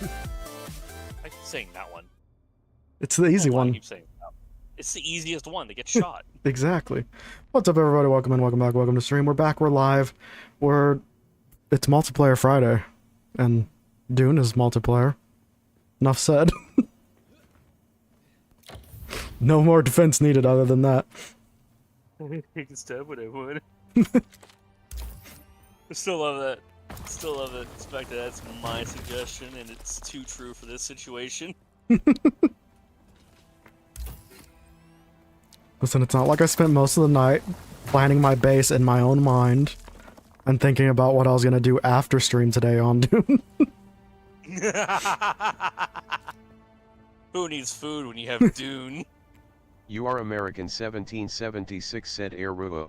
I keep saying that one. It's the easy I one. keep saying that. It's the easiest one to get shot. Exactly. What's up, everybody? Welcome in, welcome back, welcome to stream. We're back, we're live. It's multiplayer Friday, and Dune is multiplayer. Enough said. No more defense needed other than that. You can stab what I would. I still love that. Still love it. The fact that that's my suggestion, and it's too true for this situation. Listen, it's not like I spent most of the night planning my base in my own mind and thinking about what I was gonna do after stream today on Dune. Who needs food when you have Dune? You are American 1776 said Aruo.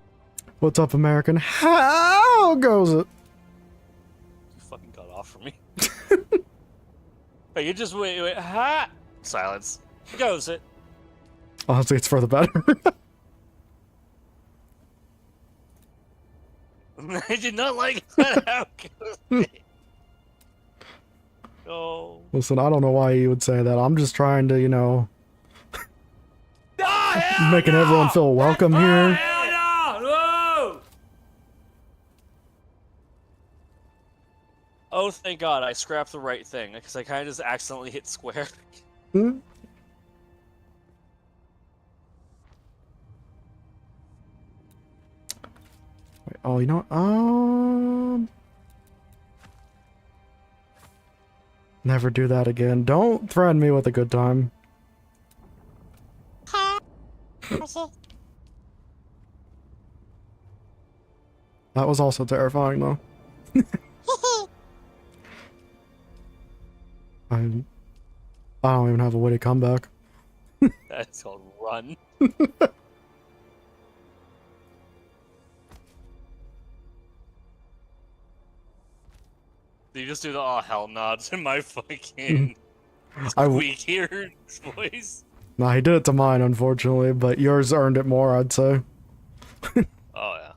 What's up, American? How goes it? You fucking got off from me. Hey, you just wait, ha! Silence. Goes it. Honestly, it's for the better. I did not like that. How goes it? Oh. Listen, I don't know why you would say that. I'm just trying to, you know, making everyone feel welcome here. Hell no! Oh, thank God, I scrapped the right thing, because I kind of just accidentally hit square. Hmm? Wait, oh, you know what? Never do that again. Don't threaten me with a good time. That was also terrifying, though. I don't even have a way to come back. That's called run. You just do the oh hell nods in my fucking squeak ear voice. Nah, he did it to mine, unfortunately, but yours earned it more, I'd say. Oh yeah.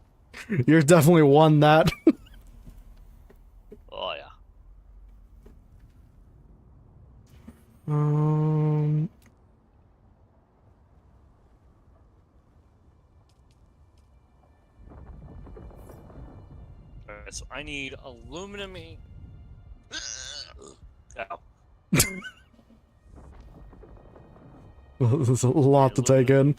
Yours definitely won that. Oh yeah. Alright, so I need aluminum. Ow. There's a lot to take in.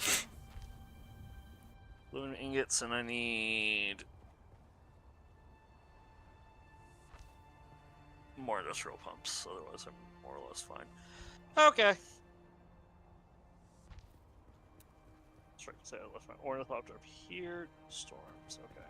Aluminum ingots, and I need more industrial pumps. Otherwise, I'm more or less fine. Okay. That's right. So I left my ornithopter up here. Storms. Okay.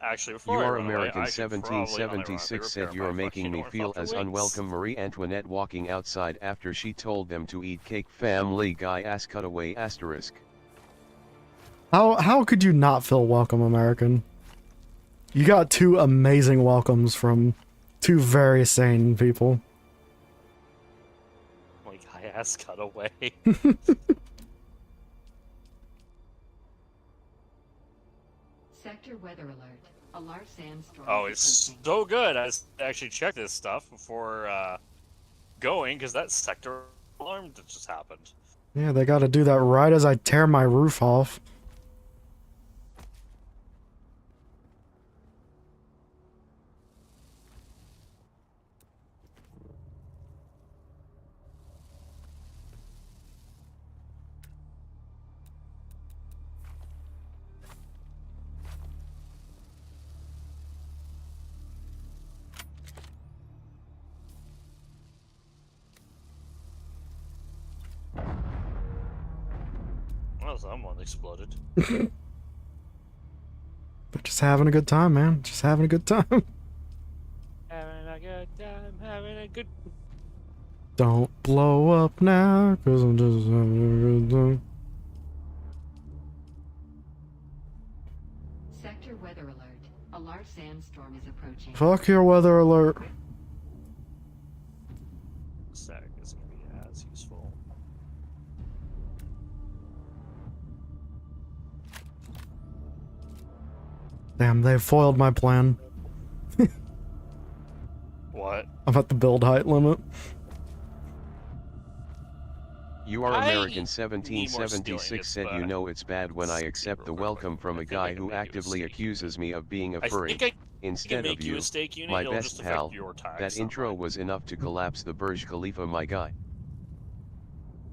Actually, before You I are run away, American I should probably, on the run, 1776 said repair you are my making fucking me feel ornithopter as wings. unwelcome. Marie Antoinette walking outside after she told them to eat cake. Family Guy ass cutaway asterisk. How could you not feel welcome, American? You got two amazing welcomes from two very sane people. Like, I ass cut away. Sector weather alert. A large sandstorm. Oh, it's so good. I actually checked this stuff before going, because that sector alarm that just happened. Yeah, they gotta do that right as I tear my roof off. Well, someone exploded. But just having a good time, man. Just having a good time. Having a good time, having a good... Don't blow up now, cause I'm just having a good time. Sector weather alert. A large sandstorm is approaching. Fuck your weather alert. Static isn't going to be as useful. Damn, they foiled my plan. What? I'm at the build height limit. You are I American need more steel 1776 ingots, said you but know it's bad when I see accept real the quick, welcome but from I a think I guy can who make you a actively steak accuses me of being a I furry. think I can Instead of make you a you, steak unit. my It'll just best affect pal, your tax. that not intro mine. was enough to collapse the Burj Khalifa, my guy.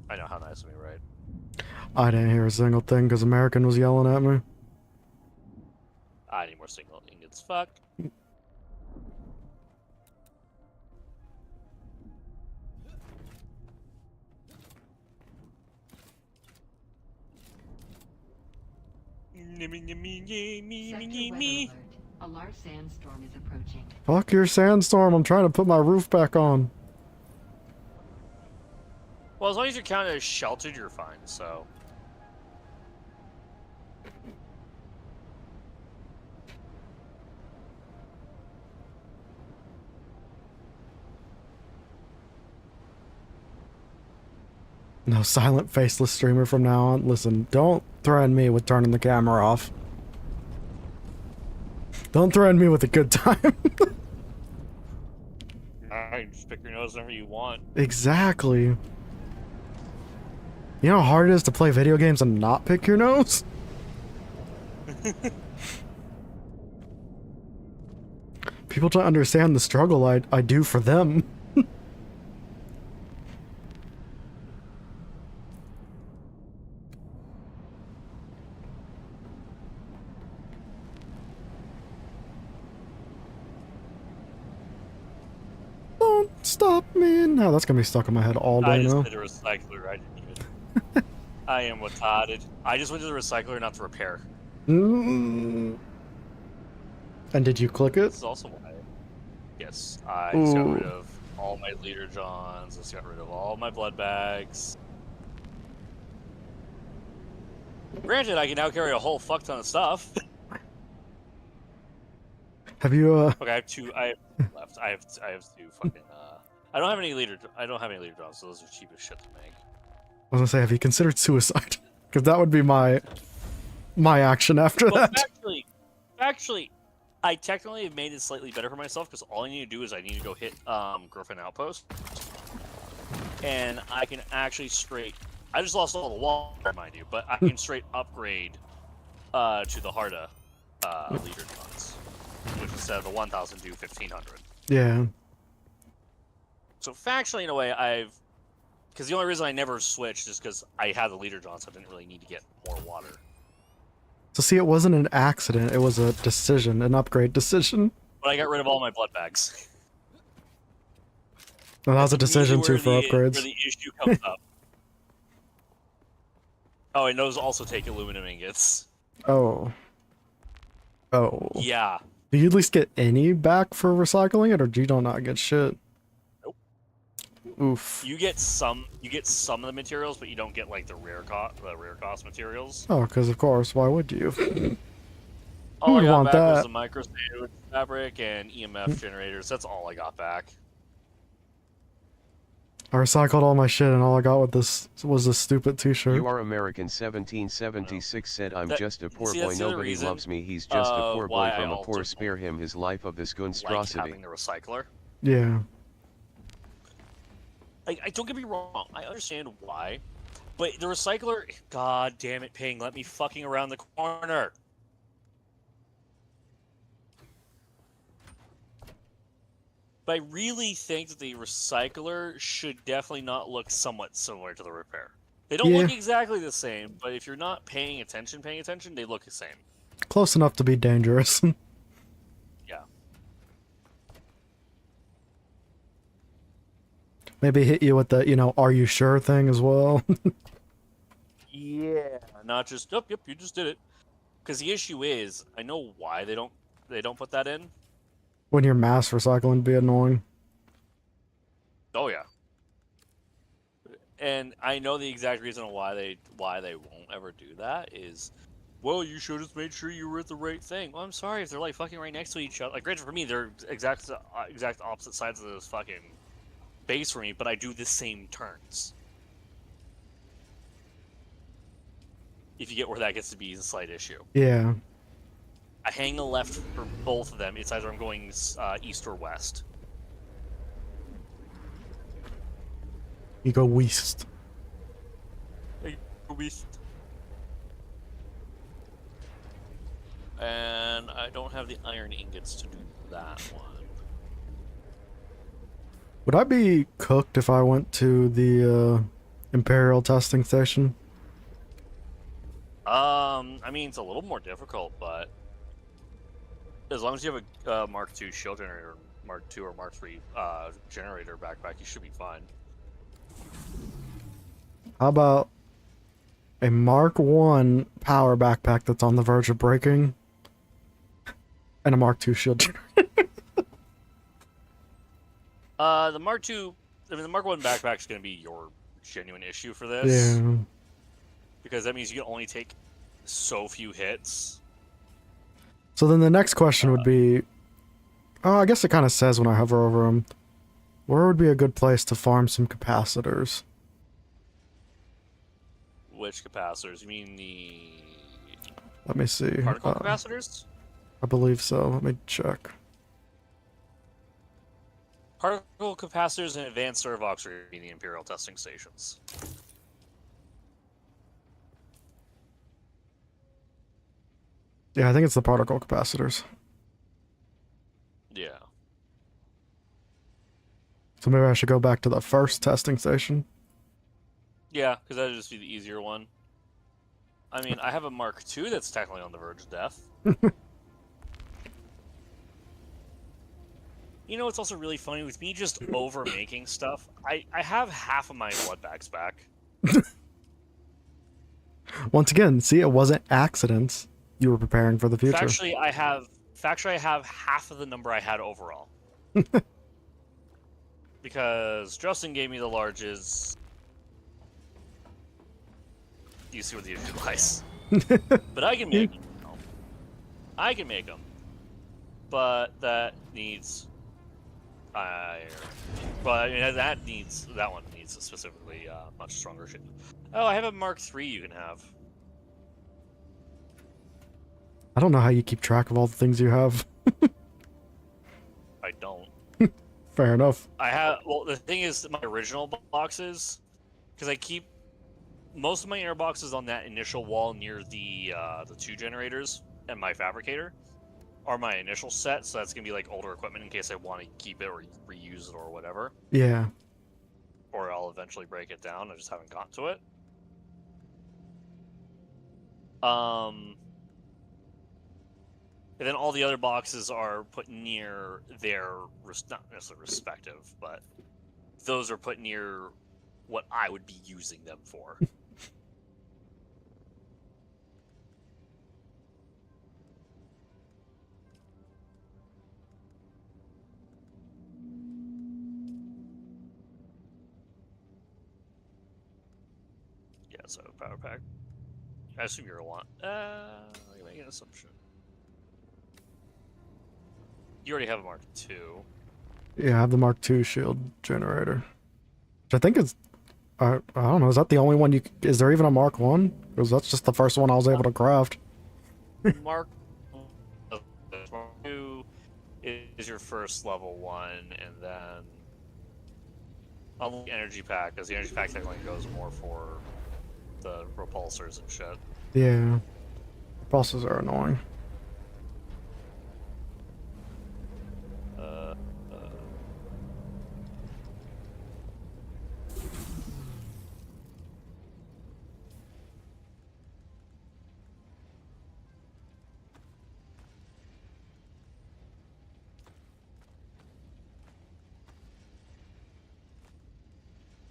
I know how nice of me, right? I didn't hear a single thing because American was yelling at me. I need more single ingots. Fuck. Sector weather alert. A large sandstorm is approaching. Fuck your sandstorm, I'm trying to put my roof back on. Well, as long as you're counted as sheltered, you're fine. So. No, silent faceless streamer from now on. Listen, don't threaten me with turning the camera off. Don't threaten me with a good time. Alright, just pick your nose whenever you want. Exactly. You know how hard it is to play video games and not pick your nose? People don't understand the struggle I do for them. Don't stop me now. That's gonna be stuck in my head all I day just now. did a recycler. I didn't even. I am retarded. I just went to the recycler, not the repair. Mm. And did you click it? This is also why. Yes, I just got rid Ooh. of all my leader johns. Just got rid of all my blood bags. Granted, I can now carry a whole fuck ton of stuff. Have you Okay, I have two. I have two left. I have two fucking. I don't have any leader. I don't have any leader johns, so those are cheap as shit to make. I was gonna say, have you considered suicide? Because that would be my action after Well, that. actually, I technically have made it slightly better for myself because all I need to do is I need to go hit Griffin Outpost, and I can actually straight. I just lost all the water, mind you, but I can straight upgrade to the Harda leader johns, which instead of the 1,000 do 1,500. Yeah. So factually, in a way, because the only reason I never switched is because I had the leader johns, so I didn't really need to get more water. So see, it wasn't an accident. It was a decision, an upgrade decision. But I got rid of all my blood bags. And that was a That's decision immediately too for where upgrades. the issue comes up. Oh, and those also take aluminum ingots. Oh. Oh. Yeah. Do you at least get any back for recycling it, or do you not get shit? Nope. Oof. You get some of the materials, but you don't get like the rare cost materials. Oh, because of course, why would you? All would I got want back that? was the micro sandwich fabric and EMF generators. That's all I got back. I recycled all my shit, and all I got with this was this stupid T-shirt. You are American 1776 said I'm just a poor see, boy, that's the other nobody reason, loves me, he's just a poor boy why I from a also poor, spare him his life of this Like gonstrosity. having the recycler. Yeah. Like, I don't get me wrong, I understand why, but the recycler, god damn it, Ping, let me fucking around the corner. But I really think that the recycler should definitely not look somewhat similar to the repair. They don't look Yeah. exactly the same, but if you're not paying attention, they look the same. Close enough to be dangerous. Yeah. Maybe hit you with the, are you sure thing as well. Yeah. Not just, oh, yep, you just did it. Because the issue is, I know why they don't put that in. When you're mass recycling, be annoying. Oh yeah. And I know the exact reason why they won't ever do that is, well, you should have made sure you were at the right thing. Well, I'm sorry if they're like fucking right next to each other. Like, granted, for me, they're exact opposite sides of this fucking base for me, but I do the same turns. If you get where that gets to be a slight issue. Yeah. I hang a left for both of them. It's either I'm going east or west. You go west. East. And I don't have the iron ingots to do that one. Would I be cooked if I went to the Imperial testing station? I mean, it's a little more difficult, but as long as you have a Mark II shield generator, Mark II or Mark III generator backpack, you should be fine. How about a Mark I power backpack that's on the verge of breaking, and a Mark II shield generator? The Mark II, I mean, the Mark I backpack is going to be your genuine issue for this. Yeah. Because that means you can only take so few hits. So then the next question would be, oh, I guess it kind of says when I hover over them, where would be a good place to farm some capacitors? Which capacitors? You mean the Let me see. particle capacitors? I believe so. Let me check. Particle capacitors and advanced servox are in the Imperial testing stations. Yeah, I think it's the particle capacitors. Yeah. So maybe I should go back to the first testing station. Yeah, because that would just be the easier one. I mean, I have a Mark II that's technically on the verge of death. You know, it's also really funny with me just over making stuff. I have half of my blood bags back. Once again, see, it wasn't accidents. You were preparing for the future. Factually, I have half of the number I had overall. Because Justin gave me the larges. You see where the issue lies. But I can make them. I can make them. But that needs iron. But that one needs specifically much stronger shit. Oh, I have a Mark III you can have. I don't know how you keep track of all the things you have. I don't. Fair enough. I have. Well, the thing is, my original boxes, because I keep most of my air boxes on that initial wall near the 2 generators and my fabricator are my initial set. So that's gonna be like older equipment in case I want to keep it or reuse it or whatever. Yeah. Or I'll eventually break it down. I just haven't gotten to it. And then all the other boxes are put near their, not necessarily respective, but those are put near what I would be using them for. Yeah, so power pack. I assume you're gonna want. Let me make an assumption. You already have a Mark II. Yeah, I have the Mark II shield generator. Which I think is... I don't know, is that the only one you... Is there even a Mark I? Because that's just the first one I was able to craft. Mark II is your first level one, and then unlock energy pack, because the energy pack technically goes more for the repulsors and shit. Yeah. Repulsors are annoying.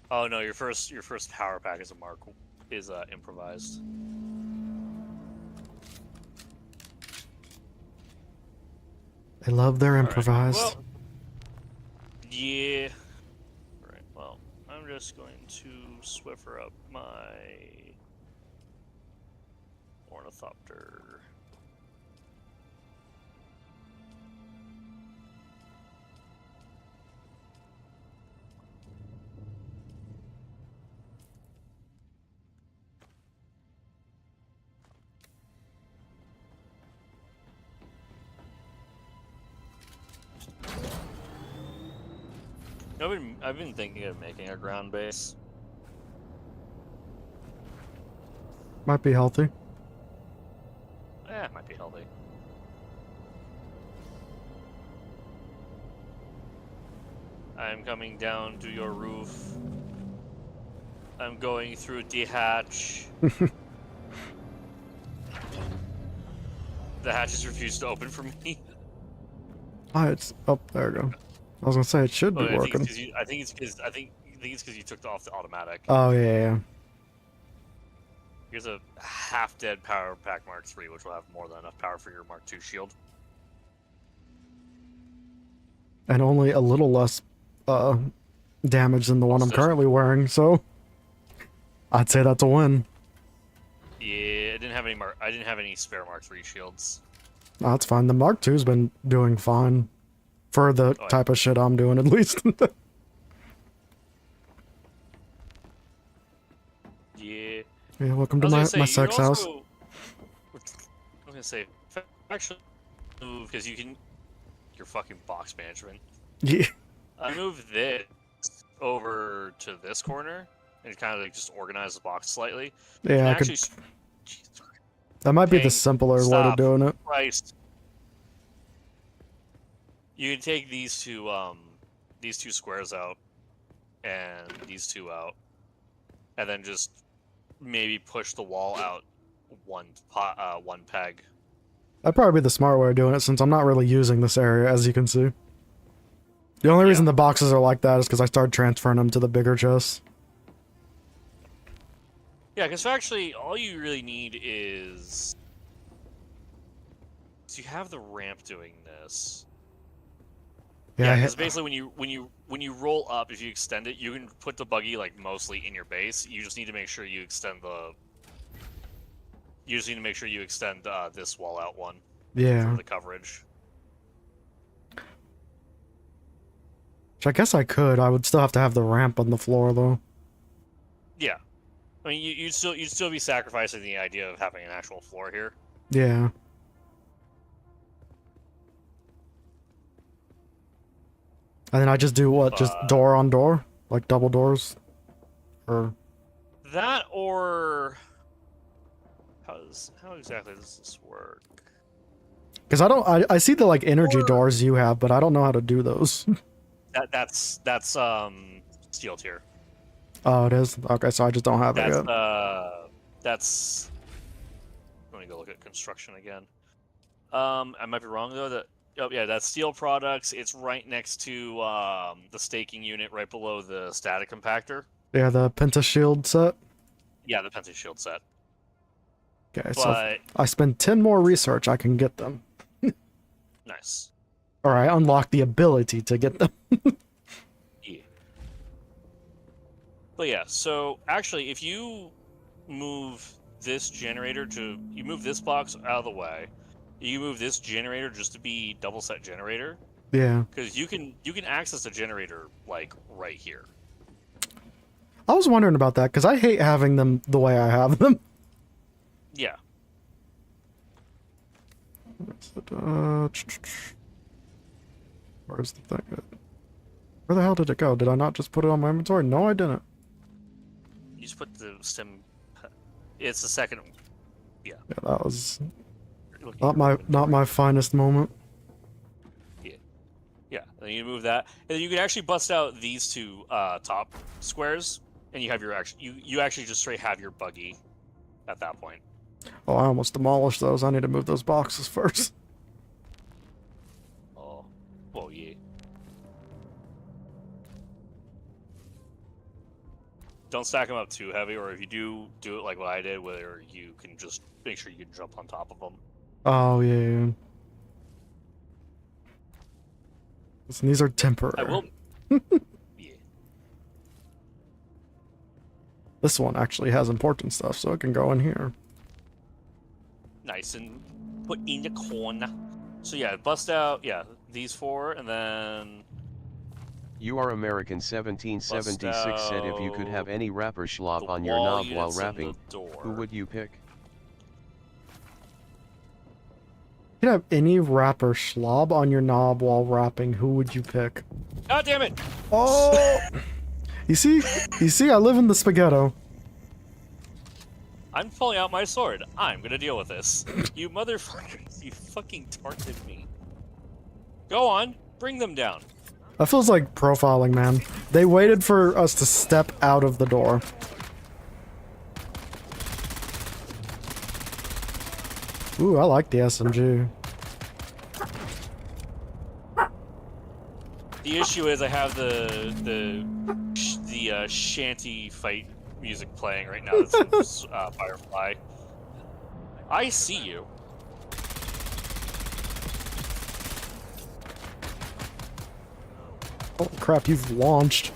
Oh no, your first power pack is improvised. They love their Alright, improvised. well, yeah. Alright, well, I'm just going to Swiffer up my Ornithopter. I've been thinking of making a ground base. Might be healthy. It might be healthy. I'm coming down to your roof. I'm going through the hatch. The hatches refuse to open for me. Ah, it's up there. We go. I was gonna say it should be I working. think it's because you took off the automatic. Oh yeah. Here's a half-dead Power Pack Mark III, which will have more than enough power for your Mark II shield. And only a little less damage than the one I'm currently wearing, so I'd say that's a win. Yeah, I didn't have any spare Mark III shields. No, that's fine. The Mark II's been doing fine for the type of shit I'm doing, at least. Yeah. Yeah, welcome to my sex house. I was gonna say, actually, move because you can. Your fucking box management. Yeah. I move this over to this corner and kind of like just organize the box slightly. Yeah, that might be the simpler way of doing it. Christ. You can take these two squares out and these two out, and then just maybe push the wall out one peg. That'd probably be the smart way of doing it, since I'm not really using this area, as you can see. The only reason the boxes are like that is because I started transferring them to the bigger chests. Yeah, because actually, all you really need is... So you have the ramp doing this. Yeah, because basically when you roll up, if you extend it, you can put the buggy like mostly in your base. You just need to make sure you extend the... You just need to make sure you extend this wall out one. Yeah. For the coverage. Which I guess I could. I would still have to have the ramp on the floor, though. Yeah. I mean, you'd still be sacrificing the idea of having an actual floor here. Yeah. And then I just do what? Just door on door? Like double doors? Or... That or... How exactly does this work? Because I see the like energy doors you have, but I don't know how to do those. That's steel tier. Oh, it is? Okay, so I just don't have it yet. That's... Let me go look at construction again. I might be wrong though. Oh yeah, that's steel products. It's right next to the staking unit, right below the static compactor. Yeah, the Penta Shield set. Yeah, the Penta Shield set. Okay, so if I spend 10 more research, I can get them. Nice. Or I unlock the ability to get them. Yeah. But yeah, so actually, if you move this generator you move this box out of the way, you move this generator just to be double set generator. Yeah. Because you can access the generator like right here. I was wondering about that because I hate having them the way I have them. Yeah. Where's the thing? Where the hell did it go? Did I not just put it on my inventory? No, I didn't. You just put the stem. It's the second. Yeah. Yeah, that was not my finest moment. Yeah. Yeah. Then you move that, and then you can actually bust out these two top squares, and you have your you actually just straight have your buggy at that point. Oh, I almost demolished those. I need to move those boxes first. Oh. Well, yeah. Don't stack them up too heavy, or if you do it like what I did, where you can just make sure you can jump on top of them. Oh, yeah. Listen, these are temporary. I will. Yeah. This one actually has important stuff, so it can go in here. Nice, and put in the corner. So yeah, bust out, these four, and then... You are American 1776 said if you could have any rapper schlop on your knob while rapping, who would you pick? could have any rapper slob on your knob while rapping, who would you pick? God damn it! Oh! You see, I live in the spaghetto. I'm pulling out my sword. I'm gonna deal with this. You motherfuckers, you fucking targeted me. Go on, bring them down. That feels like profiling, man. They waited for us to step out of the door. Ooh, I like the SMG. The issue is I have the shanty fight music playing right now. That's from Firefly. I see you. Oh crap, you've launched.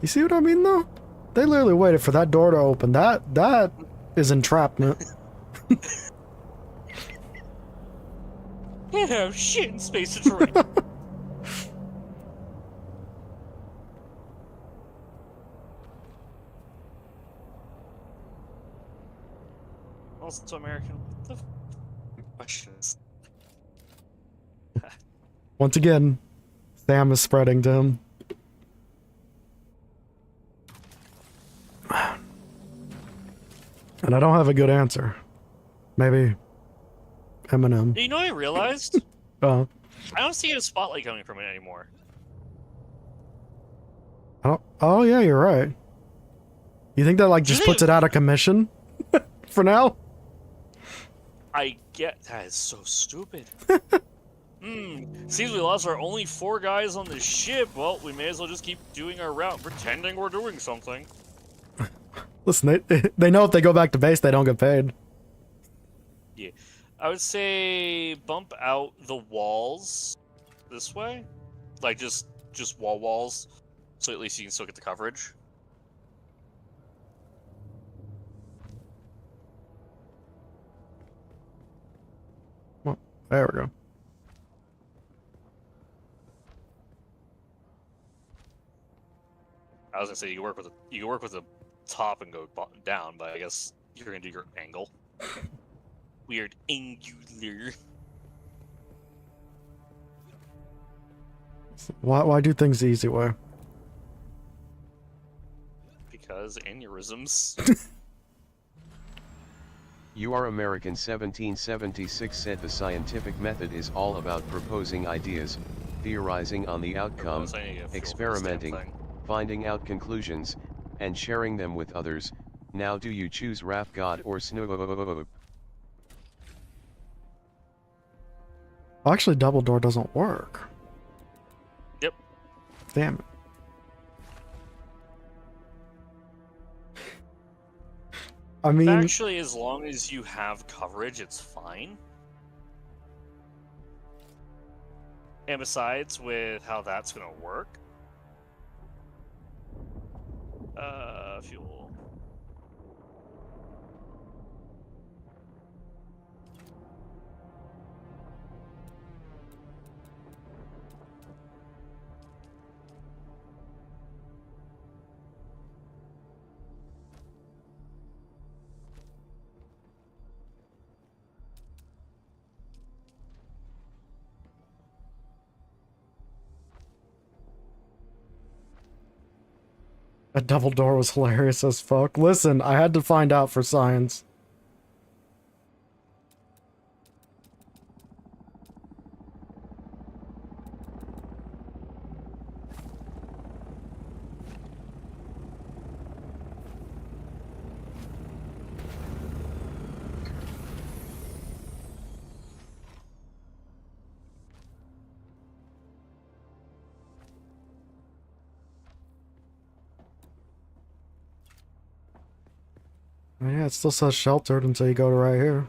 You see what I mean, though? They literally waited for that door to open. That is entrapment. Can't have shit in space to terrain. Also American. What the questions? Once again, Sam is spreading to him. And I don't have a good answer. Maybe Eminem. You know what I realized? I I don't see a spotlight coming from it anymore. oh yeah, you're right. You think that like just puts it out of commission for now? I get that is so stupid. Seems we lost our only 4 guys on the ship. Well, we may as well just keep doing our route, pretending we're doing something. Listen, they know if they go back to base, they don't get paid. Yeah, I would say bump out the walls this way, like just walls, so at least you can still get the coverage. Well, there we go. I was gonna say you can work with the top and go down, but I guess you're gonna do your angle. Weird angular. Why do things the easy way? Because aneurysms. You are American 1776 said the scientific method is all about proposing ideas, theorizing on the outcome, So I need to get fuel for this damn experimenting, thing. finding out conclusions, and sharing them with others. Now do you choose Rap God or Snow? Actually, double door doesn't work. Yep. Damn it. I mean, Actually, as long as you have coverage, it's fine. And besides, with how that's gonna work, fuel. a double door was hilarious as fuck. Listen, I had to find out for science. Yeah, it still says sheltered until you go to right here.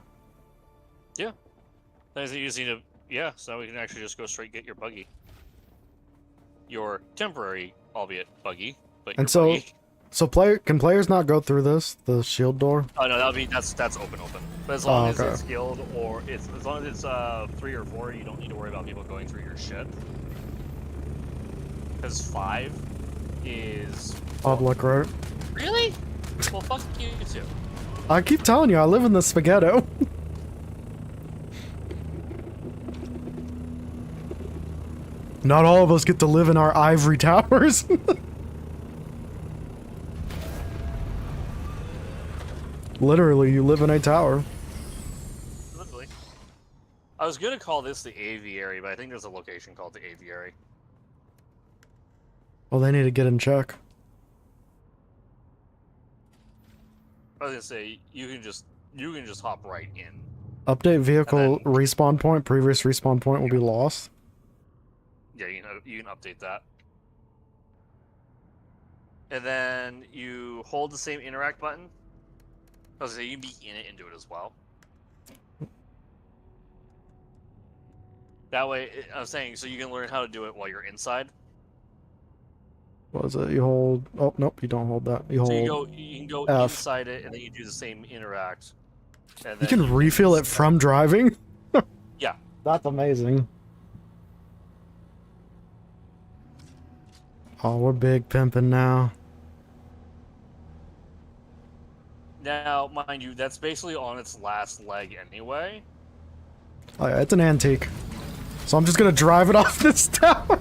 Yeah. Things that you just need to. Yeah, so we can actually just go straight get your buggy. Your temporary, albeit buggy, but And your buggy. So can players not go through this? The shield door? Oh no, that's open. But as long as okay. it's guild or as long as it's 3 or 4, you don't need to worry about people going through your ship. Because 5 is Public, right? really? Well, fuck you too. I keep telling you, I live in the spaghetto. Not all of us get to live in our ivory towers. Literally, you live in a tower. Literally. I was gonna call this the aviary, but I think there's a location called the aviary. Well, they need to get in check. I was gonna say you can just hop right in. Update vehicle And then- respawn point. Previous respawn point will be lost. Yeah, you can update that. And then you hold the same interact button. I was gonna say you can be in it and do it as well. That way, I was saying, so you can learn how to do it while you're inside. What is it? You hold... Oh, nope, you don't hold that. You So hold... you can go F. inside it, and then you do the same interact. And You then can refill it from driving? Yeah. That's amazing. Oh, we're big pimping now. Now, mind you, that's basically on its last leg anyway. Oh yeah, it's an antique. So I'm just gonna drive it off this tower.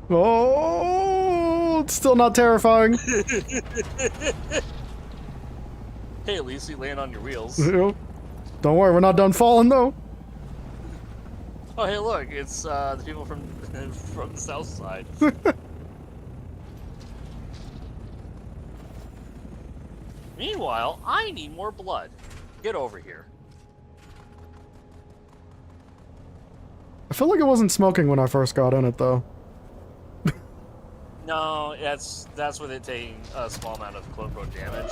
Oh, it's still not terrifying. Hey, at least you land on your wheels. Don't worry, we're not done falling though. Oh, hey, look, it's the people from from the south side. Meanwhile, I need more blood. Get over here. I feel like it wasn't smoking when I first got in it though. No, that's with it taking a small amount of quote-unquote damage.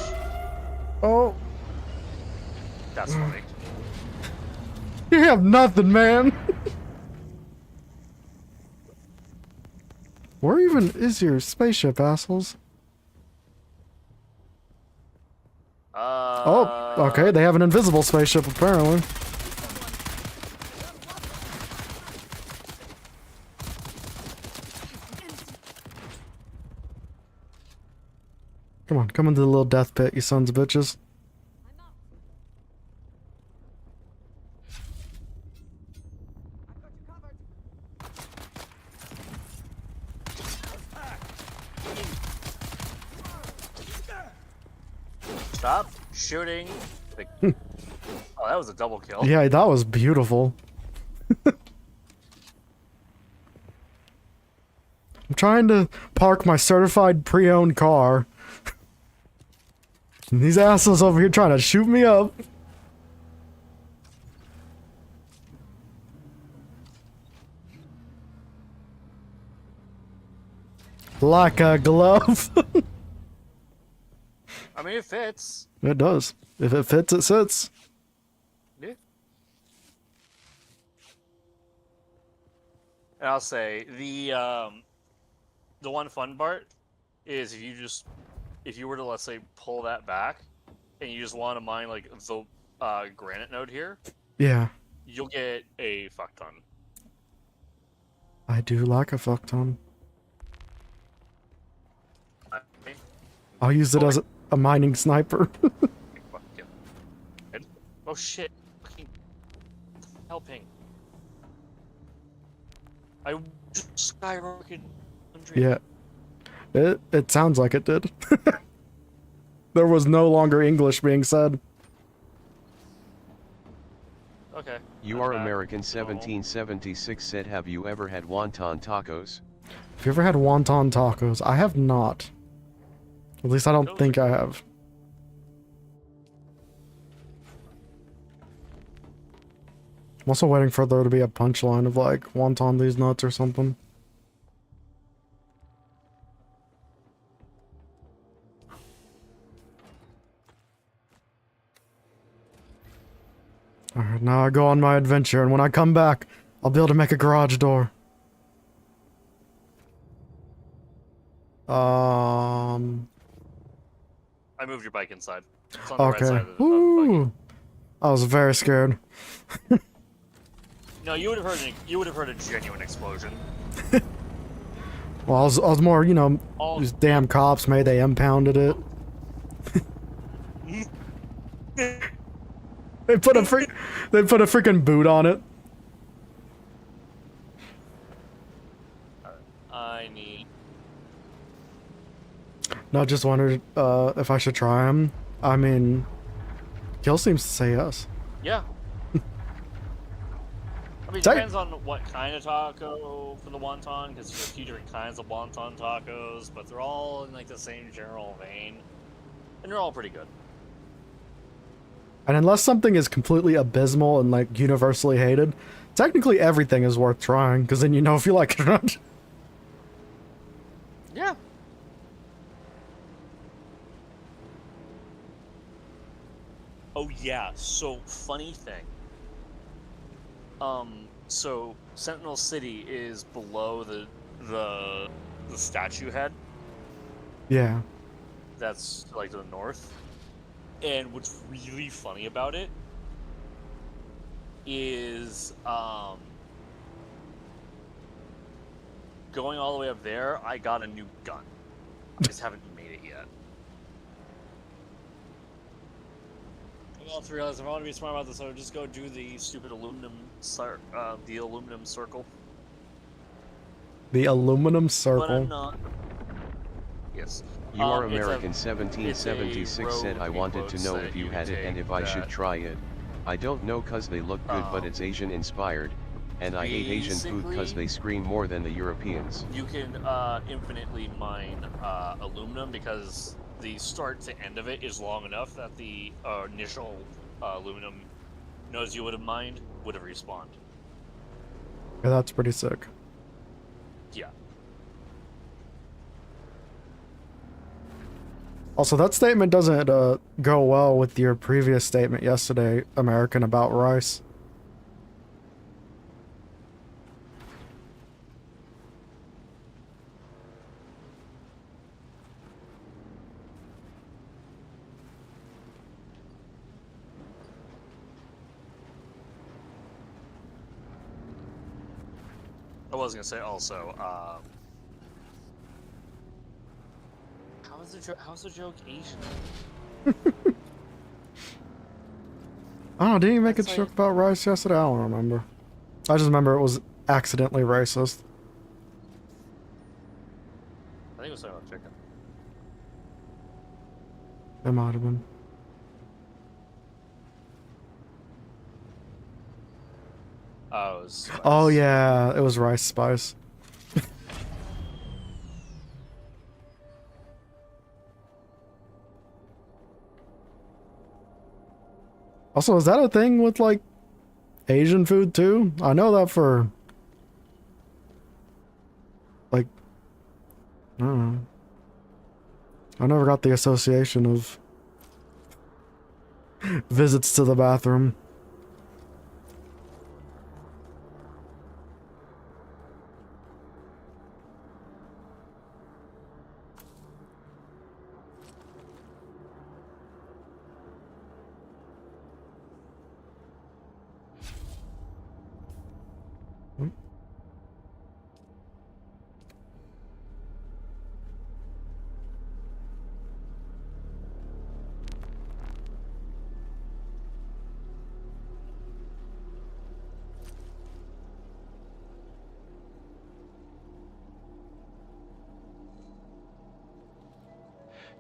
Oh, That's funny. you have nothing, man. Where even is your spaceship, assholes? Oh, okay, they have an invisible spaceship apparently. Come on, come into the little death pit, you sons of bitches. Stop shooting. Oh, that was a double kill. Yeah, that was beautiful. I'm trying to park my certified pre-owned car. And these assholes over here trying to shoot me up. Like a glove. I mean, it fits. It does. If it fits, it sits. Yeah. And I'll say the one fun part is if you were to, let's say, pull that back and you just want to mine like the granite node here, Yeah. you'll get a fuck ton. I do like a fuck ton. I mean, I'll use it as a mining sniper. fuck yeah. Oh shit! Fucking helping. I just skyrocketed. 100. Yeah. It sounds like it did. There was no longer English being said. Okay. You are American 1776 said, have you ever had wonton tacos? Have you ever had wonton tacos? I have not. At least I don't think I have. I'm also waiting for there to be a punchline of like, wonton these nuts or something. Alright, now I go on my adventure, and when I come back, I'll be able to make a garage door. I moved your bike inside. It's on the right side Okay. of the buggy. Woo! I was very scared. No, you would have heard a genuine explosion. Well, I was more, you know, All these damn cops made they impounded it. They put a freaking boot on it. I need. No, just wondered if I should try them. I mean, Gil seems to say yes. Yeah. I mean, it Take- depends on what kind of taco for the wonton, because there's a few different kinds of wonton tacos, but they're all in like the same general vein, and they're all pretty good. And unless something is completely abysmal and like universally hated, technically everything is worth trying, because then you know if you like it or not. Yeah. Oh yeah. So funny thing. So Sentinel City is below the statue head. Yeah. That's like to the north. And what's really funny about it is going all the way up there, I got a new gun. I just haven't made it yet. I also realized if I want to be smart about this, I would just go do the stupid aluminum circle. The aluminum But circle. I'm not. Yes. You are It's a- American 1776 said I wanted to know if you had it and if I should try it. I don't know cause they look good but it's Asian inspired, and I hate Asian food cause basically- they scream more than the Europeans. You can infinitely mine aluminum because the start to end of it is long enough that the initial aluminum nodes you would have mined would have respawned. Yeah, that's pretty sick. Yeah. Also, that statement doesn't go well with your previous statement yesterday, American, about rice. I was gonna say also, how's the joke Asian? Oh, didn't you make a That's joke like- about rice yesterday? I don't remember. I just remember it was accidentally racist. I think it was talking about chicken. It might have been. Oh, it was spice. Oh yeah, it was rice spice. Also, is that a thing with like Asian food too? I know that for like I don't know. I never got the association of visits to the bathroom.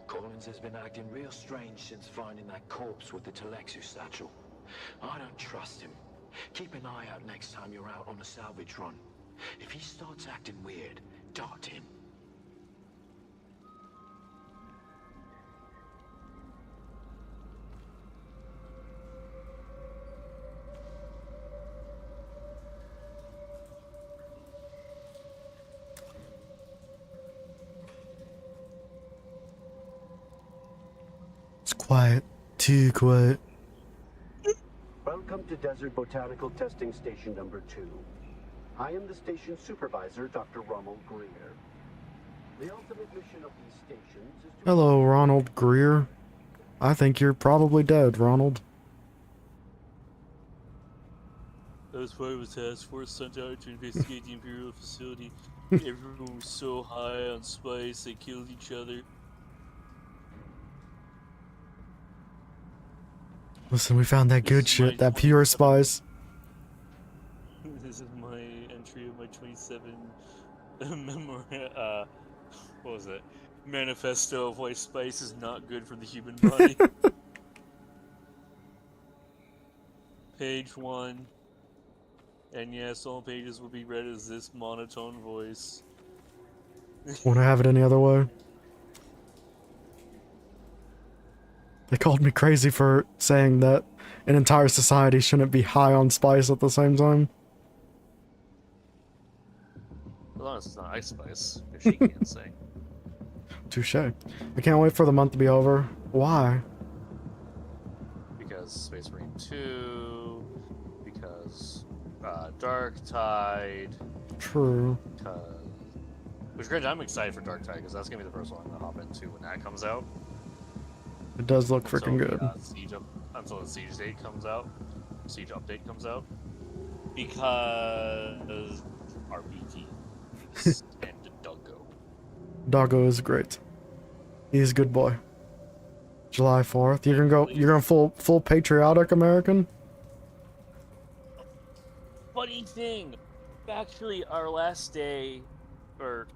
Collins has been acting real strange since finding that corpse with the Telexu satchel. I don't trust him. Keep an eye out next time you're out on a salvage run. If he starts acting weird, dart him. It's quiet. Too quiet. Welcome to Desert Botanical Testing Station number 2. I am the station supervisor, Dr. Ronald Greer. The ultimate mission of these stations is to... Hello, Ronald Greer. I think you're probably dead, Ronald. It was part of a task force sent out to investigate the Imperial facility. Everyone was so high on spice they killed each other. Listen, we found that This good is shit, my that pure 27 spice. This is my entry of my 27 what was it? Manifesto of why spice is not good for the human body. Page 1. And yes, all pages will be read as this monotone voice. Wanna have it any other way? They called me crazy for saying that an entire society shouldn't be high on spice at the same time. As long as it's not ice spice, if she can't say. Touche. I can't wait for the month to be over. Why? Because Space Marine 2, because Dark Tide, True. which granted I'm excited for Dark Tide because that's gonna be the first one to hop into when that comes out. It does look freaking Until good. the, until the Siege date comes out, Siege update comes out, because RPT and Duggo. Doggo is great. He's a good boy. July 4th. You're gonna full patriotic American? Funny thing, actually, our last day, or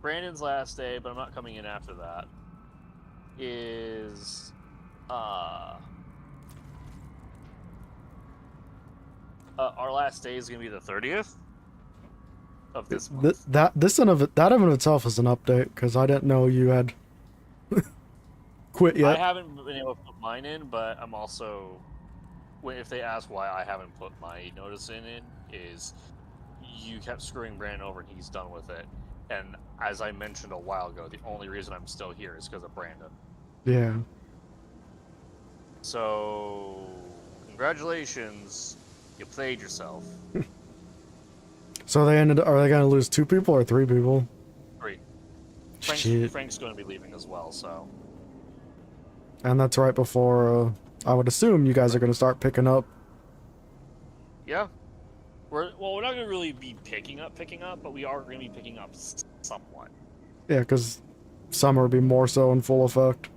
Brandon's last day, but I'm not coming in after that, is our last day is gonna be the 30th of this month. That in of itself is an update because I didn't know you had quit I yet. haven't been able to put mine in, but I'm also, if they ask why I haven't put my notice in, is you kept screwing Brandon over and he's done with it. And as I mentioned a while ago, the only reason I'm still here is because of Brandon. Yeah. So, congratulations, you played yourself. So are they gonna lose 2 people or 3 people? 3. Shit. Frank's going to be leaving as well, so. And that's right before I would assume you guys are gonna start picking up. Yeah. We're not going to really be picking up, but we are going to be picking up somewhat. Yeah, because summer would be more so in full effect.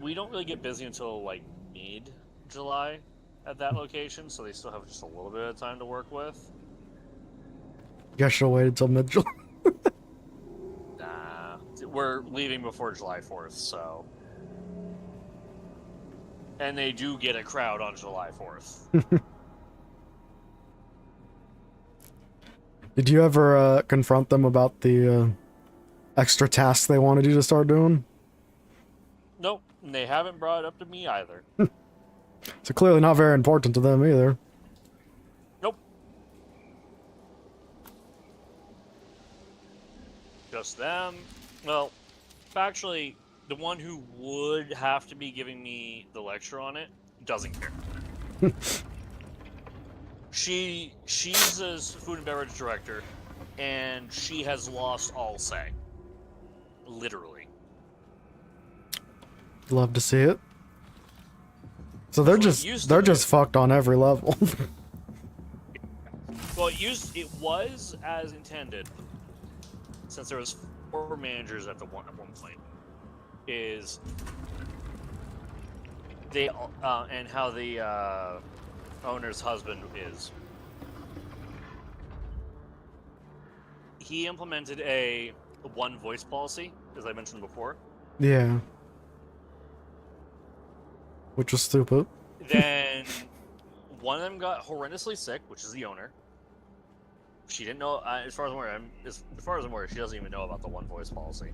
We don't really get busy until, like, mid-July at that location, so they still have just a little bit of time to work with. Guess she'll wait until mid-July. Nah. We're leaving before July 4th, so... And they do get a crowd on July 4th. Did you ever confront them about the extra tasks they wanted you to start doing? Nope, and they haven't brought it up to me either. So clearly not very important to them either. Nope. Just them. Well, actually, the one who would have to be giving me the lecture on it doesn't care. She's a food and beverage director, and she has lost all say. Literally. Love to see it. So they're just fucked on every level. Well, it was as intended, since there was 4 managers at one point. Is they and how the owner's husband is. He implemented a one voice policy, as I mentioned before. Yeah. Which was stupid. Then one of them got horrendously sick, which is the owner. She didn't know. As far as I'm aware, she doesn't even know about the one voice policy.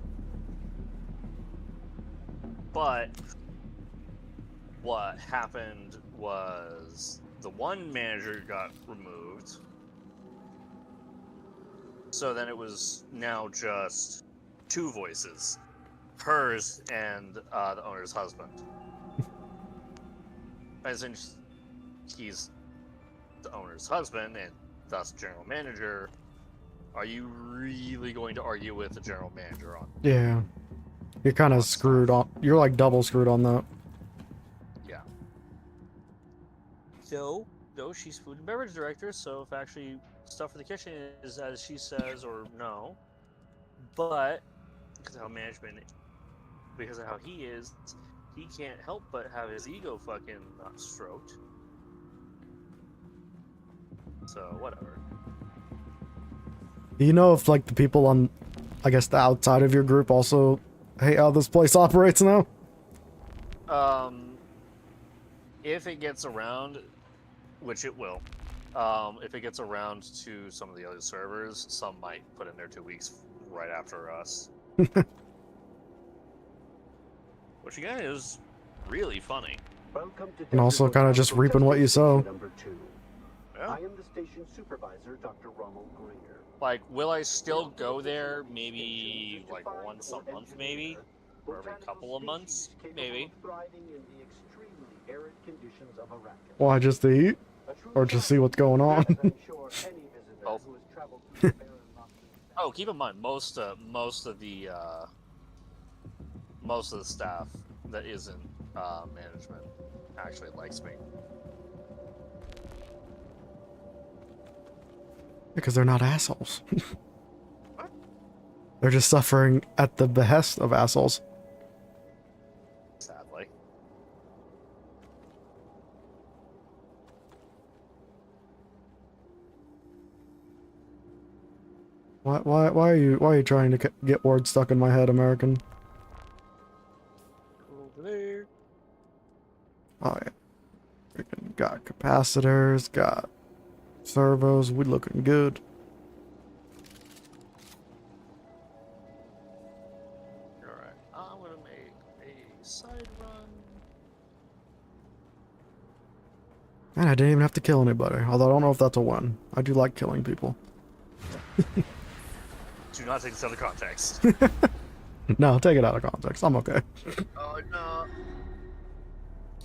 But what happened was the one manager got removed. So then it was now just 2 voices, hers and the owner's husband. And since he's the owner's husband and thus general manager, are you really going to argue with the general manager on? Yeah. You're kind of screwed on. You're like double screwed on that. Yeah. So No, she's food and beverage director, so if actually stuff for the kitchen is as she says or no, but because of how management, because of how he is, he can't help but have his ego fucking stroked. So whatever. You know if like the people on, I guess the outside of your group also hate how this place operates now? If it gets around, which it will, if it gets around to some of the other servers, some might put in their 2 weeks right after us. Which again is really funny. Welcome to And also Desert kind of just Botanical reaping what you Testing sow. Station Number 2. Yeah. I am the station supervisor, Dr. Rommel Greer. Like, will I still go there maybe like once a month, maybe? Or every couple of months, maybe? Why, just to eat? Or just see what's going on? Both. Oh, keep in mind, most of the staff that isn't management actually likes me. Because they're not assholes. They're just suffering at the behest of assholes. Sadly. Why are you trying to get words stuck in my head, American? Over there. Oh yeah. Freaking got capacitors, got servos, we looking good. Alright, I'm gonna make a side run. And I didn't even have to kill anybody, although I don't know if that's a win. I do like killing people. Do not take this out of context. No, take it out of context. I'm okay. Oh no.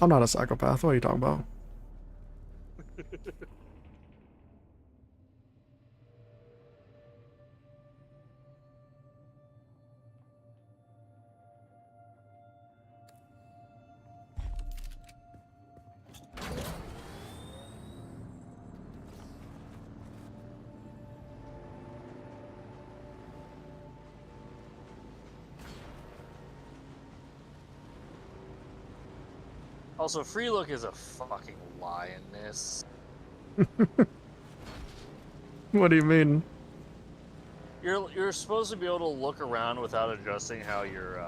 I'm not a psychopath. What are you talking about? Also, free look is a fucking lie in this. What do you mean? You're supposed to be able to look around without adjusting how your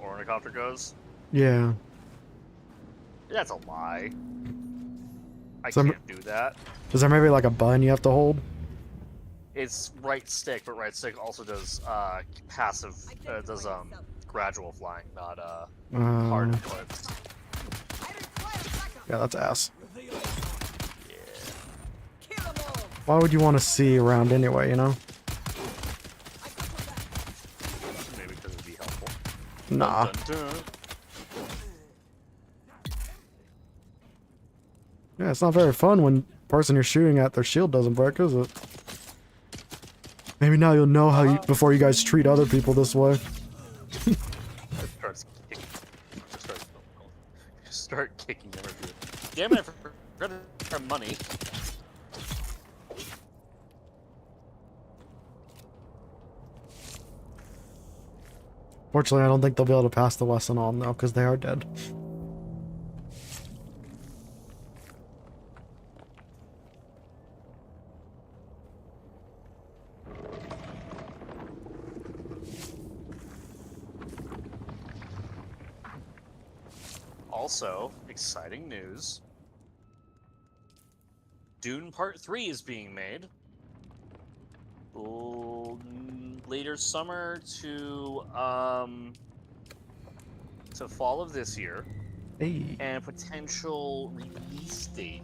ornithopter goes. Yeah. That's a lie. I So can't do that. Is there maybe like a button you have to hold? It's right stick, but right stick also does passive. Does gradual flying, not hard input. Yeah, that's ass. Yeah. Why would you want to see around anyway, you know? Maybe because it'd be helpful. Nah. Dun, dun, dun. Yeah, it's not very fun when the person you're shooting at, their shield doesn't break, is it? Maybe now you'll know how you, before you guys treat other people this way. Start kicking them. Damn it, I forgot our money. Fortunately, I don't think they'll be able to pass the lesson on, though, because they are dead. Also, exciting news. Dune Part 3 is being made. Later summer to fall of this year. Hey. And potential release date.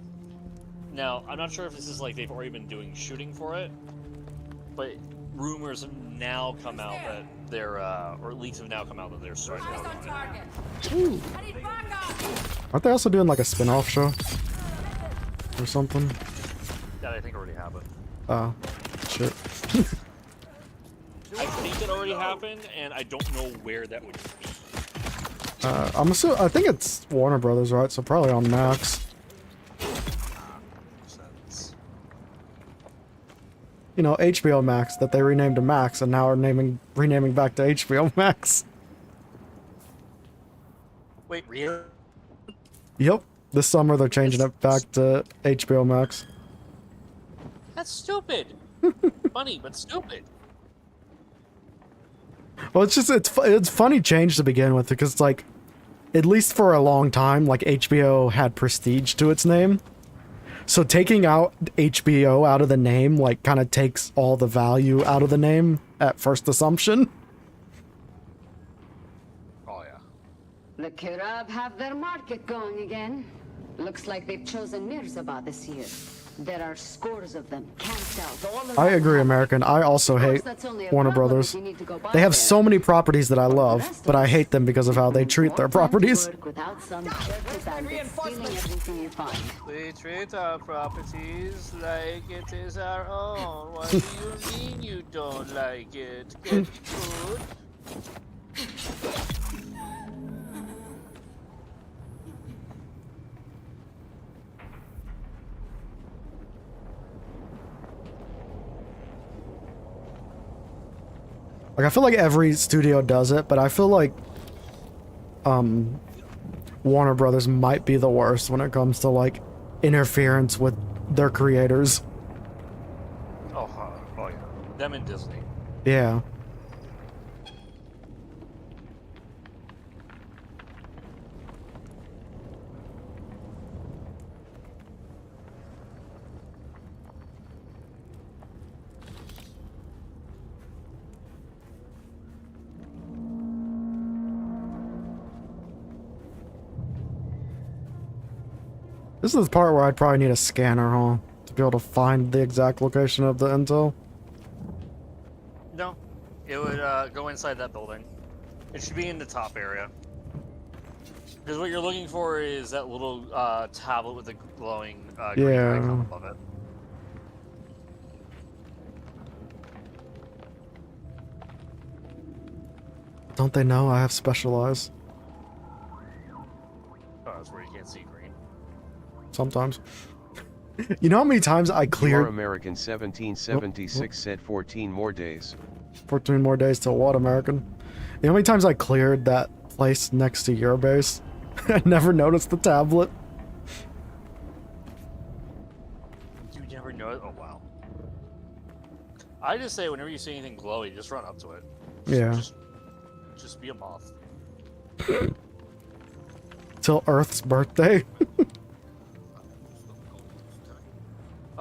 Now, I'm not sure if this is like they've already been doing shooting for it, but rumors have now come out that they're, or leaks have now come out that they're starting to work on it. Ooh. Aren't they also doing like a spin-off show? Or something? That I think already happened. Oh, shit. I think it already happened, and I don't know where that would be. I think it's Warner Brothers, right? So probably on Max. you know, HBO Max that they renamed to Max and now are renaming back to HBO Max. Wait, really? Yep. This summer they're changing it back to HBO Max. That's stupid. Funny, but stupid. Well, it's funny change to begin with because it's like, at least for a long time, like HBO had prestige to its name. So taking out HBO out of the name, like, kind of takes all the value out of the name at first assumption. Oh yeah. The Kirab have their market going again. Looks like they've chosen Mirzabah this year. There are scores of them camped out all around. I agree, American. I also hate Warner Brothers. They have so many properties that I love, but I hate them because of how they treat their properties. We treat our properties like it is our own. What do you mean you don't like it? Get food? Like, I feel like every studio does it, but I feel like Warner Brothers might be the worst when it comes to, like, interference with their creators. Oh yeah. Them and Disney. Yeah. This is the part where I'd probably need a scanner, huh? To be able to find the exact location of the intel. No, it would go inside that building. It should be in the top area. Because what you're looking for is that little tablet with the glowing green Yeah. icon above it. Don't they know I have specialized? Oh, that's where you can't see green. Sometimes. You know how many times I Your cleared American 1776 said 14 more days. 14 more days till what, American? You know how many times I cleared that place next to your base? I never noticed the tablet. You never know it? Oh, wow. I just say whenever you see anything glowy, just run up to it. Yeah. Just be a moth. Till Earth's birthday.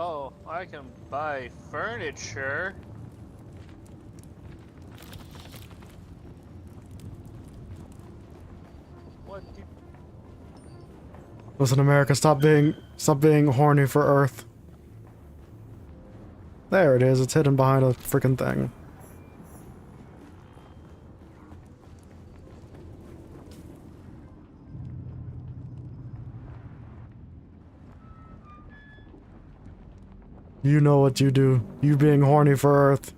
Oh, I can buy furniture. What do... Listen, America, stop being horny for Earth. There it is. It's hidden behind a freaking thing. You know what you do. You being horny for Earth.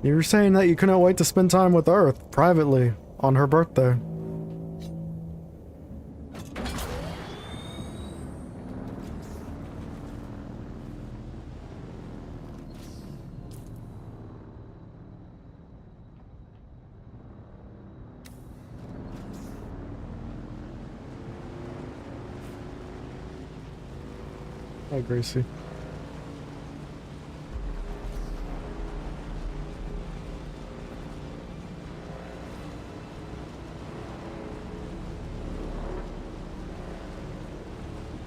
You were saying that you couldn't wait to spend time with Earth privately on her birthday. Hi, Gracie.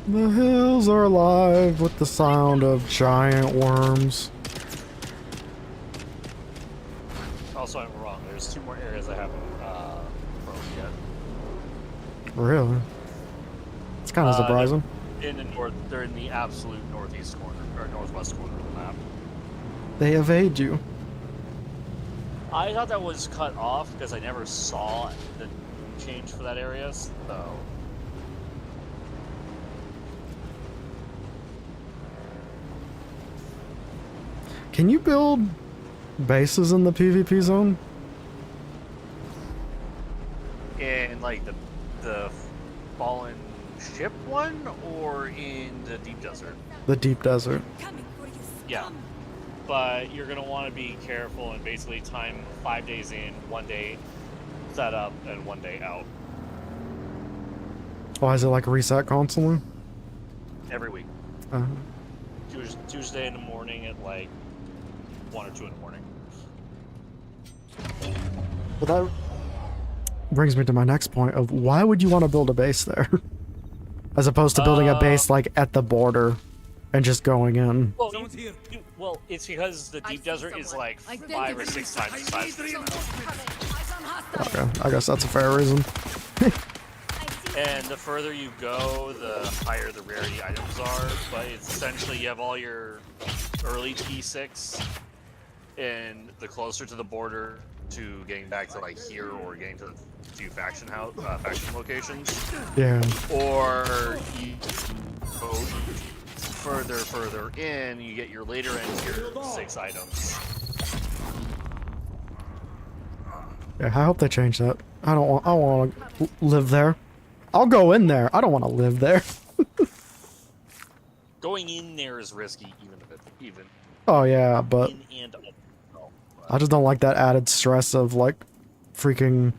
The hills are alive with the sound of giant worms. Also, I'm wrong. There's 2 more areas I haven't probed yet. Really? It's kind of surprising. In the north, they're in the absolute northeast corner, or northwest corner of the map. They evade you. I thought that was cut off because I never saw the change for that area, so... Can you build bases in the PvP zone? In like the fallen ship one, or in the deep desert? The deep desert. Yeah. But you're gonna want to be careful and basically time 5 days in, 1 day set up, and 1 day out Why is it like reset constantly? every week. Uh, Tuesday in the morning at like 1 or 2 in the morning. well, that brings me to my next point of why would you want to build a base there? As opposed to building a base like at the border and just going in. Well, well, it's because the deep desert is like 5 or 6 times the size of the map. Okay, I guess that's a fair reason. And the further you go, the higher the rarity items are. But it's essentially you have all your early T6, and the closer to the border to getting back to like here or getting to the few faction locations. Yeah. Or you go further in, you get your later end tier 6 items. Yeah, I hope they change that. I want to live there. I'll go in there. I don't want to live there. Going in there is risky, even Oh yeah, but in and up. I just don't like that added stress of like freaking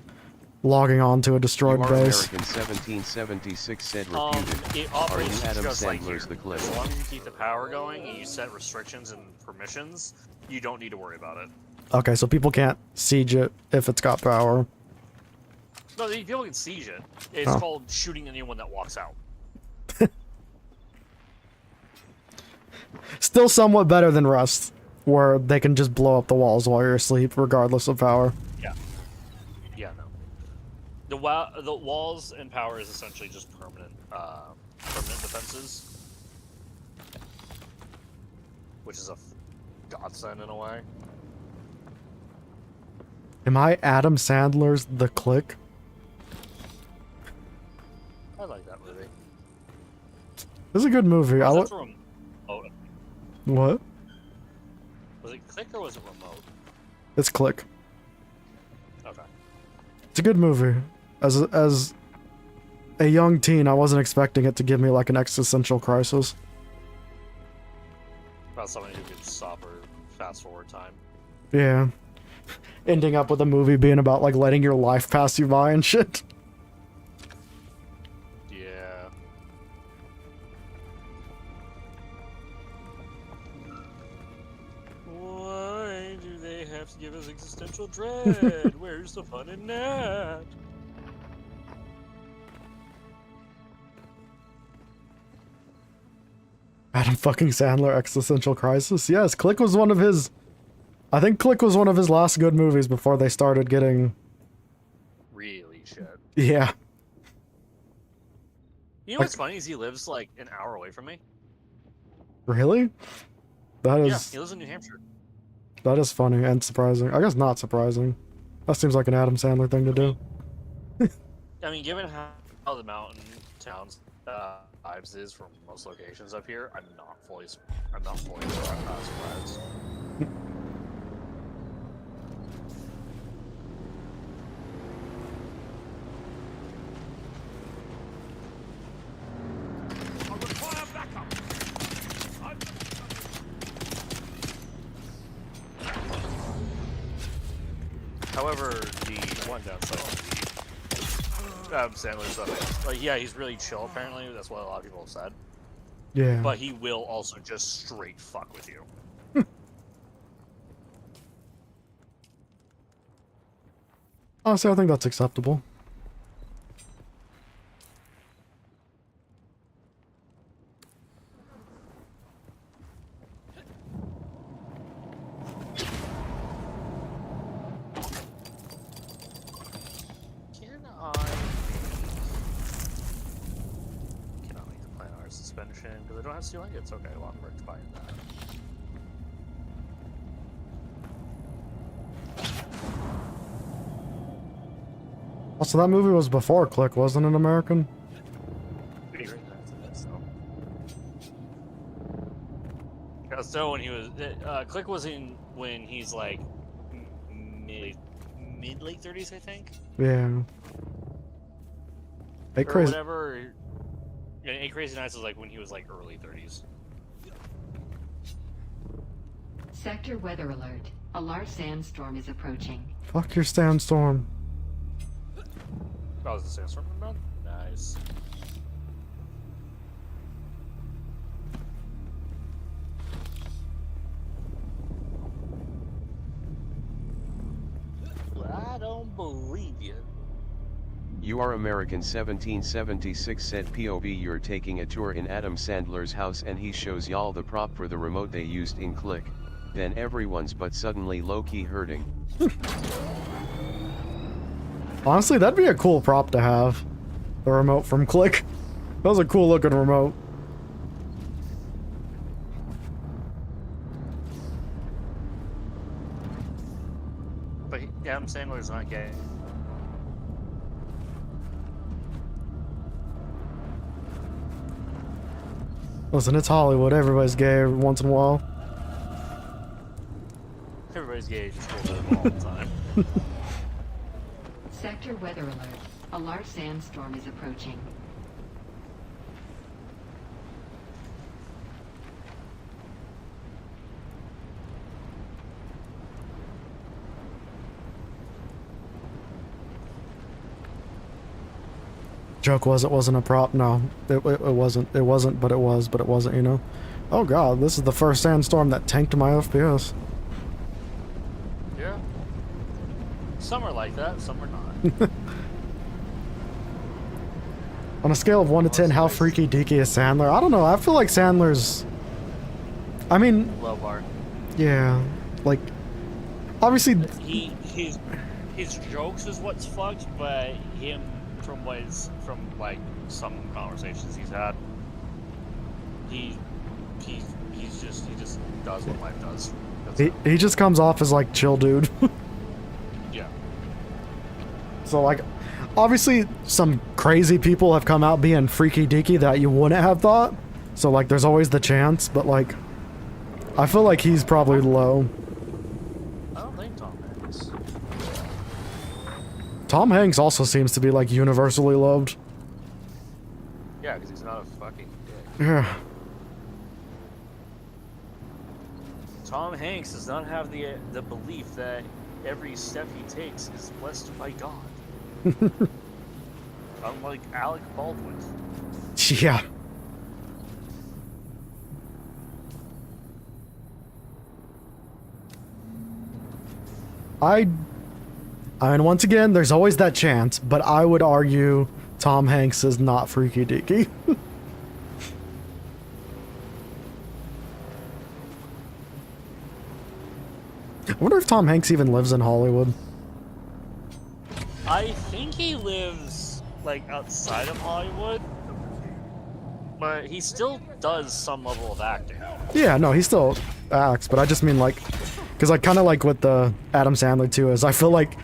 logging on to a destroyed You are base. American 1776 said reputed. It Are operates you Adam just like Sandler's here. the clip? As long as you keep the power going and you set restrictions and permissions, you don't need to worry about it. Okay, so people can't siege it if it's got power. No, people can siege it. It's Oh. called shooting anyone that walks out. Still somewhat better than Rust, where they can just blow up the walls while you're asleep, regardless of power. Yeah. Yeah, no. The walls and power is essentially just permanent defenses, which is a godsend in a way. Am I Adam Sandler's The Click? I like that movie. It's a good movie. Was it remote? What? Was it Click or was it remote? It's Click. Okay. It's a good movie. As a young teen, I wasn't expecting it to give me like an existential crisis. About somebody who could stop or fast forward time. Yeah. Ending up with a movie being about like letting your life pass you by and shit. Yeah. Why do they have to give us existential dread? Where's the fun in that? Adam fucking Sandler existential crisis. Yes, Click was one of his. I think Click was one of his last good movies before they started getting. Really shit. Yeah. You know what's funny is he lives like an hour away from me. Really? That Yeah, is he lives in New Hampshire. that is funny and surprising. I guess not surprising. That seems like an Adam Sandler thing to do. I mean, given how the mountain towns vibes is from most locations up here, I'm not fully surprised. However, the one downside of the Adam Sandler stuff, like, yeah, he's really chill. Apparently, that's what a lot of people have said. Yeah. But he will also just straight fuck with you. Honestly, I think that's acceptable. Cannot make the plant art suspension because I don't have steel ingots. Okay, well, I'm rectifying that. Also, that movie was before Click, wasn't it, American? So when he was Click was in when he's like mid late 30s, I think. Yeah. Hey, Or crazy. whatever. Yeah, 8 Crazy Nights was like when he was like early 30s. Sector weather alert. A large sandstorm is approaching. Fuck your sandstorm. That was the sandstorm about? Nice. I don't believe you. You Are American 1776 said POV you're taking a tour in Adam Sandler's house and he shows y'all the prop for the remote they used in Click. Then everyone's but suddenly low-key hurting. Honestly, that'd be a cool prop to have. The remote from Click. That was a cool looking remote. But Adam Sandler's not gay. Listen, it's Hollywood. Everybody's gay every once in a while. Everybody's gay, just all the time. Sector weather alert. A large sandstorm is approaching. Joke was it wasn't a prop. No, it wasn't. It wasn't, but it was, but it wasn't, you know? Oh god, this is the first sandstorm that tanked my FPS. Yeah. Some are like that, some are not. On a scale of 1 to 10, how freaky deaky is Sandler? I don't know, I feel like Sandler's... I mean, Low bar. yeah, like, obviously... His jokes is what's fucked, but him from like some conversations he's had, he just does what life does. He just comes off as like chill dude. Yeah. So like, obviously some crazy people have come out being freaky deaky that you wouldn't have thought. So like, there's always the chance, but like, I feel like he's probably low. I don't think Tom Hanks. Tom Hanks also seems to be like universally loved. Yeah, because he's not a fucking dick. Yeah. Tom Hanks does not have the belief that every step he takes is blessed by God. Unlike Alec Baldwin. Yeah. I mean, once again, there's always that chance, but I would argue Tom Hanks is not freaky deaky. I wonder if Tom Hanks even lives in Hollywood. I think he lives like outside of Hollywood, but he still does some level of acting. Yeah, no, he still acts, but I just mean like, because I kind of like with the Adam Sandler too, is I feel like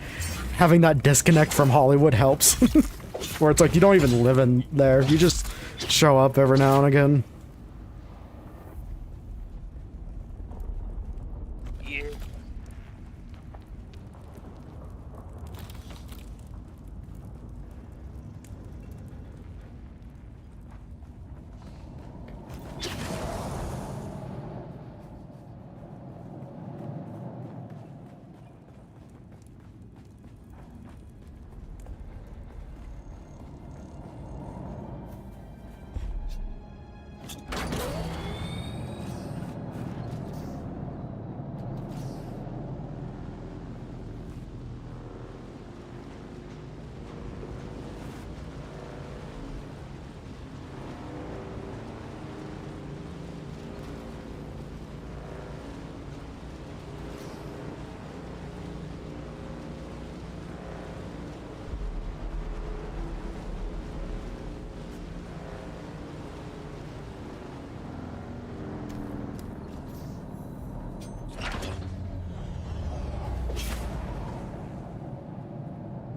having that disconnect from Hollywood helps. Where it's like you don't even live in there, you just show up every now and again. Yeah.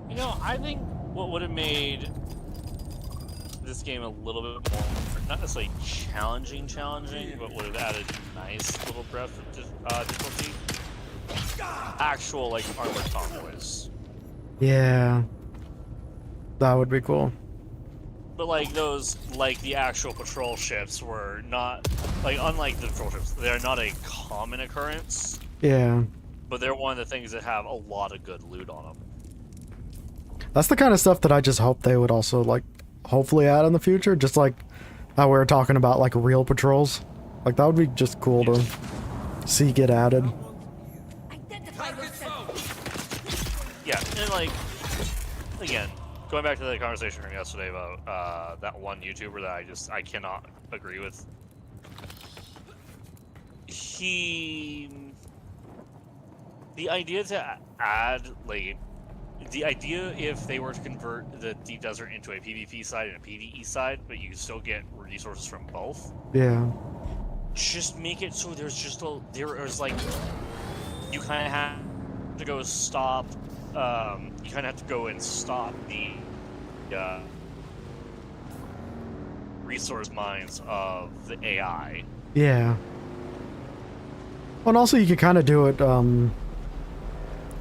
You know, I think what would have made this game a little bit more not necessarily challenging, but would have added a nice little breadth of difficulty. Actual, like, armored convoys. Yeah. That would be cool. But, like, those, like, the actual patrol ships were not, like, unlike the patrol ships, they're not a common occurrence, Yeah. but they're one of the things that have a lot of good loot on them. That's the kind of stuff that I just hope they would also, like, hopefully add in the future. Just like how we were talking about, like, real patrols. Like, that would be just cool to see get added. Yeah, and, like, again, going back to the conversation from yesterday about that one YouTuber that I cannot agree with. The idea to add, like, the idea if they were to convert the Deep Desert into a PvP side and a PvE side, but you still get resources from both. Yeah. Just make it so there's like, you kind of have to go stop, you kind of have to go and stop the resource mines of the AI. Yeah. Well, and also you could kind of do it,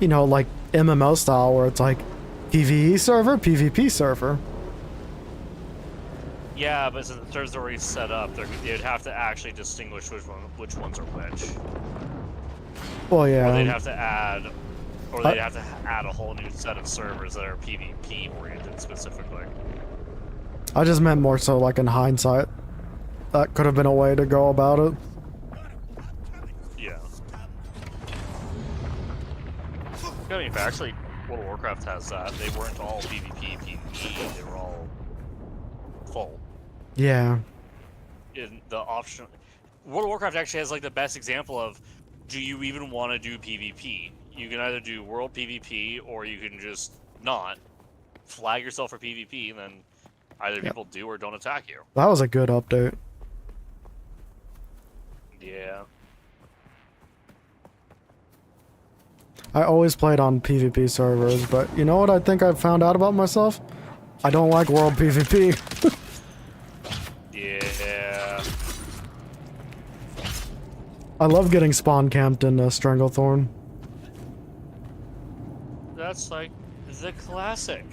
you know, like MMO style, where it's like PvE server, PvP server. Yeah, but since the server's already set up, they'd have to actually distinguish which ones are which. Well, yeah. Or they'd have to add a whole new set of servers that are PvP oriented specifically. I just meant more so like in hindsight. That could have been a way to go about it. Yeah. I mean, actually, World of Warcraft has that. They weren't all PvP, PvE. They were all full. Yeah. In the option, World of Warcraft actually has like the best example of, do you even want to do PvP? You can either do world PvP or you can just not flag yourself for PvP, and then either people do or don't attack you. That was a good update. Yeah. I always played on PvP servers, but you know what I think I've found out about myself? I don't like world PvP. Yeah. I love getting spawn camped in Stranglethorn. That's like the classic.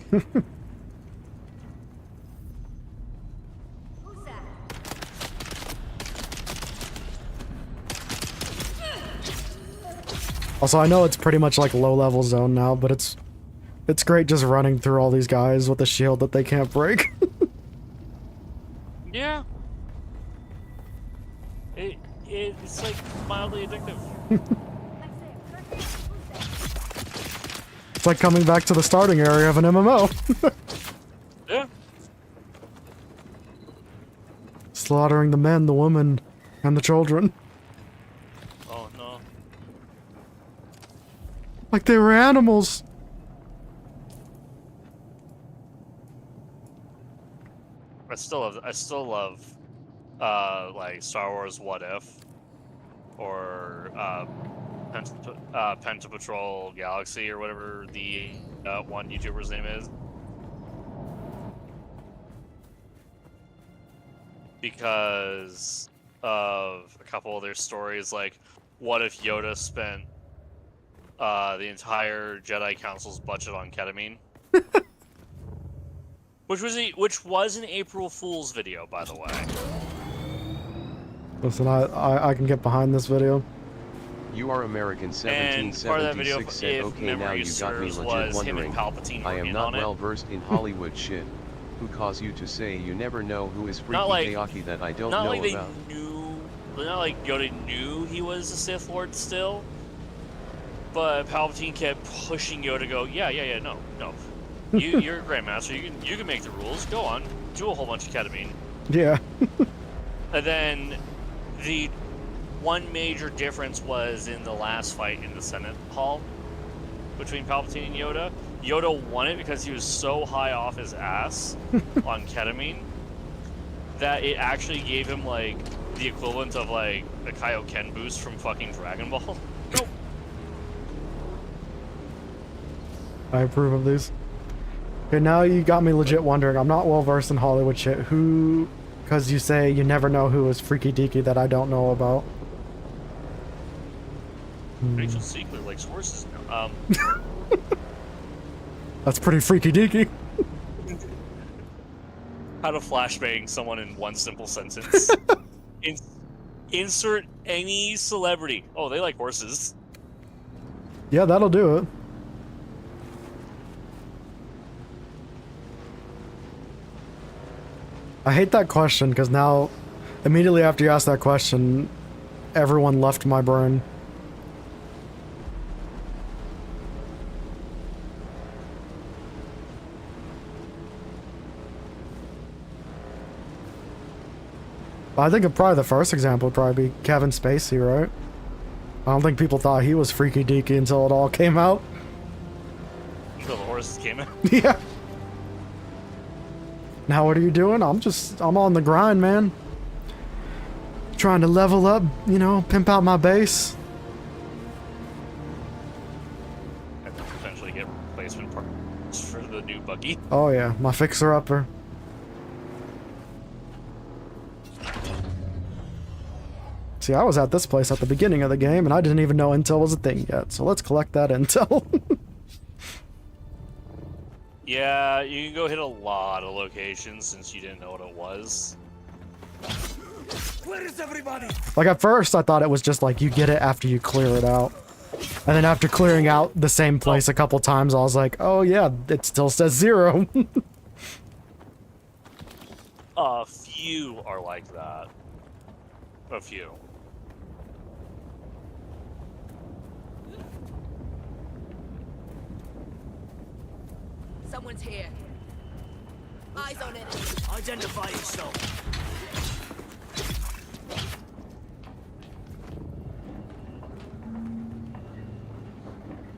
Also, I know it's pretty much like low-level zone now, but it's great just running through all these guys with a shield that they can't break. Yeah. It's like mildly addictive. It's like coming back to the starting area of an MMO. Yeah. Slaughtering the men, the women, and the children. Oh no. Like they were animals. I still love like Star Wars What If or Penta Patrol Galaxy or whatever the one YouTuber's name is, because of a couple of their stories. Like, what if Yoda spent the entire Jedi Council's budget on ketamine? Which was an April Fool's video, by the way. Listen, I can get behind this video. You are American And part of that video, 1776 said, if okay, now memory you got me serves, legit was him and wondering. Palpatine I am working not on it. well versed in Hollywood shit. Who caused you to say you never know who is Freaky Not like- Kayaki that I don't Not know like they about? knew, not like Yoda knew he was a Sith Lord still, but Palpatine kept pushing Yoda to go, yeah, no. You're a Grandmaster, you can make the rules, go on, do a whole bunch of ketamine. Yeah. And then the one major difference was in the last fight in the Senate Hall between Palpatine and Yoda. Yoda won it because he was so high off his ass on ketamine that it actually gave him like the equivalent of like a Kaioken boost from fucking Dragon Ball. Nope. I approve of these. Okay, now you got me legit wondering. I'm not well versed in Hollywood shit. Who Because you say you never know who is freaky deaky that I don't know about. Rachel Siegler likes horses now. That's pretty freaky deaky. How to flashbang someone in one simple sentence. Insert any celebrity. Oh, they like horses. Yeah, that'll do it. I hate that question because now, immediately after you ask that question, everyone left my brain. I think probably the first example would probably be Kevin Spacey, right? I don't think people thought he was freaky deaky until it all came out. Until the horses came out. Yeah. Now what are you doing? I'm on the grind, man. Trying to level up, you know, pimp out my base. And potentially get replacement parts for the new buggy. Oh yeah, my fixer-upper. See, I was at this place at the beginning of the game, and I didn't even know intel was a thing yet, so let's collect that intel. Yeah, you can go hit a lot of locations since you didn't know what it was. Where is everybody? Like, at first, I thought it was just like, you get it after you clear it out. And then after clearing out the same place a couple times, I was like, oh yeah, it still says 0. A few are like that. A few. Someone's here. Eyes on it. Identify yourself.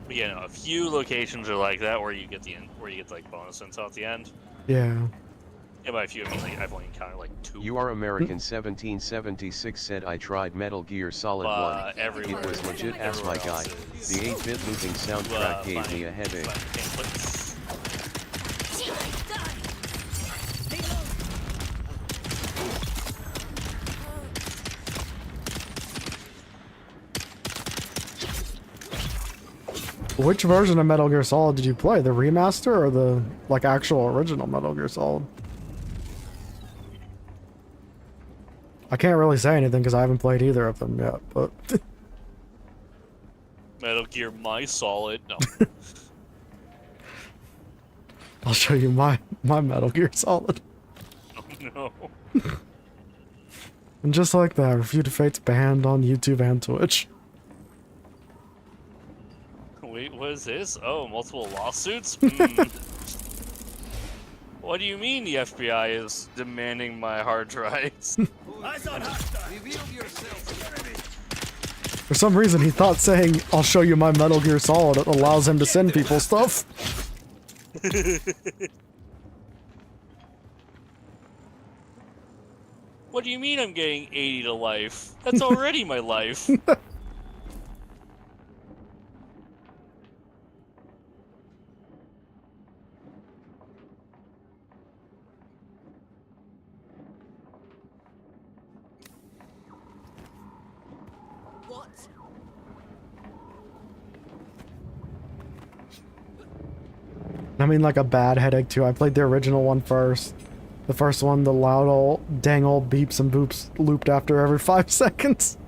But yeah, no, a few locations are like that where you get like bonus intel at the end. Yeah. Yeah, by a few I mean like I've only encountered like 2. You Are American 1776 said I tried Metal Gear Solid 1. Everywhere. It was legit as my guy. The 8-bit looping soundtrack gave me a headache. Which version of Metal Gear Solid did you play? The remaster or the, like, actual original Metal Gear Solid? I can't really say anything because I haven't played either of them yet, but... Metal Gear My Solid. No. I'll show you my Metal Gear Solid. No. And just like that, Refuted Fate's banned on YouTube and Twitch. Wait, what is this? Oh, multiple lawsuits? What do you mean the FBI is demanding my hard drives? Eyes on hostile. Reveal yourself. For some reason, he thought saying, I'll show you my Metal Gear Solid allows him to send people stuff. What do you mean I'm getting 80 to life? That's already my life. What? I mean, like a bad headache too. I played the original one first. The first one, the loud old, dang old beeps and boops looped after every 5 seconds.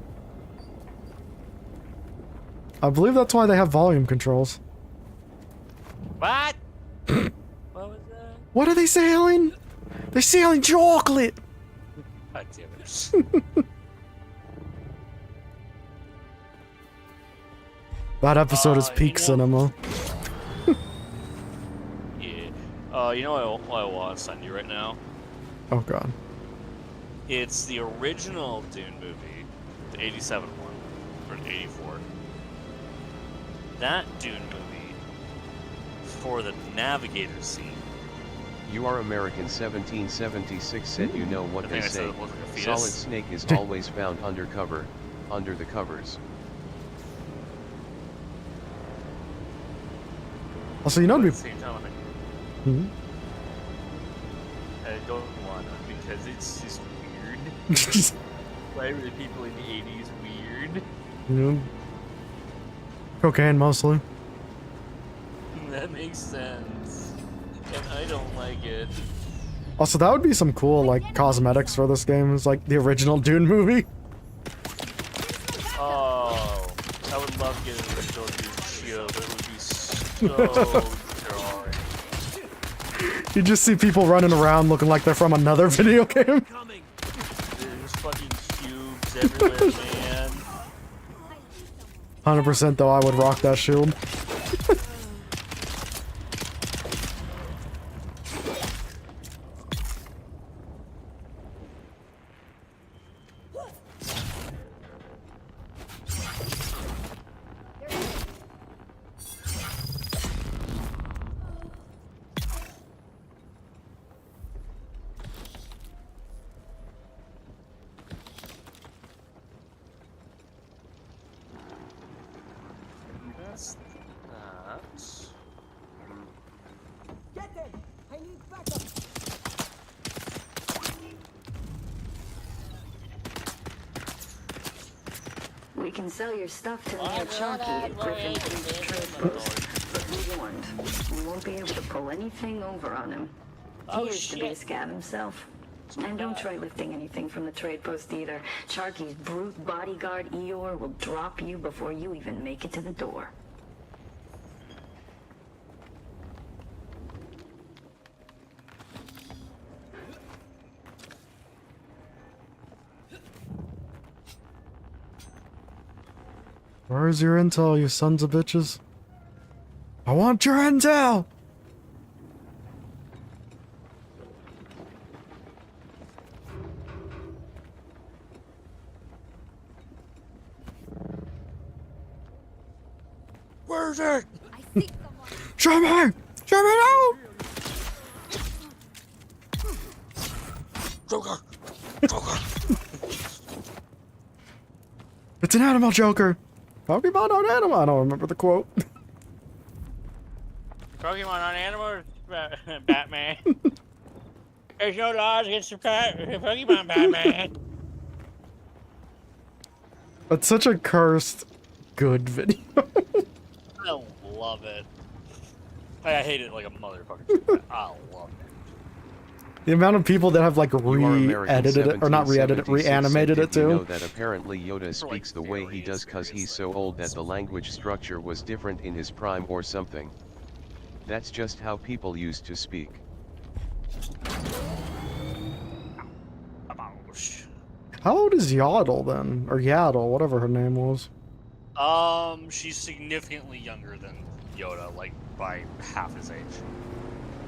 I believe that's why they have volume controls. What? What was that? What are they selling? They're selling chocolate! God damn it. That episode is peak cinema. Yeah. You know what I want to send you right now? Oh god. It's the original Dune movie, the 87 one, or the 84. That Dune movie for the navigator scene. You Are American 1776 said you know what I they think I said say. it looked like a fetus. Solid Snake is always found undercover, under the covers. Also, you know, But it'd at be... the same time, I think Mhm. don't wanna because it's just weird. Why were the people in the 80s weird? Yeah. Cocaine mostly. That makes sense. And I don't like it. Also, that would be some cool, like, cosmetics for this game. It's like the original Dune movie. Oh, I would love getting an original Dune shield, but it would be so jarring. You just see people running around looking like they're from another video game. There's fucking cubes everywhere, man. 100% though, I would rock that shield. That's that. Get them! I need backup! We can sell your stuff to Mayor Chunky at Griffin Fleet's trade post, but be warned, we won't be able to pull anything over on him. He used to be a scab himself. And don't try lifting anything from the trade post either. Sharky's brute bodyguard Eeyore will drop you before you even make it to the door. Where is your intel, you sons of bitches? I want your intel! Where's it? I see someone. Show me! Show me now! Joker! Joker! It's an animal, Joker! Pokemon on animal! I don't remember the quote. Pokemon on animals, Batman. There's no laws against the Pokemon, Batman. That's such a cursed good video. I love it. I hate it like a motherfucker. I love it. The amount of people that have like You are American re-edited it, or not re-edited, 1776 reanimated said, it "Did you know too. that apparently Yoda speaks the way he does cause he's so old that the language structure was different in his prime or something. That's just how people used to speak." How old is Yaddle then? Or Yaddle, whatever her name was. She's significantly younger than Yoda, like by half his age.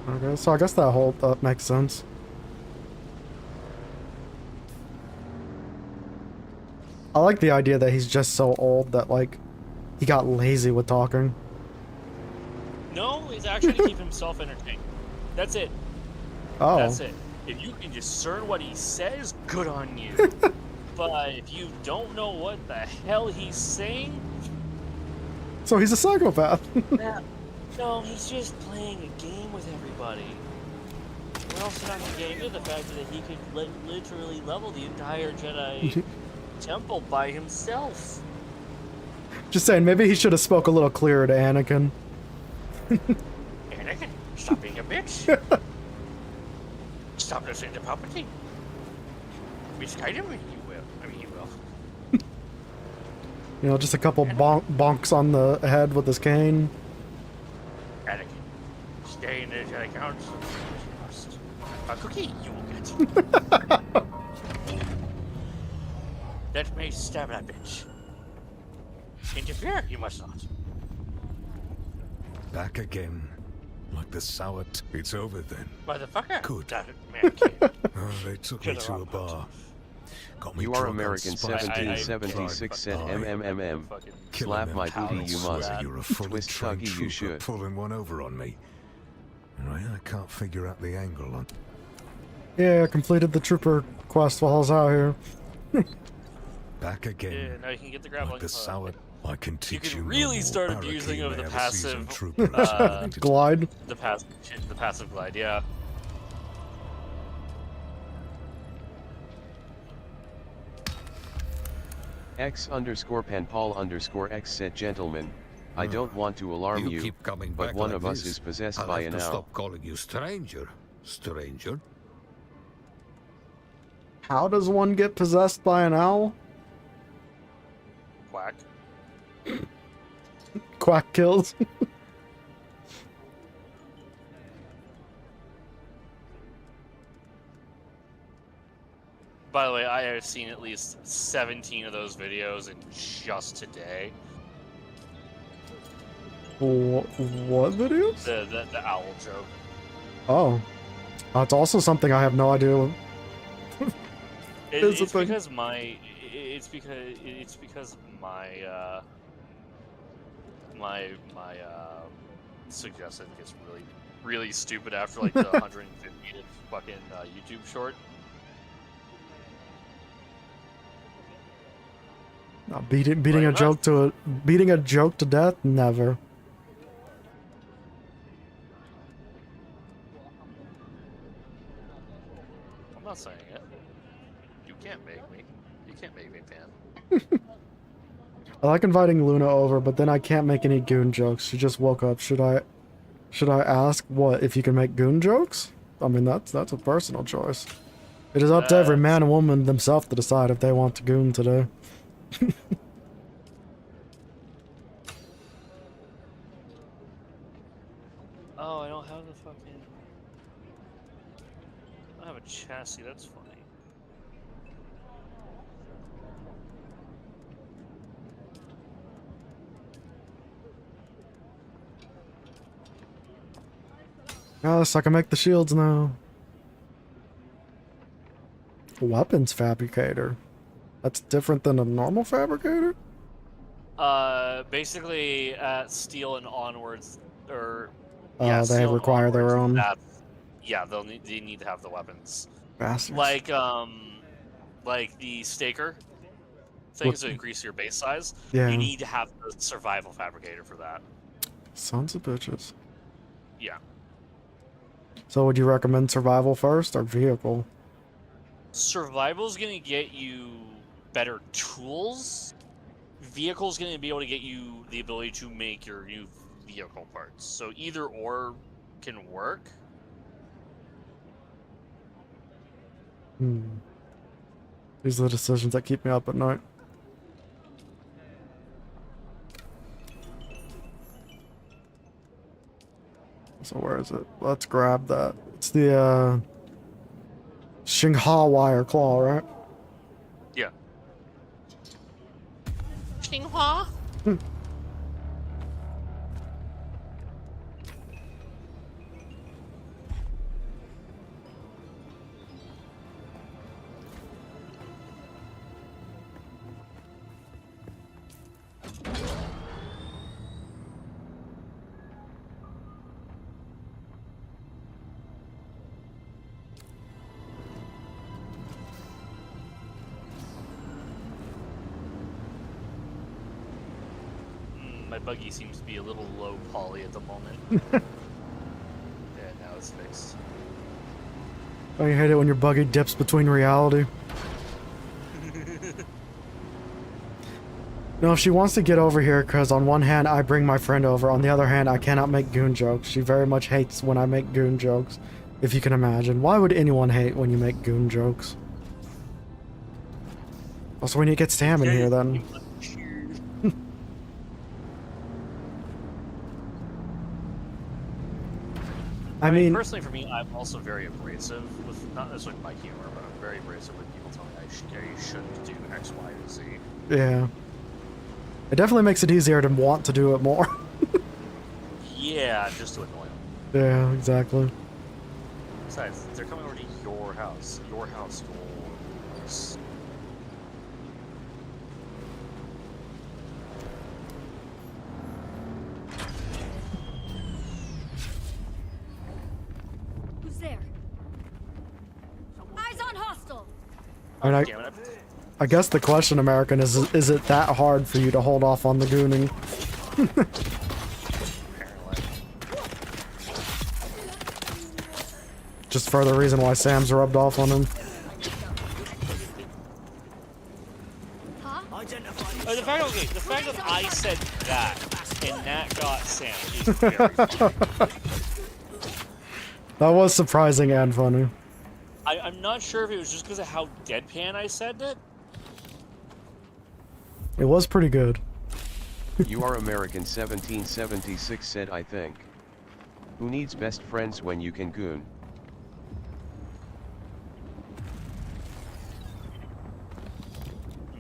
Okay, so I guess that makes sense. I like the idea that he's just so old that like he got lazy with talking. No, it's actually to keep himself entertained. That's it. Oh. That's it. If you can discern what he says, good on you. But if you don't know what the hell he's saying, So he's a psychopath. no, he's just playing a game with everybody. We're also not getting into the fact that he could literally level the entire Jedi temple by himself. Just saying, maybe he should have spoke a little clearer to Anakin. Anakin, stop being a bitch. Stop listening to Palpatine. Misguide him, he will. I mean, he will. You know, just a couple bonks on the head with his cane. Anakin, stay in the Jedi Council. A cookie you will get. Let me stab that bitch. Interfere, you must not. Back again. Like the sour it's over then. Motherfucker. Good. That man came. Oh, they took me to a bar. Got me You are drunk on American spice. 1776 said MMMM. Slap my booty you must. You're a fully Twist trained tuggy you trooper should. pulling one over on me. Right, I can't figure out the angle on. Yeah, completed the trooper quest while I was out here. Back again. Yeah, now you can get the grappling Like the hook. sour. I can teach can you. really no start more abusing barracky of the may have a passive, seasoned trooper. Glide. The passive glide, yeah. X_Pan_Paul_X said, gentlemen, I don't want to alarm you, keep coming but back one like of us this. is possessed I'll by have an to owl. stop calling you stranger. Stranger? How does one get possessed by an owl? Quack. Quack kills. By the way, I have seen at least 17 of those videos in just today. What videos? The owl joke. Oh. That's also something I have no idea. It's because my suggestion gets really stupid after like the 150th fucking YouTube short. No, beating a joke to death? Never. I'm not saying it. You can't make me. You can't make me, fan. I like inviting Luna over, but then I can't make any goon jokes. She just woke up. Should I ask what if you can make goon jokes? I mean, that's a personal choice. It is up to every man and woman themselves to decide if they want to goon today. Oh, I don't have the fucking. I don't have a chassis. That's funny. Yes, I can make the shields now. Weapons fabricator. That's different than a normal fabricator? Basically, at Steel and onwards, or They Steel and require their onwards, own. Yeah, they need to have the weapons. Bastards. Like the staker things to increase your base size. Yeah. You need to have the survival fabricator for that. Sons of bitches. Yeah. So would you recommend survival first or vehicle? Survival's gonna get you better tools. Vehicle's gonna be able to get you the ability to make your new vehicle parts. So either or can work. These are the decisions that keep me up at night. So where is it? Let's grab that. It's the Xinghua wire claw, right? Yeah. Xinghua? My buggy seems to be a little low poly at the moment. Yeah, now it's fixed. Oh, you hate it when your buggy dips between reality. No, she wants to get over here because on one hand I bring my friend over, on the other hand I cannot make goon jokes. She very much hates when I make goon jokes, if you can imagine. Why would anyone hate when you make goon jokes? Also, we need to get Sam in here then. I mean, personally, for me, I'm also very abrasive with not necessarily my humor, but I'm very abrasive with people telling me I shouldn't do X, Y, or Z. Yeah. It definitely makes it easier to want to do it more. Yeah, just to annoy them. Yeah, exactly. Besides, they're coming over to your house. Your house goals. Who's there? Eyes on hostile. And I guess the question, American, is it that hard for you to hold off on the gooning? Just further reason why Sam's rubbed off on him. Huh? when I said that, and Nat got Sam, is very funny. That was surprising and funny. I'm not sure if it was just because of how deadpan I said it. It was pretty good. You are American 1776 said I think. Who needs best friends when you can goon?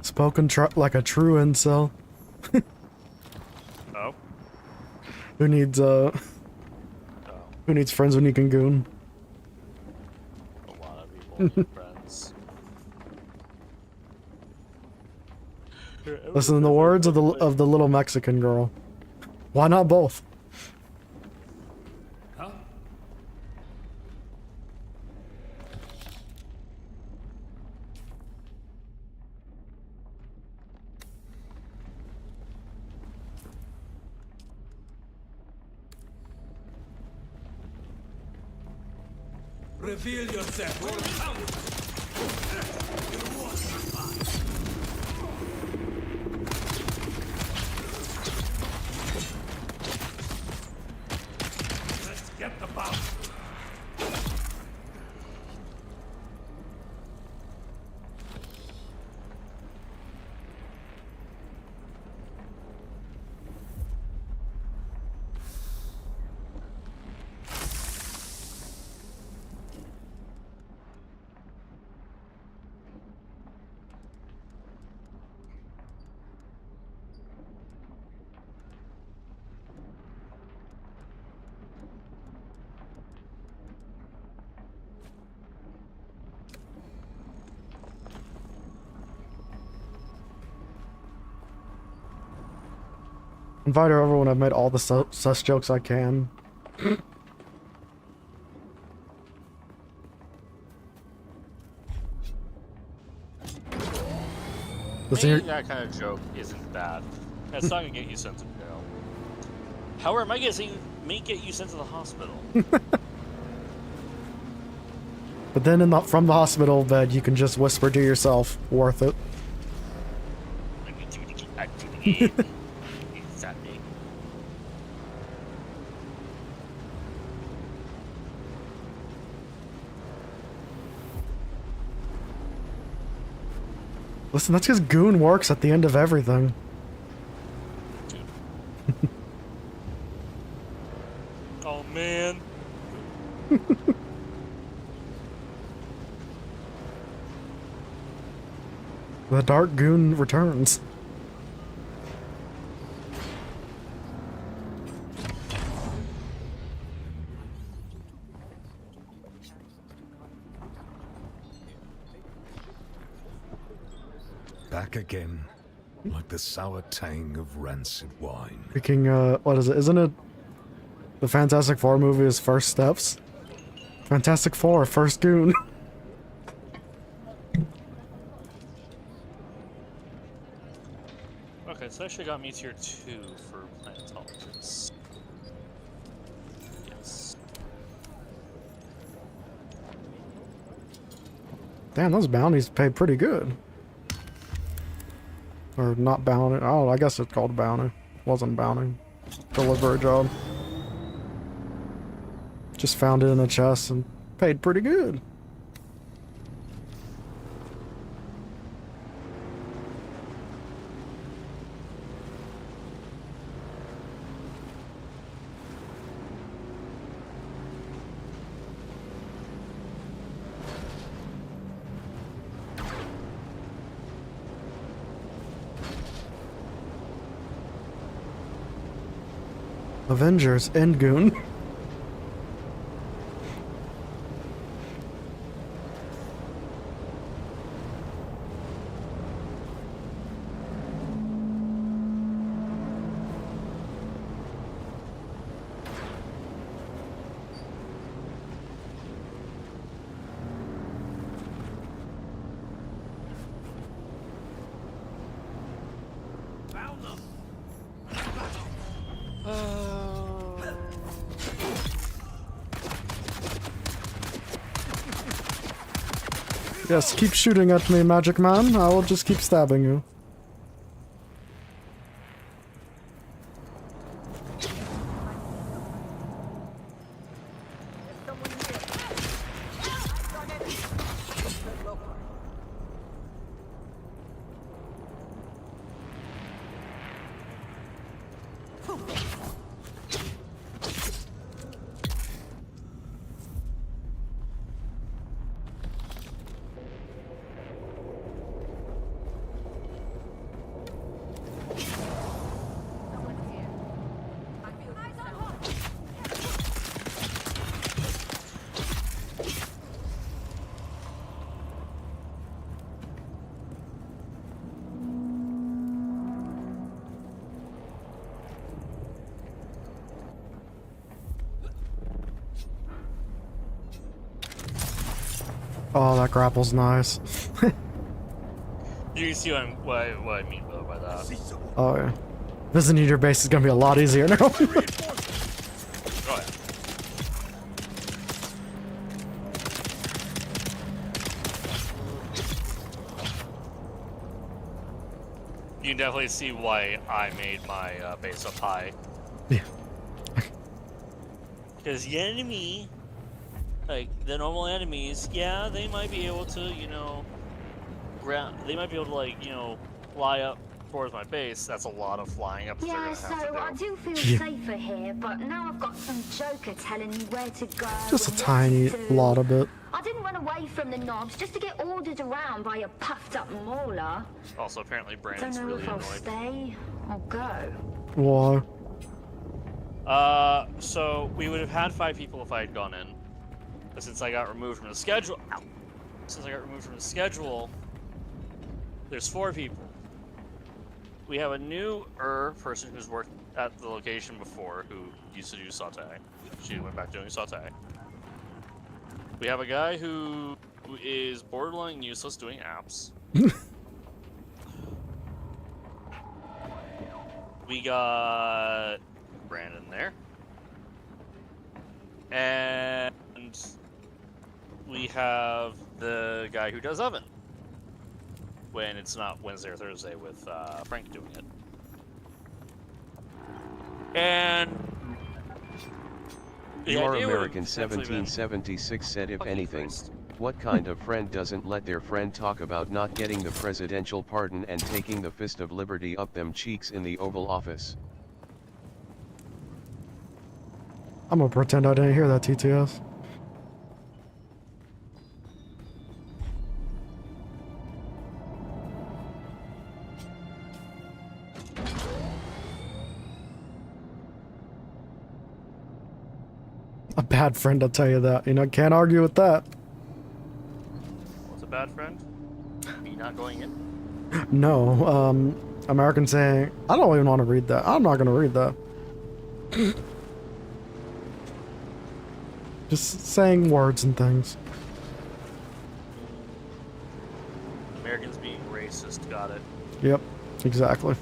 Spoken like a true incel. Oh. Who needs friends when you can goon? A lot of people need friends. Listen, in the words of the little Mexican girl, why not both? Huh? Reveal yourself. Let's get the bomb. Invite her over when I've made all the sus jokes I can. Making that kind of joke isn't bad. That's not gonna get you sent to jail. However, it might get you sent to the hospital. But then from the hospital bed, you can just whisper to yourself, worth it. Listen, that's because Goon works at the end of everything. Oh man. The Dark Goon returns. Back again, like the sour tang of rancid wine. Freaking, what is it? Isn't it the Fantastic Four movie is First Steps? Fantastic Four, First Goon. Okay, so I actually got me tier 2 for planetologists. Yes. Damn, those bounties pay pretty good. Or not bounty. Oh, I guess it's called bounty. Wasn't bounty. Deliver a job. Just found it in a chest and paid pretty good. Avengers Endgoon. Yes, keep shooting at me, Magic Man. I will just keep stabbing you. Oh, that grapple's nice. You can see what I mean though by that. Oh yeah. Visiting your base is gonna be a lot easier now. Oh yeah. You can definitely see why I made my base up high. Yeah. Because the enemy, like the normal enemies, yeah, they might be able to, you know, they might be able to, like, you know, fly up towards my base. That's a lot of flying up. Yeah, so I do feel safer here, but now I've got some joker telling me where to go. Just a and what tiny to do. lot of it. I didn't run away from the knobs just to get ordered around by a puffed up mauler. Also, apparently, Don't Brandon's know really if I'll annoyed. stay or go. Why? So we would have had 5 people if I had gone in, but since I got removed from the schedule, there's 4 people. We have a new person who's worked at the location before who used to do saute. She went back doing saute. We have a guy who is borderline useless doing apps. We got Brandon there. And we have the guy who does oven. When it's not Wednesday or Thursday with Frank doing it. And You are American 1776 said if anything, what kind of friend doesn't let their friend talk about not getting the presidential pardon and taking the fist of liberty up them cheeks in the Oval Office? I'm gonna pretend I didn't hear that, TTS. A bad friend, I'll tell you that. You know, can't argue with that. What's a bad friend? Me not going in? No, American saying, I don't even want to read that. I'm not gonna read that. Just saying words and things. Americans being racist, got it. Yep, exactly.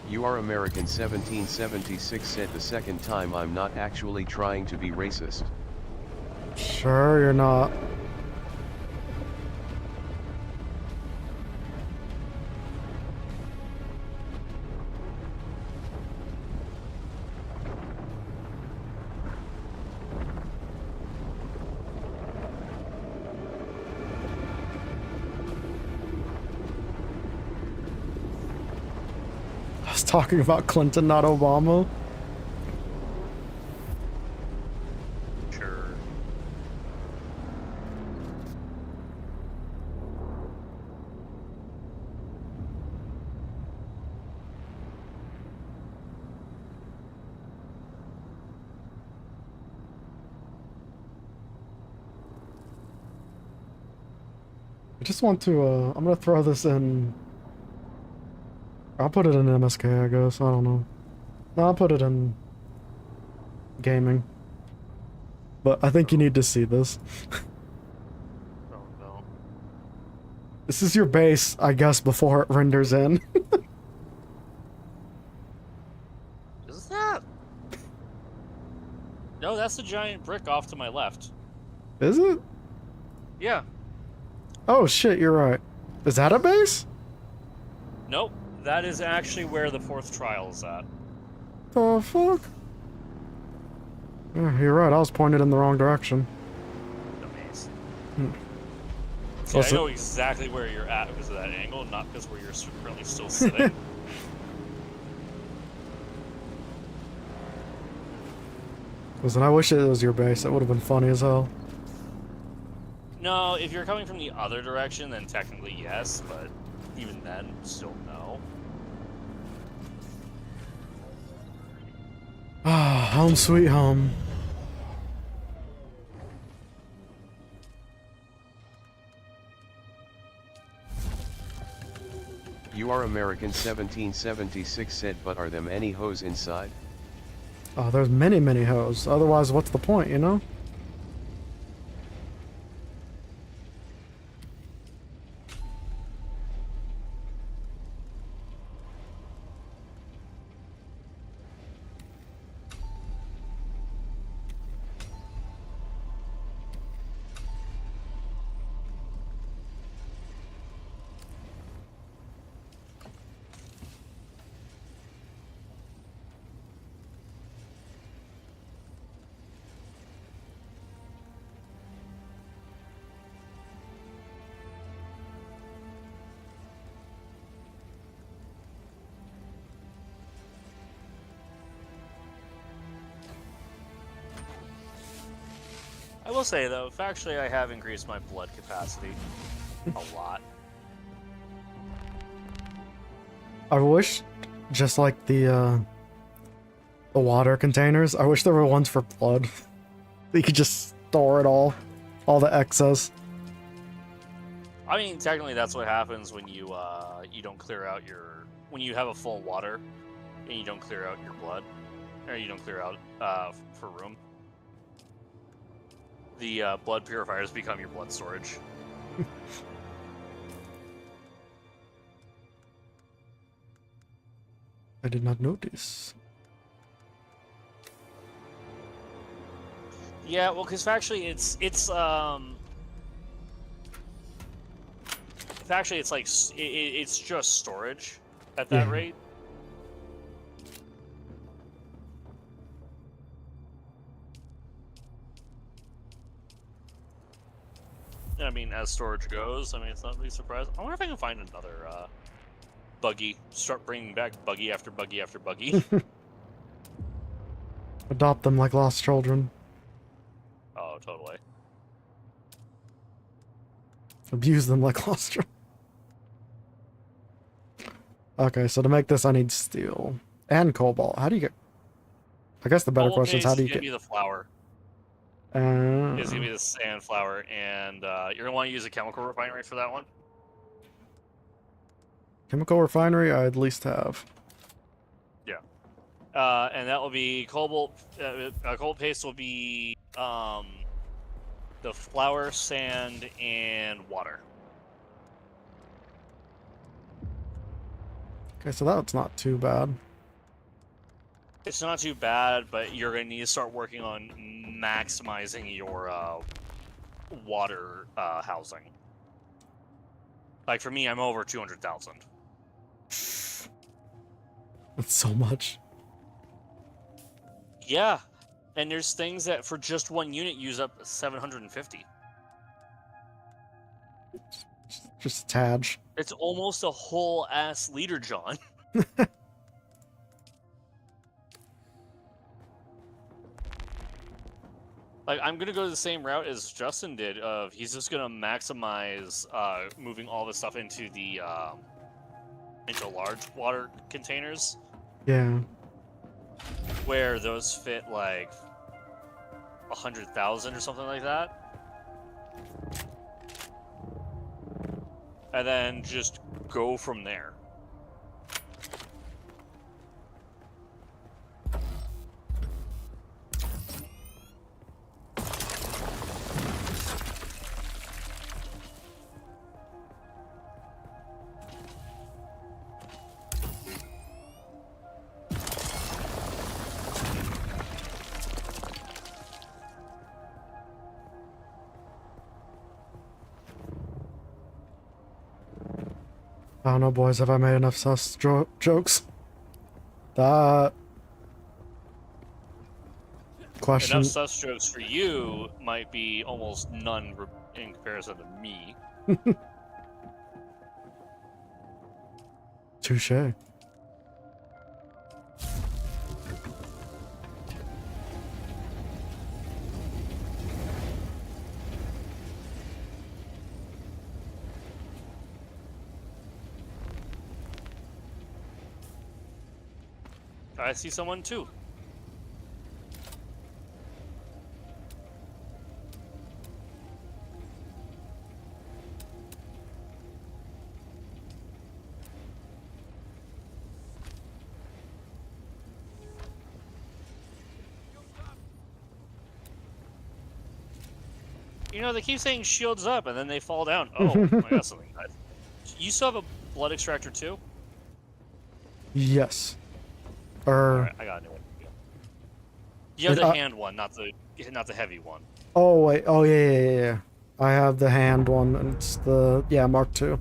You are American 1776 said the second time I'm not actually trying to be racist. Sure, you're not. I was talking about Clinton, not Obama. Sure. I just want to, I'm gonna throw this in. I'll put it in MSK, I guess. I don't know. No, I'll put it in gaming. But I think you need to see this. Oh no. This is your base, I guess, before it renders in. Is that? No, that's the giant brick off to my left. Is it? Yeah. Oh shit, you're right. Is that a base? Nope. That is actually where the 4th trial is at. The fuck? Yeah, you're right, I was pointed in the wrong direction. Dumbass. Hmm. See, What's I know exactly where you're at because of that angle, not because where you're currently still sitting. Listen, I wish it was your base. That would have been funny as hell. No, if you're coming from the other direction, then technically yes, but even then, still no. Home sweet home. You are American 1776 said, but are them any hoes inside? Oh, there's many, many hoes. Otherwise, what's the point, you know? I will say though, factually, I have increased my blood capacity a lot. I wish, just like the water containers, I wish there were ones for blood. You could just store it all the excess. I mean, technically, that's what happens when you you don't clear out when you have a full water and you don't clear out your blood, or you don't clear out for room. The blood purifiers become your blood storage. I did not notice. Yeah, well, because factually, it's like it's just storage at that rate. I mean, as storage goes, I mean, it's not really surprising. I wonder if I can find another buggy. Start bringing back buggy after buggy after buggy. Adopt them like lost children. Oh, totally. Abuse them like lost children. Okay, so to make this, I need steel and cobalt. How do you get? I guess the better question is how do you get? Give you the flour. It's gonna be the sand flour, and you're gonna want to use a chemical refinery for that one. Chemical refinery, I at least have. Yeah, and that will be cobalt. Cobalt paste will be the flour, sand, and water. Okay, so that's not too bad. It's not too bad, but you're gonna need to start working on maximizing your water housing. Like for me, I'm over 200,000. That's so much. Yeah, and there's things that for just one unit use up 750. Just a tad. It's almost a whole ass liter, John. Like, I'm gonna go the same route as Justin did. Of he's just gonna maximize moving all this stuff into the into large water containers. Yeah. Where those fit like 100,000 or something like that, and then just go from there. I don't know, boys. Have I made enough sus jokes? That question. Enough sus jokes for you might be almost none in comparison to me. Touche. I see someone too. You know, they keep saying shields up, and then they fall down. Oh, I got something. You still have a blood extractor too? Yes. Alright, I got a new one. You have the hand one, not the heavy one. Oh wait. Oh yeah. I have the hand one, and it's the Mark II.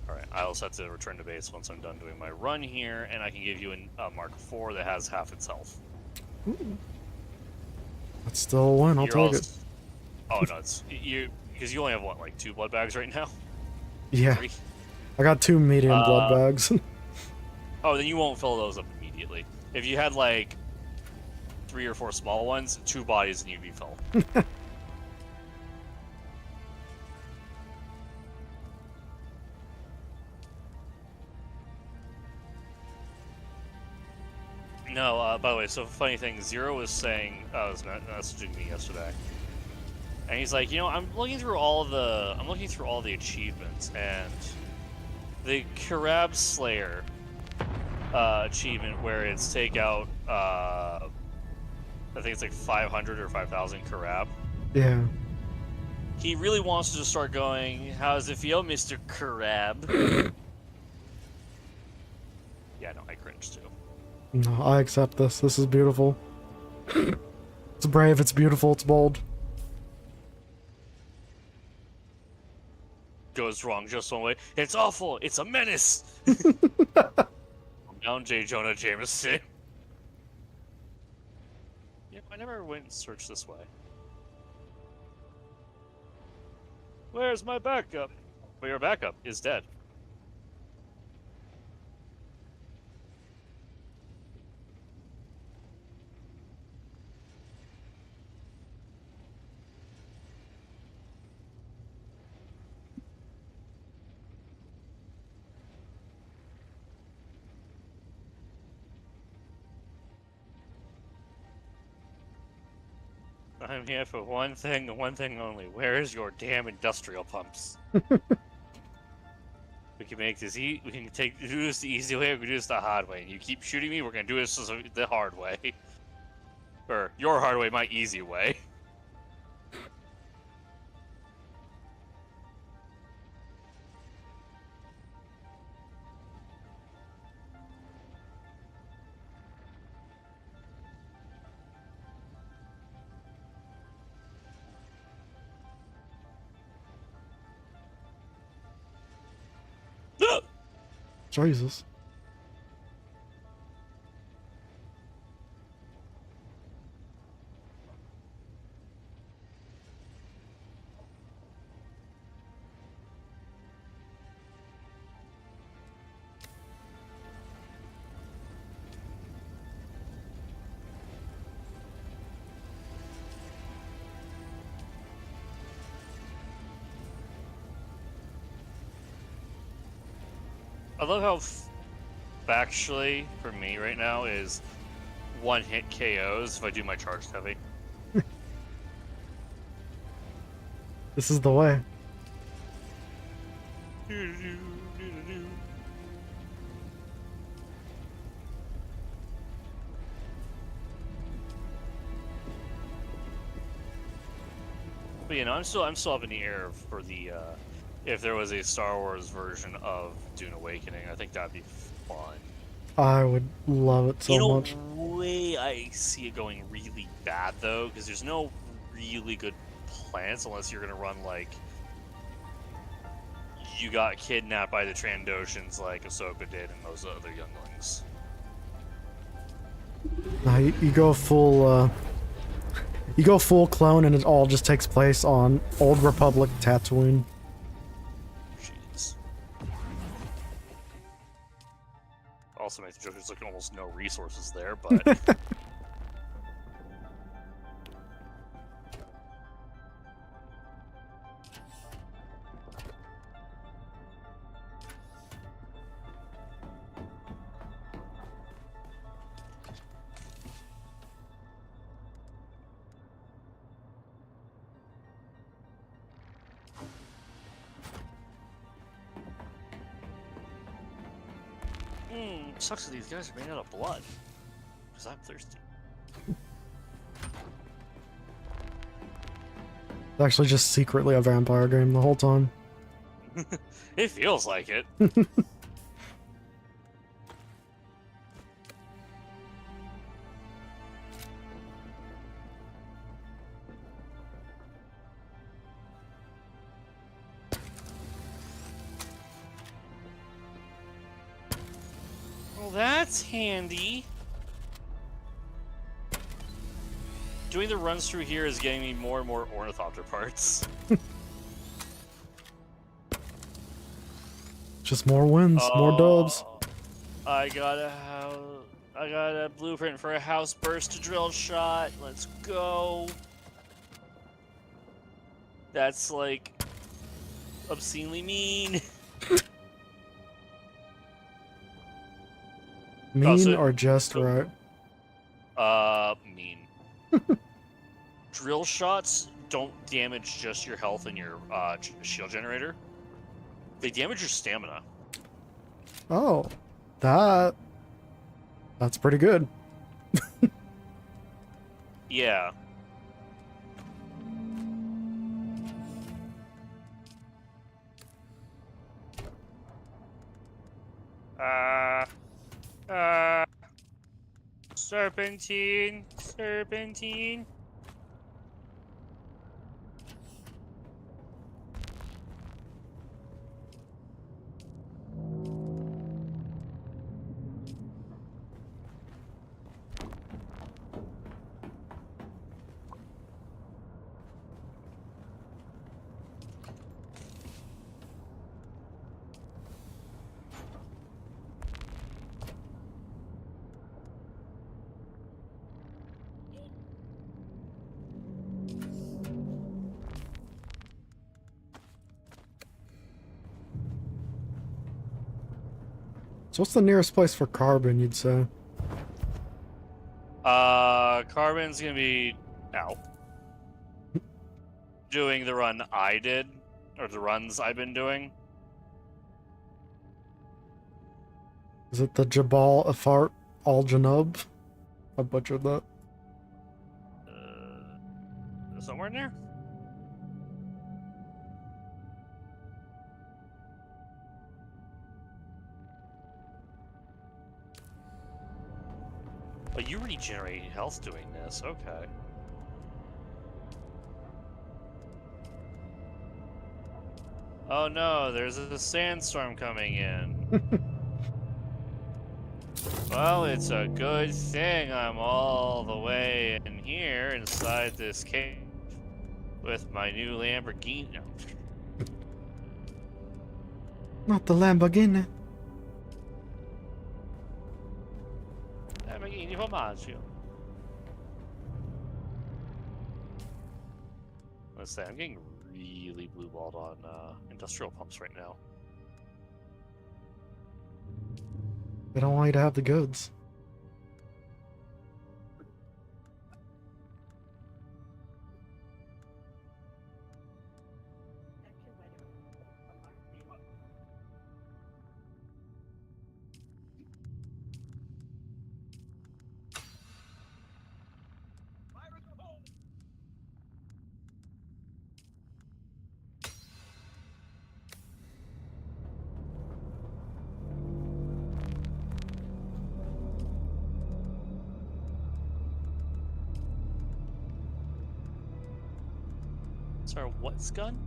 Alright, I also have to return to base once I'm done doing my run here, and I can give you a Mark IV that has half its health. That's still a win. I'll take it. Oh no, it's you because you only have what, like 2 blood bags right now? Yeah. 3? I got 2 medium blood bags. Oh, then you won't fill those up immediately. If you had like 3 or 4 small ones, 2 bodies, and you'd be full. No, by the way, so funny thing, Zero was saying, was messaging me yesterday, and he's like, you know, I'm looking through all the achievements, and the Karab Slayer achievement where it's take out, I think it's like 500 or 5,000 Karab. Yeah. He really wants to just start going, how does it feel, Mr. Karab? Yeah, no, I cringe too. No, I accept this. This is beautiful. It's brave, it's beautiful, it's bold. Goes wrong just one way. It's awful. It's a menace. Down J. Jonah Jameson. Yep, I never went and searched this way. Where's my backup? Well, your backup is dead. I'm here for one thing and one thing only. Where is your damn industrial pumps? We can make this we can do this the easy way, or we can do this the hard way. And you keep shooting me, we're gonna do this the hard way. Or your hard way, my easy way. Jesus. I love how factually for me right now is 1-hit KOs if I do my charged heavy. This is the way. But you know, I'm still up in the air for the if there was a Star Wars version of Dune Awakening. I think that'd be fun. I would love it so much. The way I see it going really bad though, because there's no really good plans unless you're gonna run like you got kidnapped by the Trandoshans like Ahsoka did and those other younglings. Nah, you go full clone and it all just takes place on Old Republic Tatooine. Jeez. Also makes the joke there's like almost no resources there, but sucks that these guys are made out of blood. Because I'm thirsty. actually just secretly a vampire game the whole time. It feels like it. Well, that's handy. Doing the runs through here is getting me more and more ornithopter parts. Just more wins, more dubs. I got a blueprint for a house burst to drill shot. Let's go. That's like obscenely mean. Mean or just right? Mean. Drill shots don't damage just your health and your shield generator. They damage your stamina. Oh, that's pretty good. Yeah. Serpentine, serpentine. So what's the nearest place for carbon, you'd say? Carbon's gonna be out. Doing the run I did, or the runs I've been doing. Is it the Jabal Afart Al Janub? I butchered that. Somewhere in there? Oh, you regenerate health doing this, okay. Oh no, there's a sandstorm coming in. Well, it's a good thing I'm all the way in here inside this cave with my new Lamborghini. Not the Lamborghini. Lamborghini Formaggio. Let's say I'm getting really blue-balled on industrial pumps right now. They don't want you to have the goods. Sorry, what's gun?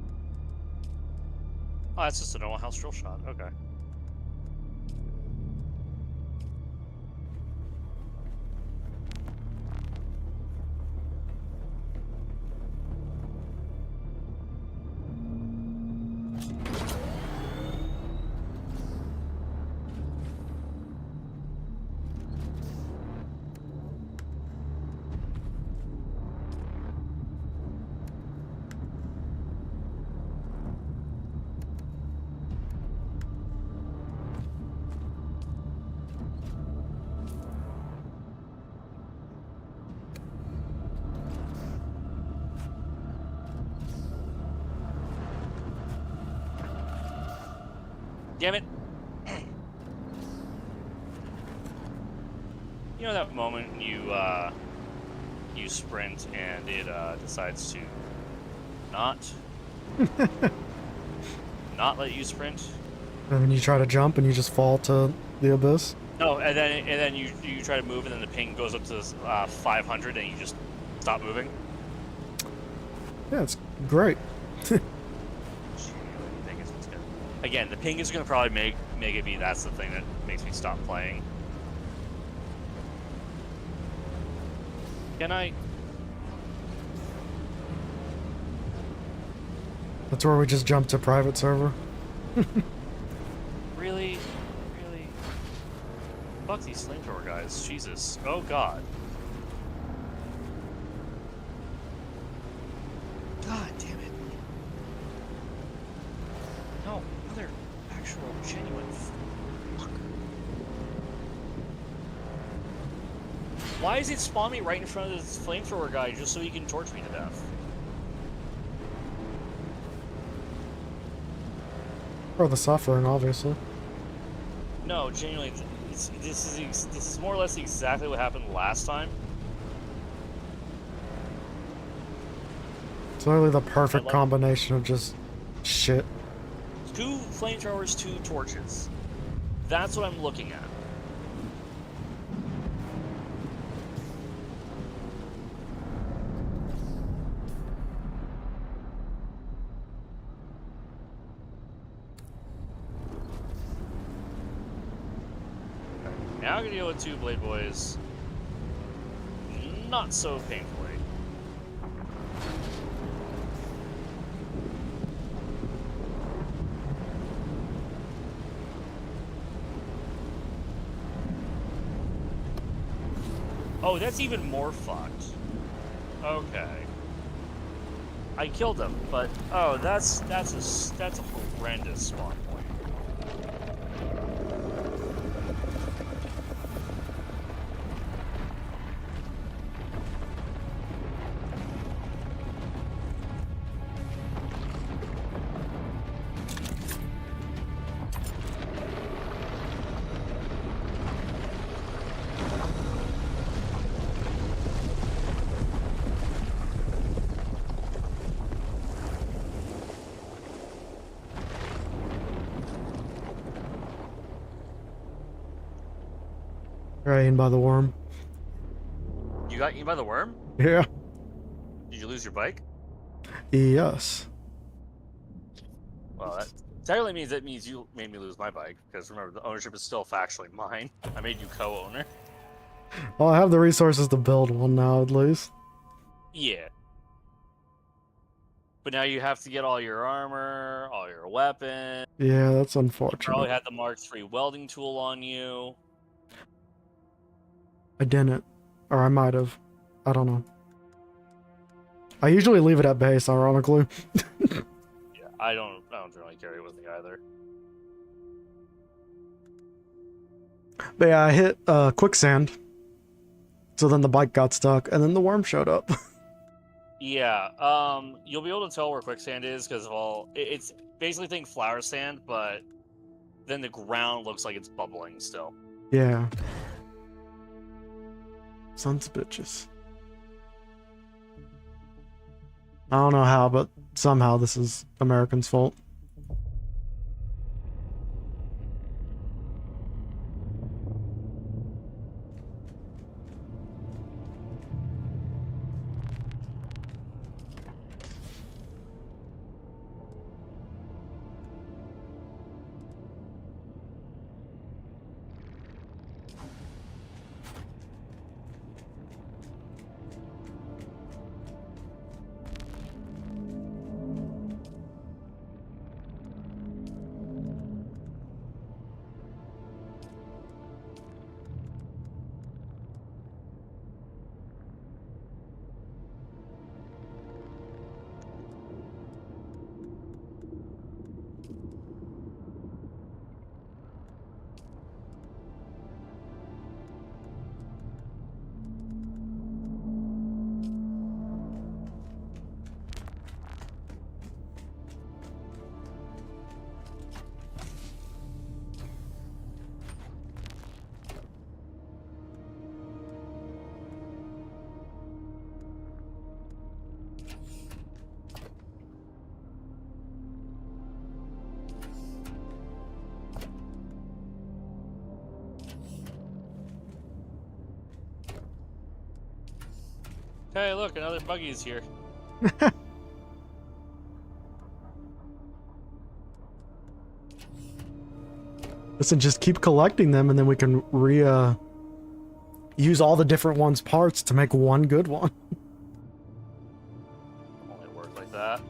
Oh, that's just a normal house drill shot. Okay. Damn it. You know that moment you sprint and it decides to not not let you sprint. And then you try to jump and you just fall to the abyss. No, and then you try to move, and then the ping goes up to 500, and you just stop moving. Yeah, it's great. Again, the ping is going to probably make it be that's the thing that makes me stop playing. Can I? That's where we just jump to private server. Really? Really? Fuck these flamethrower guys. Jesus. Oh god. God damn it. No, other actual genuine fuck. Why is it spawn me right in front of this flamethrower guy just so he can torch me to death? Or the suffering, obviously. No, genuinely, this is more or less exactly what happened last time. It's literally the perfect combination of just shit. 2 flamethrowers, 2 torches. That's what I'm looking at. Now I can deal with 2 Blade Boys. Not so painfully. Oh, that's even more fucked. Okay. I killed him, but oh, that's a horrendous spawn point. Got eaten by the worm. You got eaten by the worm? Yeah. Did you lose your bike? Yes. Well, that technically means you made me lose my bike, because remember, the ownership is still factually mine. I made you co-owner. Well, I have the resources to build one now, at least. Yeah. But now you have to get all your armor, all your weapons. Yeah, that's You unfortunate. probably had the Mark III welding tool on you. I didn't. Or I might have. I don't know. I usually leave it at base, ironically. Yeah, I don't really carry it with me either. But yeah, I hit quicksand. So then the bike got stuck, and then the worm showed up. Yeah, you'll be able to tell where quicksand is because of all. It's basically think flower sand, but then the ground looks like it's bubbling still. Yeah. Sons of bitches. I don't know how, but somehow this is Americans' fault. Hey, look, another buggy's here. Listen, just keep collecting them, and then we can use all the different ones' parts to make one good one. Only work like that.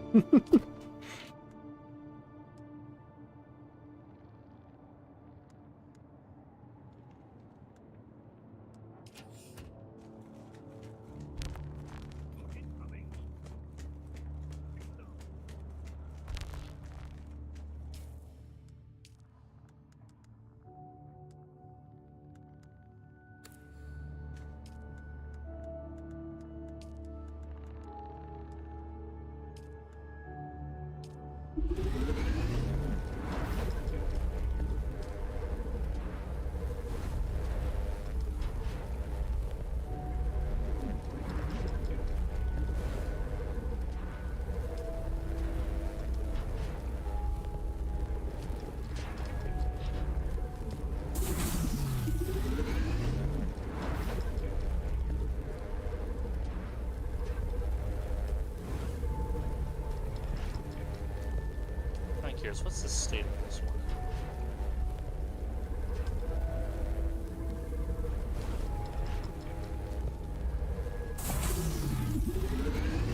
I'm curious, what's the state of this one?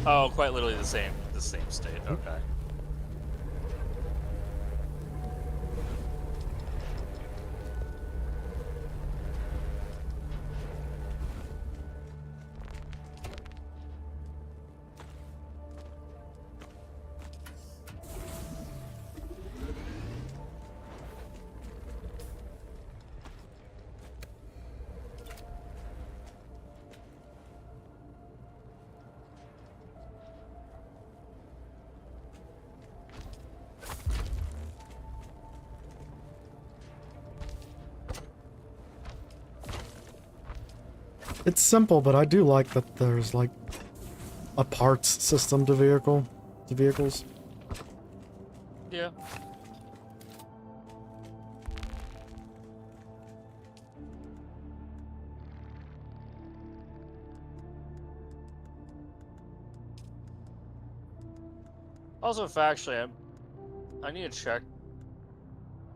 Oh, quite literally the same state. Okay. It's simple, but I do like that there's like a parts system to vehicles. Yeah. Also, factually, I need to check.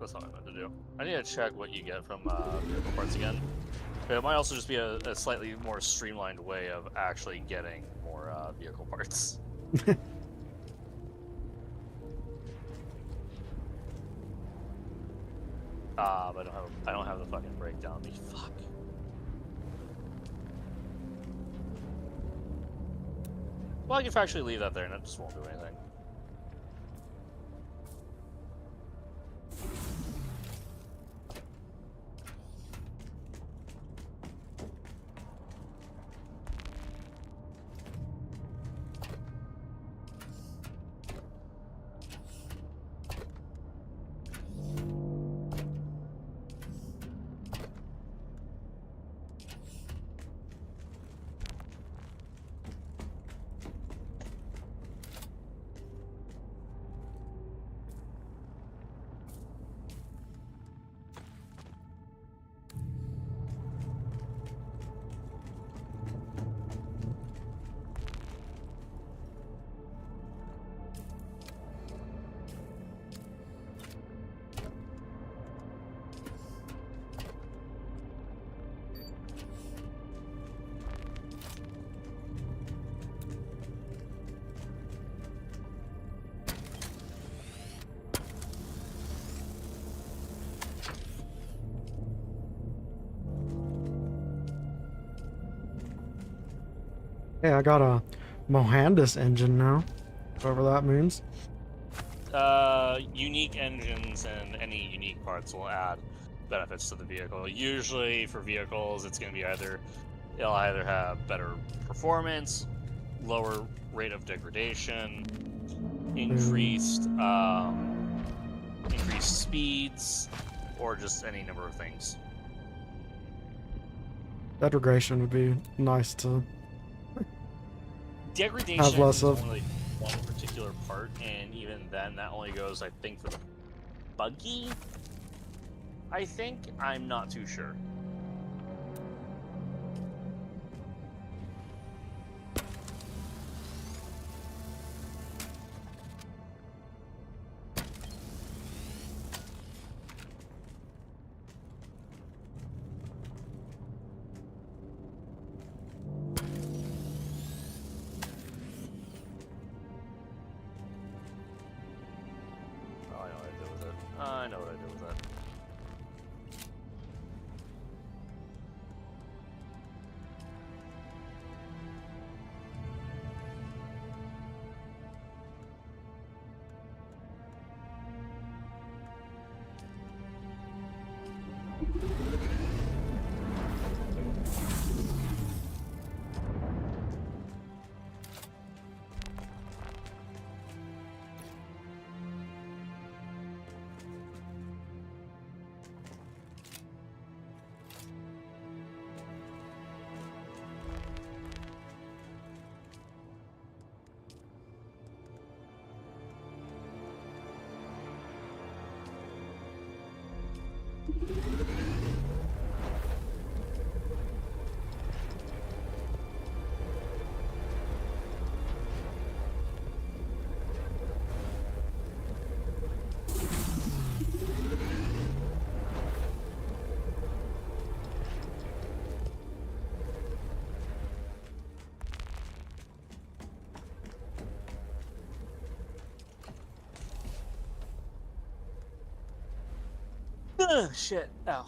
That's not what I meant to do. I need to check what you get from vehicle parts again. But it might also just be a slightly more streamlined way of actually getting more vehicle parts. But I don't have the fucking breakdown. Fuck. Well, I can actually leave that there, and it just won't do anything. Hey, I got a Mohandus engine now, whatever that means. Unique engines and any unique parts will add benefits to the vehicle. Usually for vehicles, it's going to be it'll either have better performance, lower rate of degradation, increased speeds, or just any number of things. Degradation would be nice to Degradation have less is of. only one particular part, and even then, that only goes, I think, for the buggy. I think. I'm not too sure. Shit. Ow.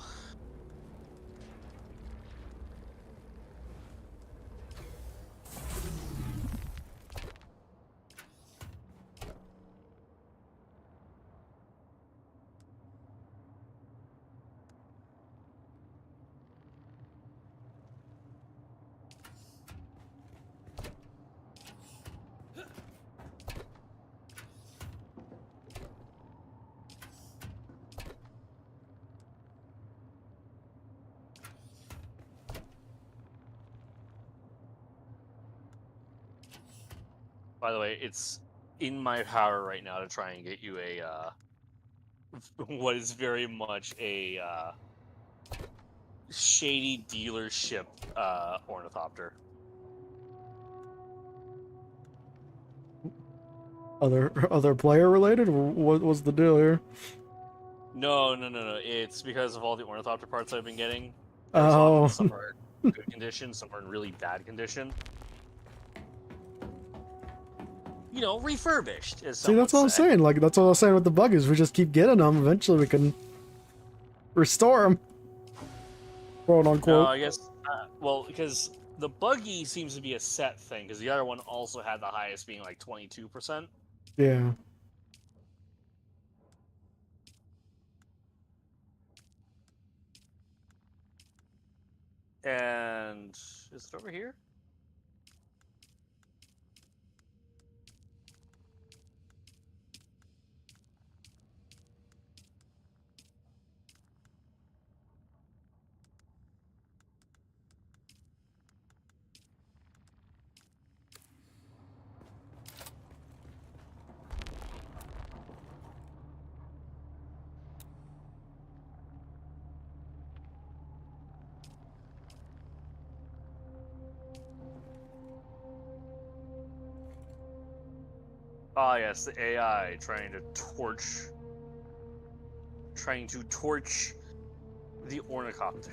By the way, it's in my power right now to try and get you a what is very much a shady dealership ornithopter. Other player related? What was the deal here? No. It's because of all the ornithopter parts I've been getting. Oh. Some are in good condition, some are in really bad condition. You know, refurbished. See, that's what I'm saying. Like, that's what I was saying with the buggies. We just keep getting them. Eventually, we can restore them, quote unquote. No, I guess. Well, because the buggy seems to be a set thing, because the other one also had the highest being like 22%. Yeah. And is it over here? Ah, yes, the AI trying to torch the ornithopter.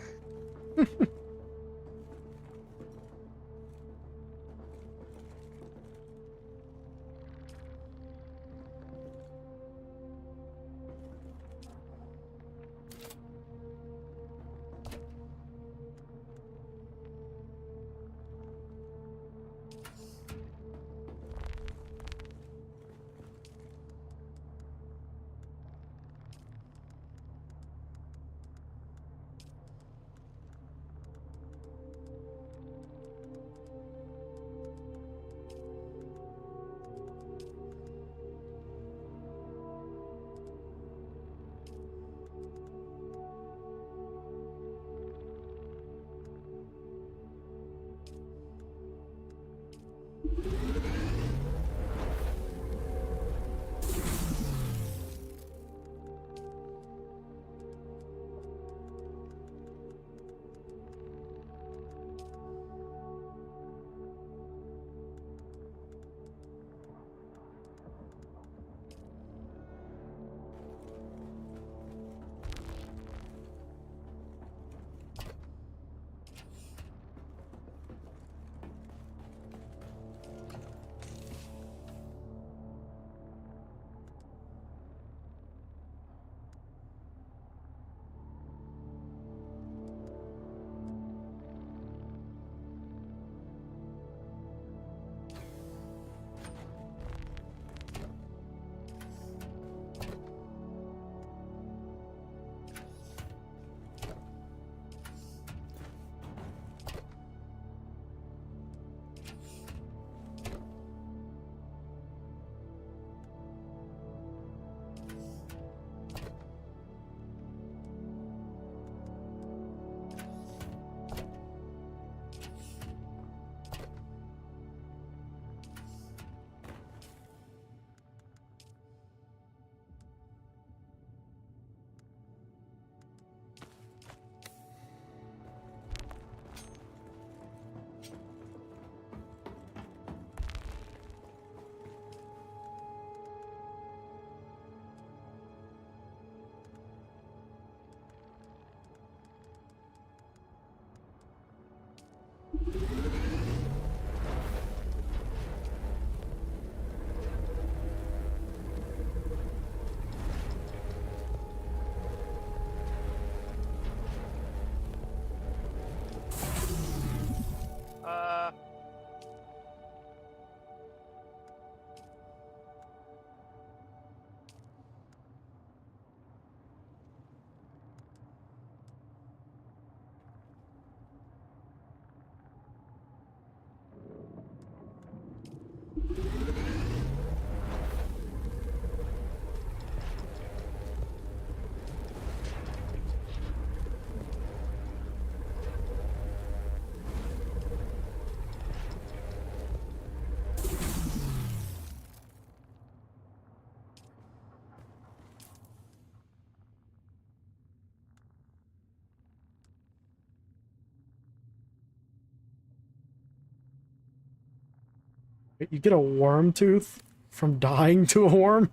You get a worm tooth from dying to a worm?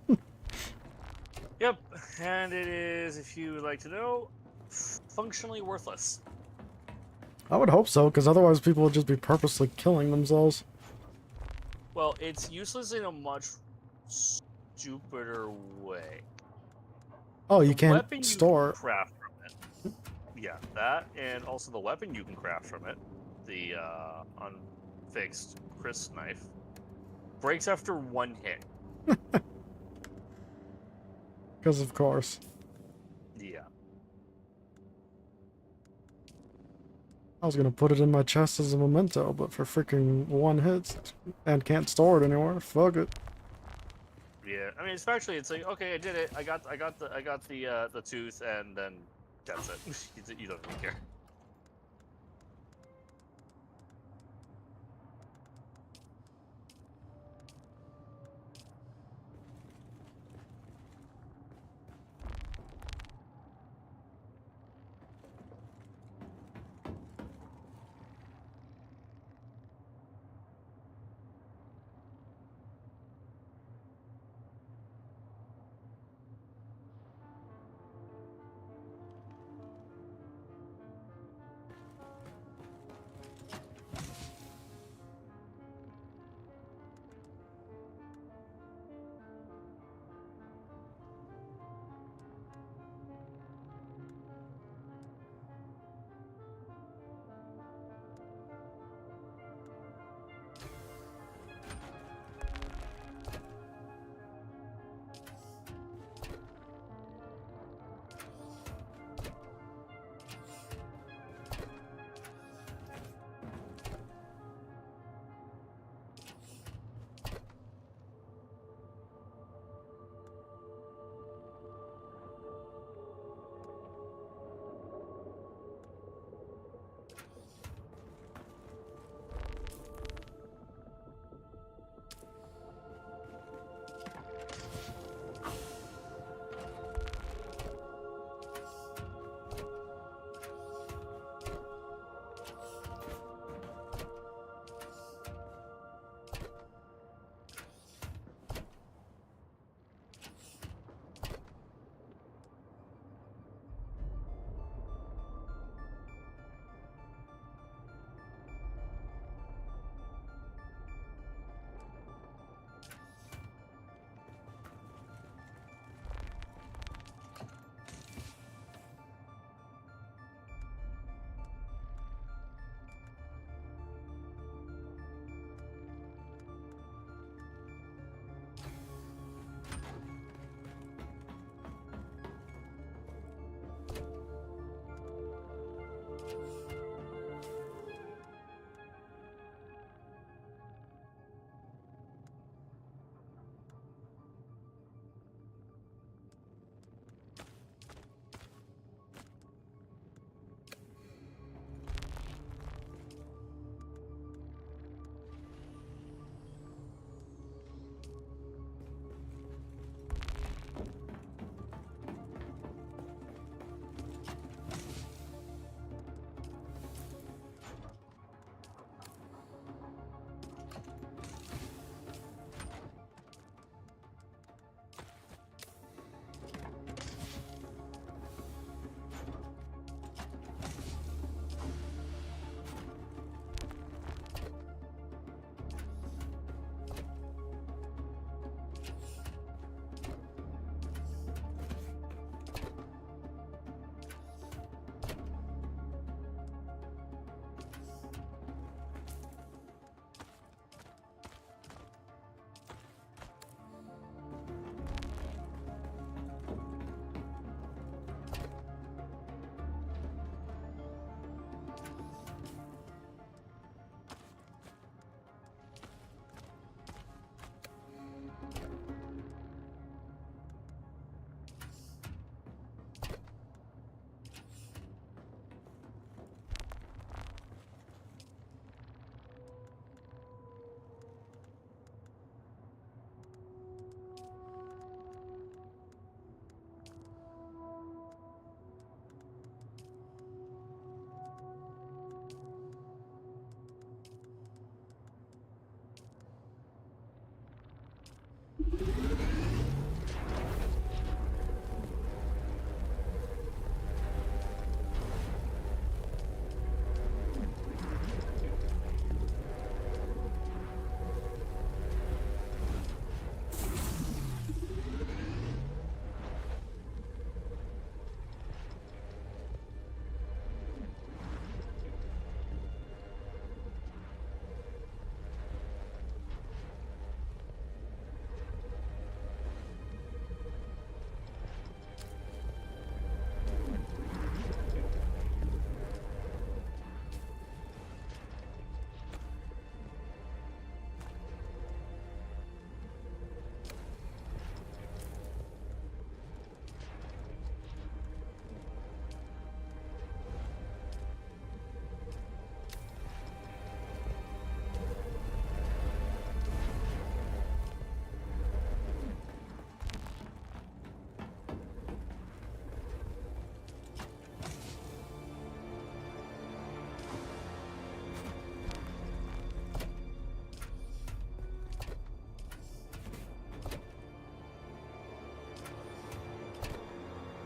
Yep, and it is, if you would like to know, functionally worthless. I would hope so, because otherwise people would just be purposely killing themselves. Well, it's useless in a much stupider way. Oh, you The can't weapon store. you can craft from it. Yeah, that, and also the weapon you can craft from it, the unfixed crisp knife, breaks after one hit. Because of course. Yeah. I was gonna put it in my chest as a memento, but for freaking one hit and can't store it anywhere. Fuck it. Yeah, I mean, especially it's like, okay, I did it. I got the tooth, and then that's it. You don't even care.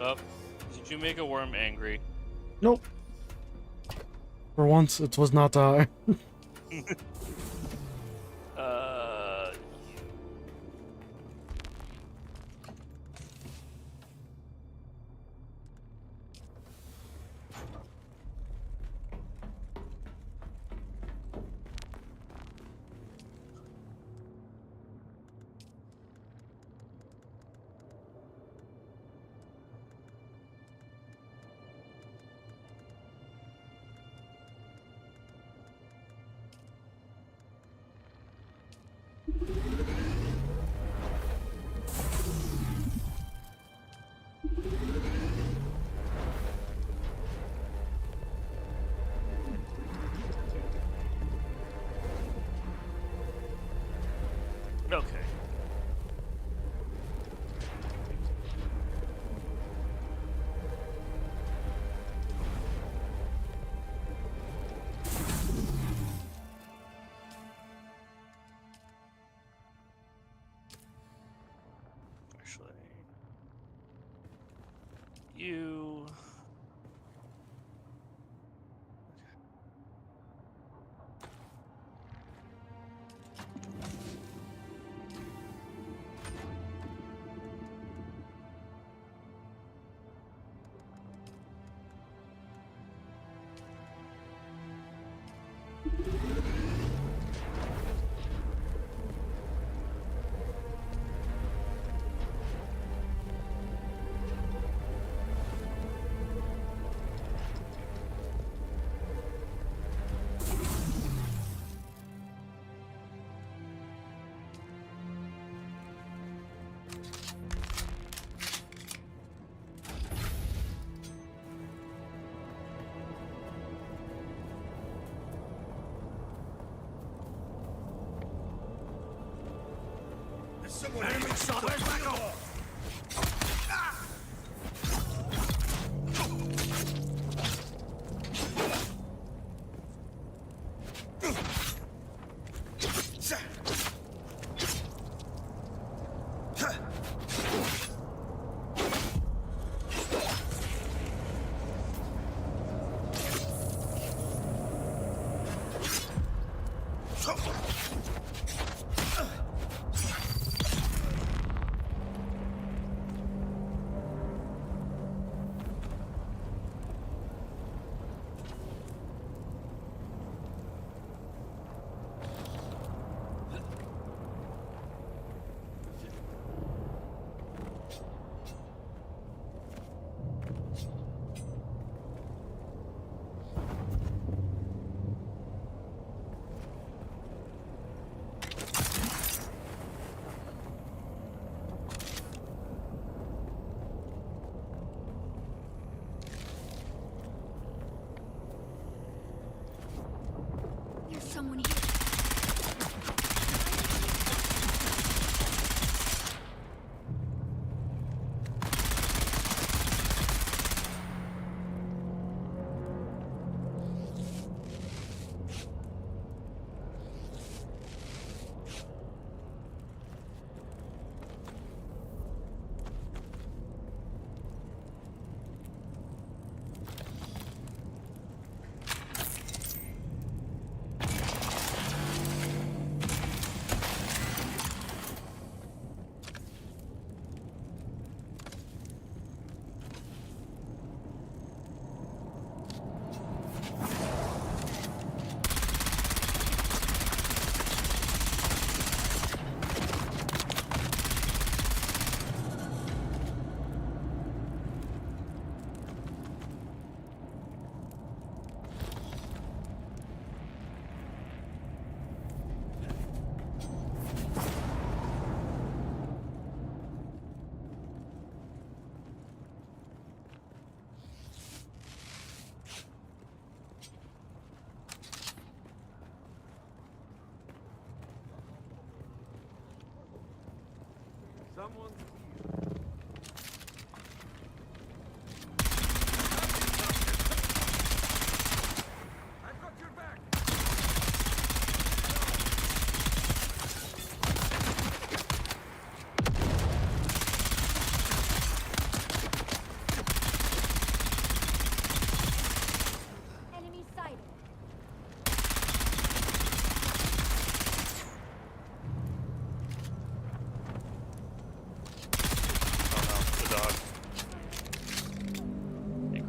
Oh, did you make a worm angry? Nope. For once, it was not I. Uh, okay. Actually, you. Enemy shot! Back off! There's someone here. Someone's I've got your back!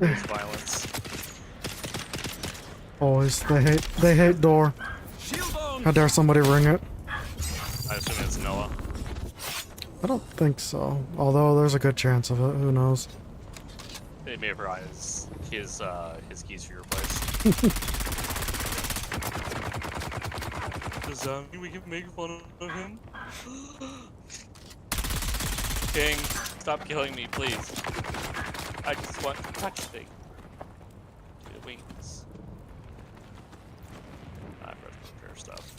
Always violence. Always. They hate door. How dare somebody ring it? I assume it's Noah. I don't think so. Although there's a good chance of it. Who knows? They may have brought his keys for your place. Does that mean we can make fun of him? King, stop killing me, please. I just want to touch things. The wings. I've read repair stuff.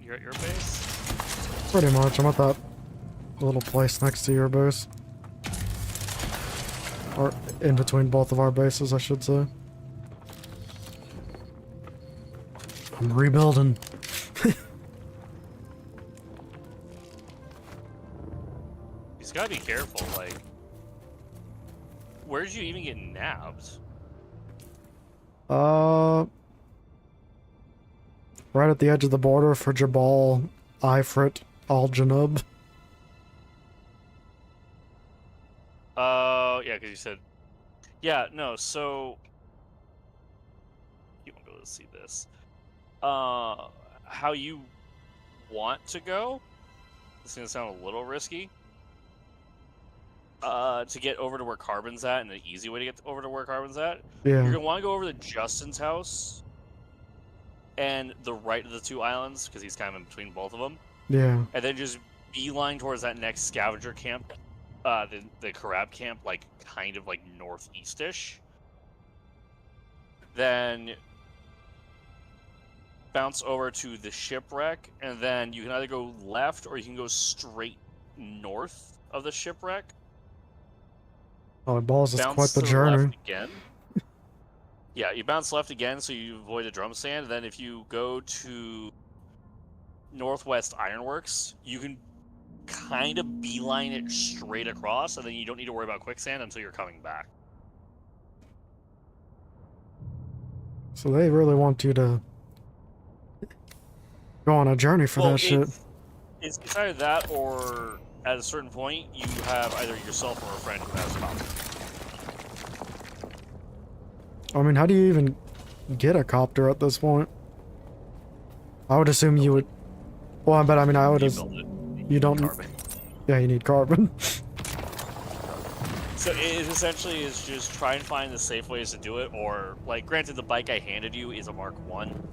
You're at your base? Pretty much. I'm at that little place next to your base. Or in between both of our bases, I should say. I'm rebuilding. He's gotta be careful, like... Where'd you even get nabbed? Right at the edge of the border for Jabal, Ifrit, Al-Janub. Yeah, because you said... Yeah, no, so... You won't be able to see this. How you want to go? It's gonna sound a little risky. To get over to where Carbon's at, and the easy way to get over to where Carbon's at, Yeah. you're gonna want to go over to Justin's house and the right of the two islands, because he's kind of in between both of them. Yeah. And then just beeline towards that next scavenger camp, the Karab camp, like kind of like northeast-ish. Then bounce over to the shipwreck, and then you can either go left or you can go straight north of the shipwreck. Oh, balls is Bounce quite the to journey. left again. Yeah, you bounce left again, so you avoid the drum stand. Then if you go to Northwest Ironworks, you can kind of beeline it straight across, and then you don't need to worry about quicksand until you're coming back. So they really want you to go on a journey for that shit. It's either that, or at a certain point, you have either yourself or a friend who has a copter. I mean, how do you even get a copter at this point? I would assume you would... Well, but I mean, I would... You don't... Carbon. Yeah, you need carbon. So it essentially is just try and find the safe ways to do it, or, like, granted, the bike I handed you is a Mark 1.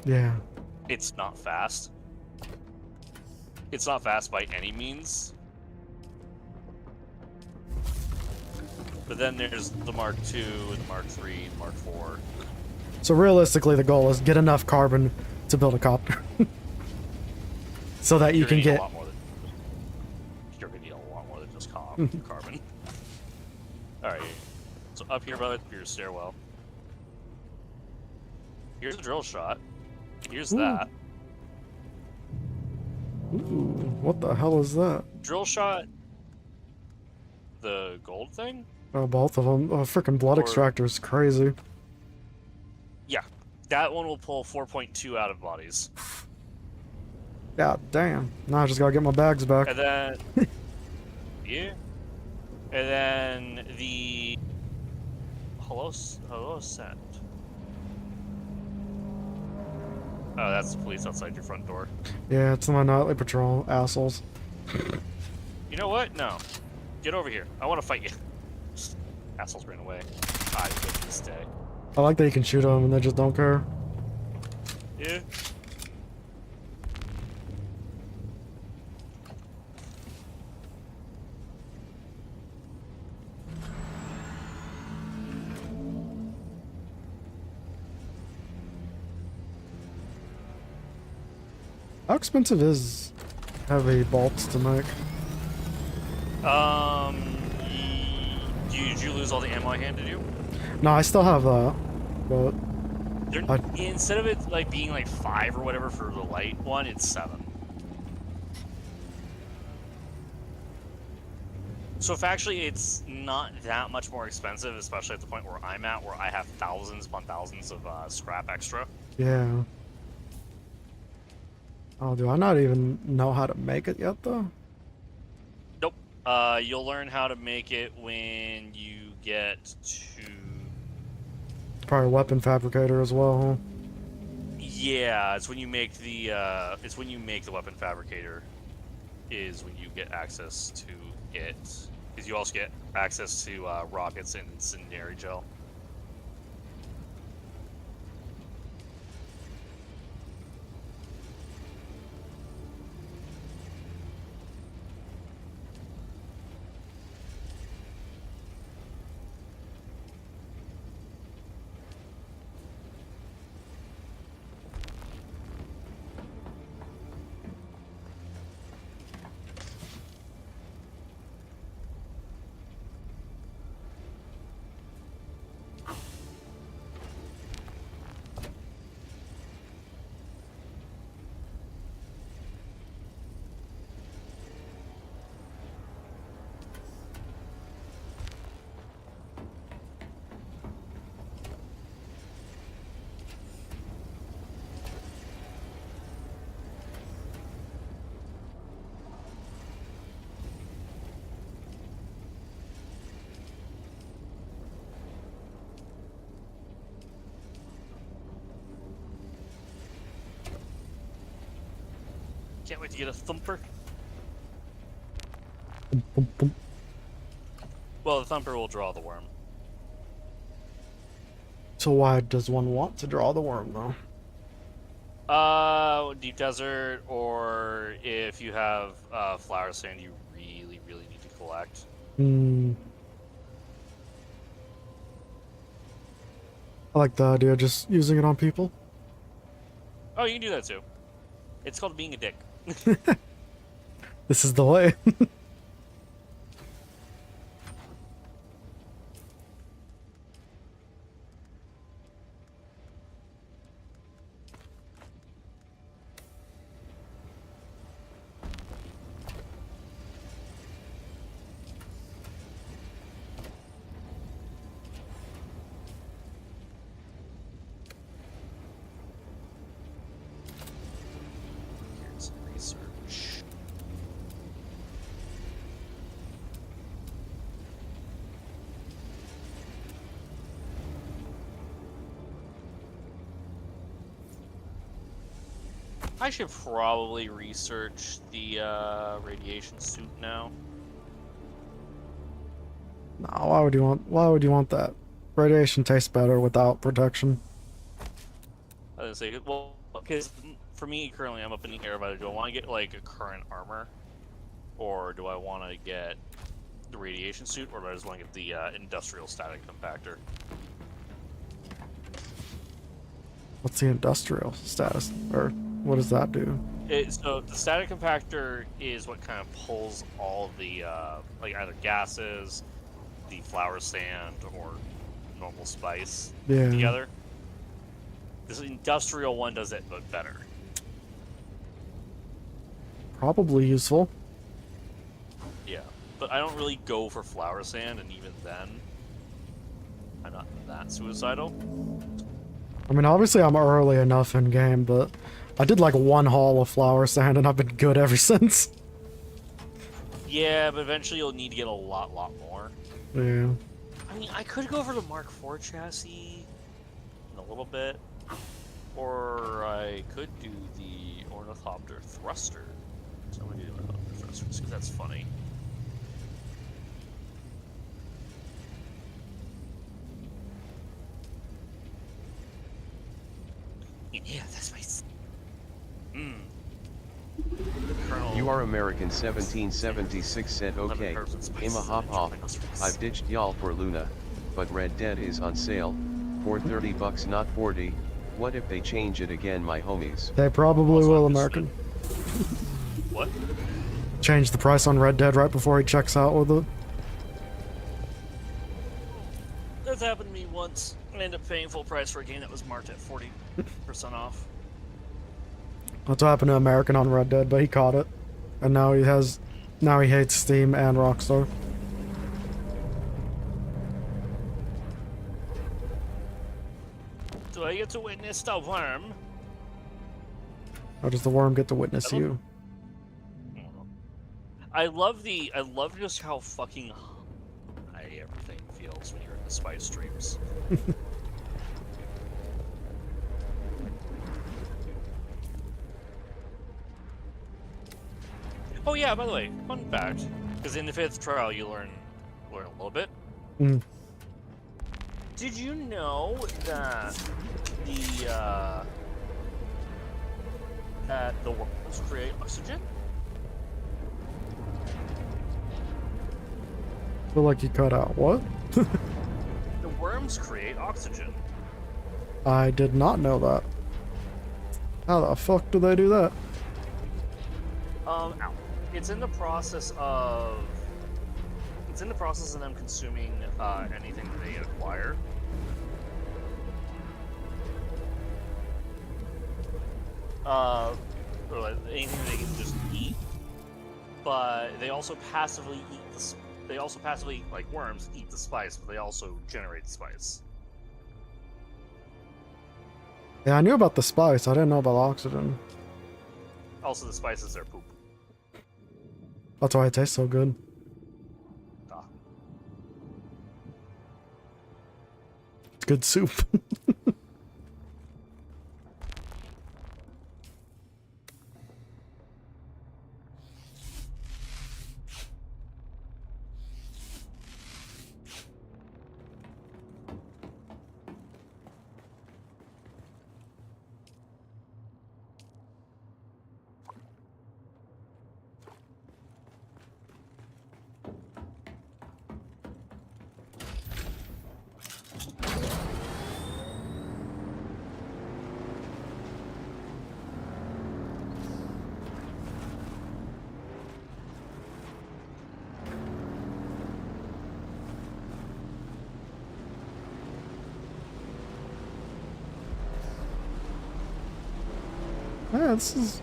Yeah. It's not fast. It's not fast by any means. But then there's the Mark II, and Mark III, and Mark IV. So realistically, the goal is get enough carbon to build a copter. So that you can get... You're gonna need a lot more than just carbon. Alright. So up here by your stairwell. Here's a drill shot. Here's that. Ooh, what the hell is that? Drill shot. The gold thing? Oh, both of them. Oh, freaking blood extractor is crazy. Yeah. That one will pull 4.2 out of bodies. God damn. Now I just gotta get my bags back. And then... yeah. And then the... Hello set. Oh, that's the police outside your front door. Yeah, it's my nightly patrol, assholes. You know what? No. Get over here. I want to fight you. Assholes ran away. I live this day. I like that you can shoot them and they just don't care. Yeah. How expensive is heavy bolts to make? Did you lose all the ammo I handed you? No, I still have that, but Instead of it like being like 5 or whatever for the light one, it's 7. So factually, it's not that much more expensive, especially at the point where I'm at, where I have thousands upon thousands of scrap extra. yeah. Oh, do I not even know how to make it yet, though? Nope. You'll learn how to make it when you get to... Probably a weapon fabricator as well, huh? Yeah, it's when you make the weapon fabricator is when you get access to it, because you also get access to rockets and incendiary gel. Can't wait to get a thumper. Well, the thumper will draw the worm. So why does one want to draw the worm, though? Deep desert, or if you have flower sand you really, really need to collect. Hmm. I like the idea of just using it on people. Oh, you can do that too. It's called being a dick. This is the way. Here's research. I should probably research the radiation suit now. No, why would you want that? Radiation tastes better without protection. I didn't say, well, because for me currently I'm up in the air about it. Do I want to get like a current armor, or do I want to get the radiation suit, or do I just want to get the industrial static compactor? What's the industrial status? Or what does that do? So the static compactor is what kind of pulls all of the like either gases, the flower sand, or normal spice together. This industrial one does it, but better. Probably useful. Yeah, but I don't really go for flower sand, and even then, I'm not that suicidal. I mean, obviously I'm early enough in game, but I did like one haul of flower sand and I've been good ever since. Yeah, but eventually you'll need to get a lot more. Yeah. I mean, I could go for the Mark IV chassis in a little bit, or I could do the Ornithopter Thruster. So I'm gonna do the Ornithopter Thruster because that's funny. Yeah, that's my. You are American 1776 said okay, Emma hop off, I've ditched y'all for Luna, but Red Dead is on sale, for $30 not 40, what if they change it again my homies? They probably will, American. What? Change the price on Red Dead right before he checks out with it. That's happened to me once. I ended up paying full price for a game that was marked at 40% off. That's what happened to American on Red Dead, but he caught it. And now he hates Steam and Rockstar. Do I get to witness the worm? How does the worm get to witness you? I love just how fucking high everything feels when you're in the spice streams. Oh yeah, by the way, fun fact, because in the 5th trial you learn a little bit. Mm. Did you know that the worms create oxygen? I feel like you cut out. What? The worms create oxygen. I did not know that. How the fuck do they do that? It's in the process of them consuming anything that they acquire. Or like anything they can just eat, but they also passively like worms eat the spice, but they also generate the spice. Yeah, I knew about the spice. I didn't know about oxygen. Also, the spice is their poop. That's why it tastes so good. Ah. It's good soup. Yeah, this is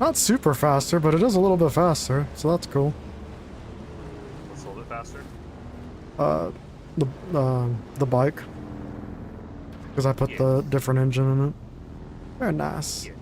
not super faster, but it is a little bit faster, so that's cool. What's a little bit faster? The bike, because I put the different engine in it. Very nice. Yeah.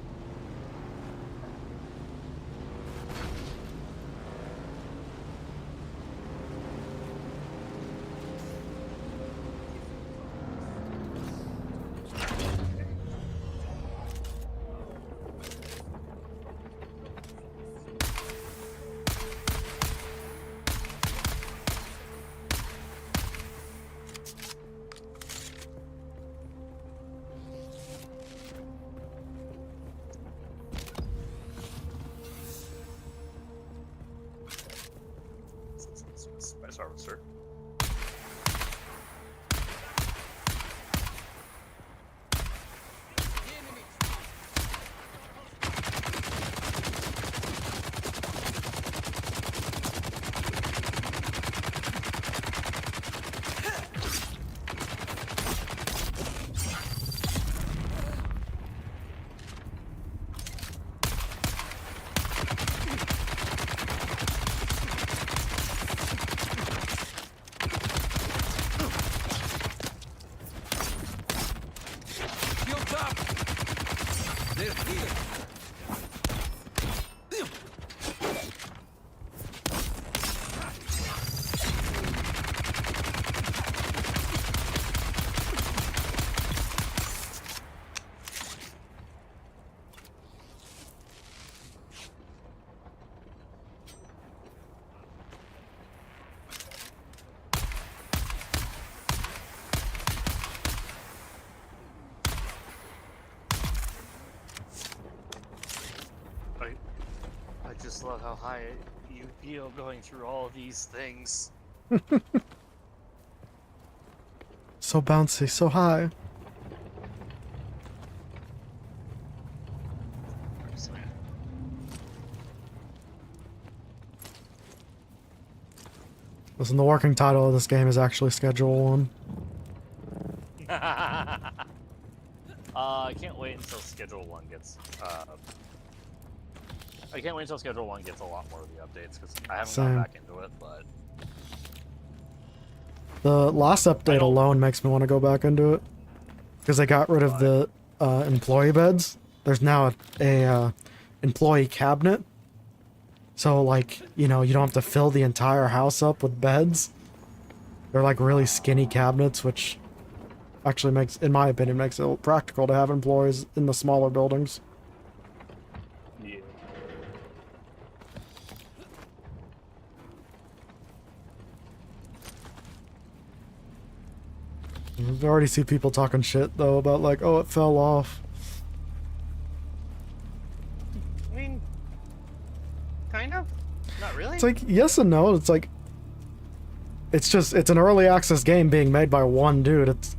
Spice harvester. I just love how high you feel going through all of these things. So bouncy, so high. Listen, the working title of this game is actually Schedule 1. I can't wait until Schedule 1 gets, I can't wait until Schedule 1 gets a lot more of the updates, because I haven't gone back into it, but... The last update alone makes me want to go back into it. Because they got rid of the employee beds. There's now a employee cabinet. So, like, you know, you don't have to fill the entire house up with beds. They're like really skinny cabinets, which actually makes, in my opinion, makes it practical to have employees in the smaller buildings. Yeah. I already see people talking shit, though, about like, oh, it fell off. I mean, kind of? Not really? It's like, yes and no. It's like, it's just, it's an early access game being made by one dude. It's,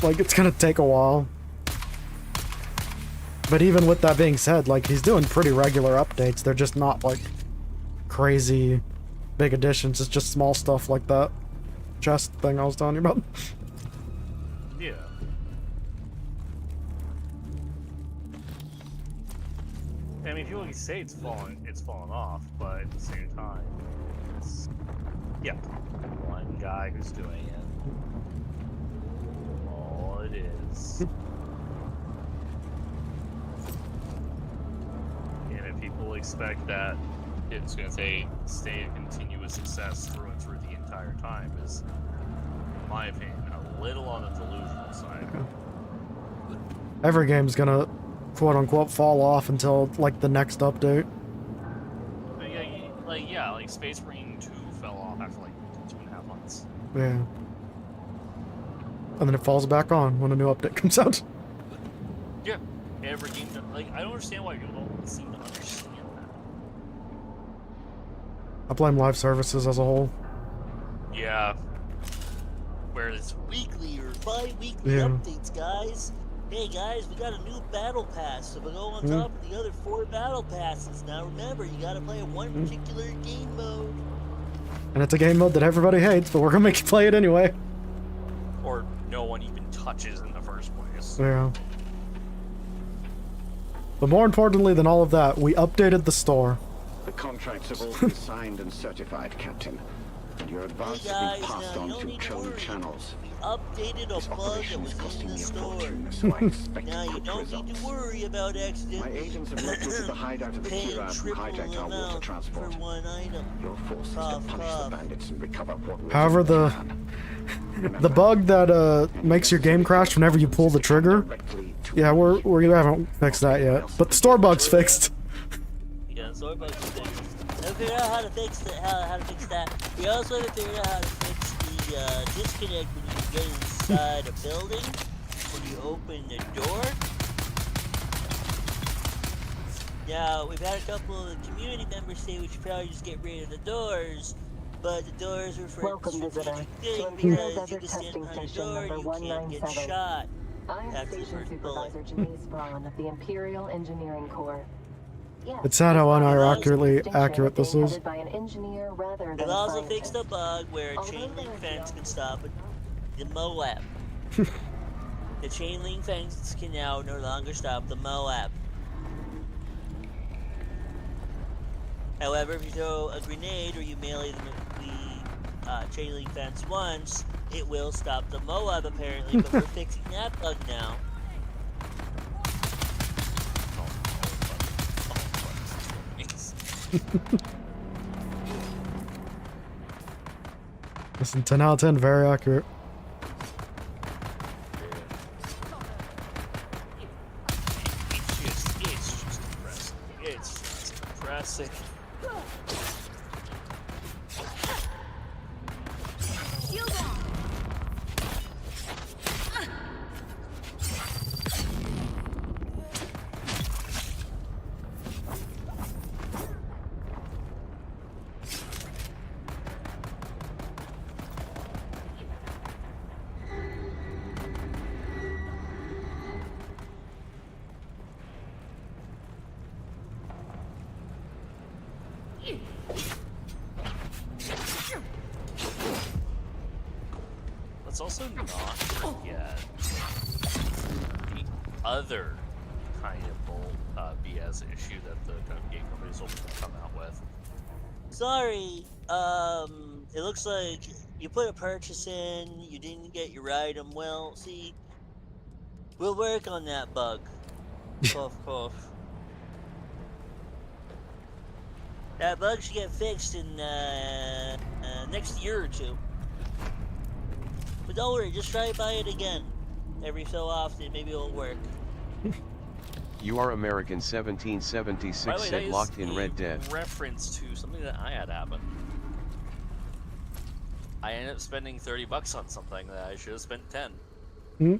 like, it's gonna take a while. But even with that being said, like, he's doing pretty regular updates. They're just not, like, crazy big additions. It's just small stuff like that chest thing I was telling you about. Yeah. I mean, people can say it's fallen off, but at the same time, it's, yeah, one guy who's doing it. All it is. And if people expect that it's going to stay a continuous success through and through the entire time, is, in my opinion, a little on the delusional side. Every game's gonna, quote-unquote, fall off until, like, the next update. Like Space Marine 2 fell off after, like, 2.5 months. Yeah. And then it falls back on when a new update comes out. Yeah. Every game, like, I don't understand why people don't seem to understand that. I blame live services as a whole. Yeah. Where it's weekly or bi-weekly updates, guys. Hey guys, we got a new battle pass, so we go on top of the other 4 battle passes. Now remember, you gotta play one particular game mode. And it's a game mode that everybody hates, but we're gonna make you play it anyway. Or no one even touches in the first place. Yeah. But more importantly than all of that, we updated the store. The contracts have all been signed and certified, Captain. And your advance has been passed on to code channels. Updated a bug that was in the store. Now you don't need to worry about accidents. My agents have located the hideout of the Kira who hijacked our water transport. For one item. Your forces can punish the bandits and recover what. However, the bug that makes your game crash whenever you pull the trigger, yeah, we haven't fixed that yet. But the store bug's fixed. Yeah, the store bug's fixed. Haven't figured out how to fix that. How to fix that. We also haven't figured out how to fix the disconnect when you get inside a building, when you open the door. Now, we've had a couple of community members say we should probably just get rid of the doors, but the doors are for Welcome, visitor. thing because you can stand behind the door and you can't get shot. I am Station Supervisor Janice Braun of the Imperial Engineering Corps. Yes, It's sad how accurate this is. by an engineer rather than We've a also scientist. fixed a bug where a chain link fence can stop the Moab. The chain link fence can now no longer stop the Moab. However, if you throw a grenade or you melee the chain link fence once, it will stop the Moab apparently, but we're fixing that bug now. Listen, 10 out of 10, very accurate. It's just depressing. It's just depressing. let's also not forget the other kind of bull BS issue that the game companies will come out with. Sorry, it looks like you put a purchase in, you didn't get your item. Well, see, we'll work on that bug. Cough, cough. That bug should get fixed in, next year or two. But don't worry, just try to buy it again. Every so often, maybe it'll work. You are American 1776 said locked in Red Dead. Reference to something that I had happen. I ended up spending $30 on something that I should have spent 10. Mm.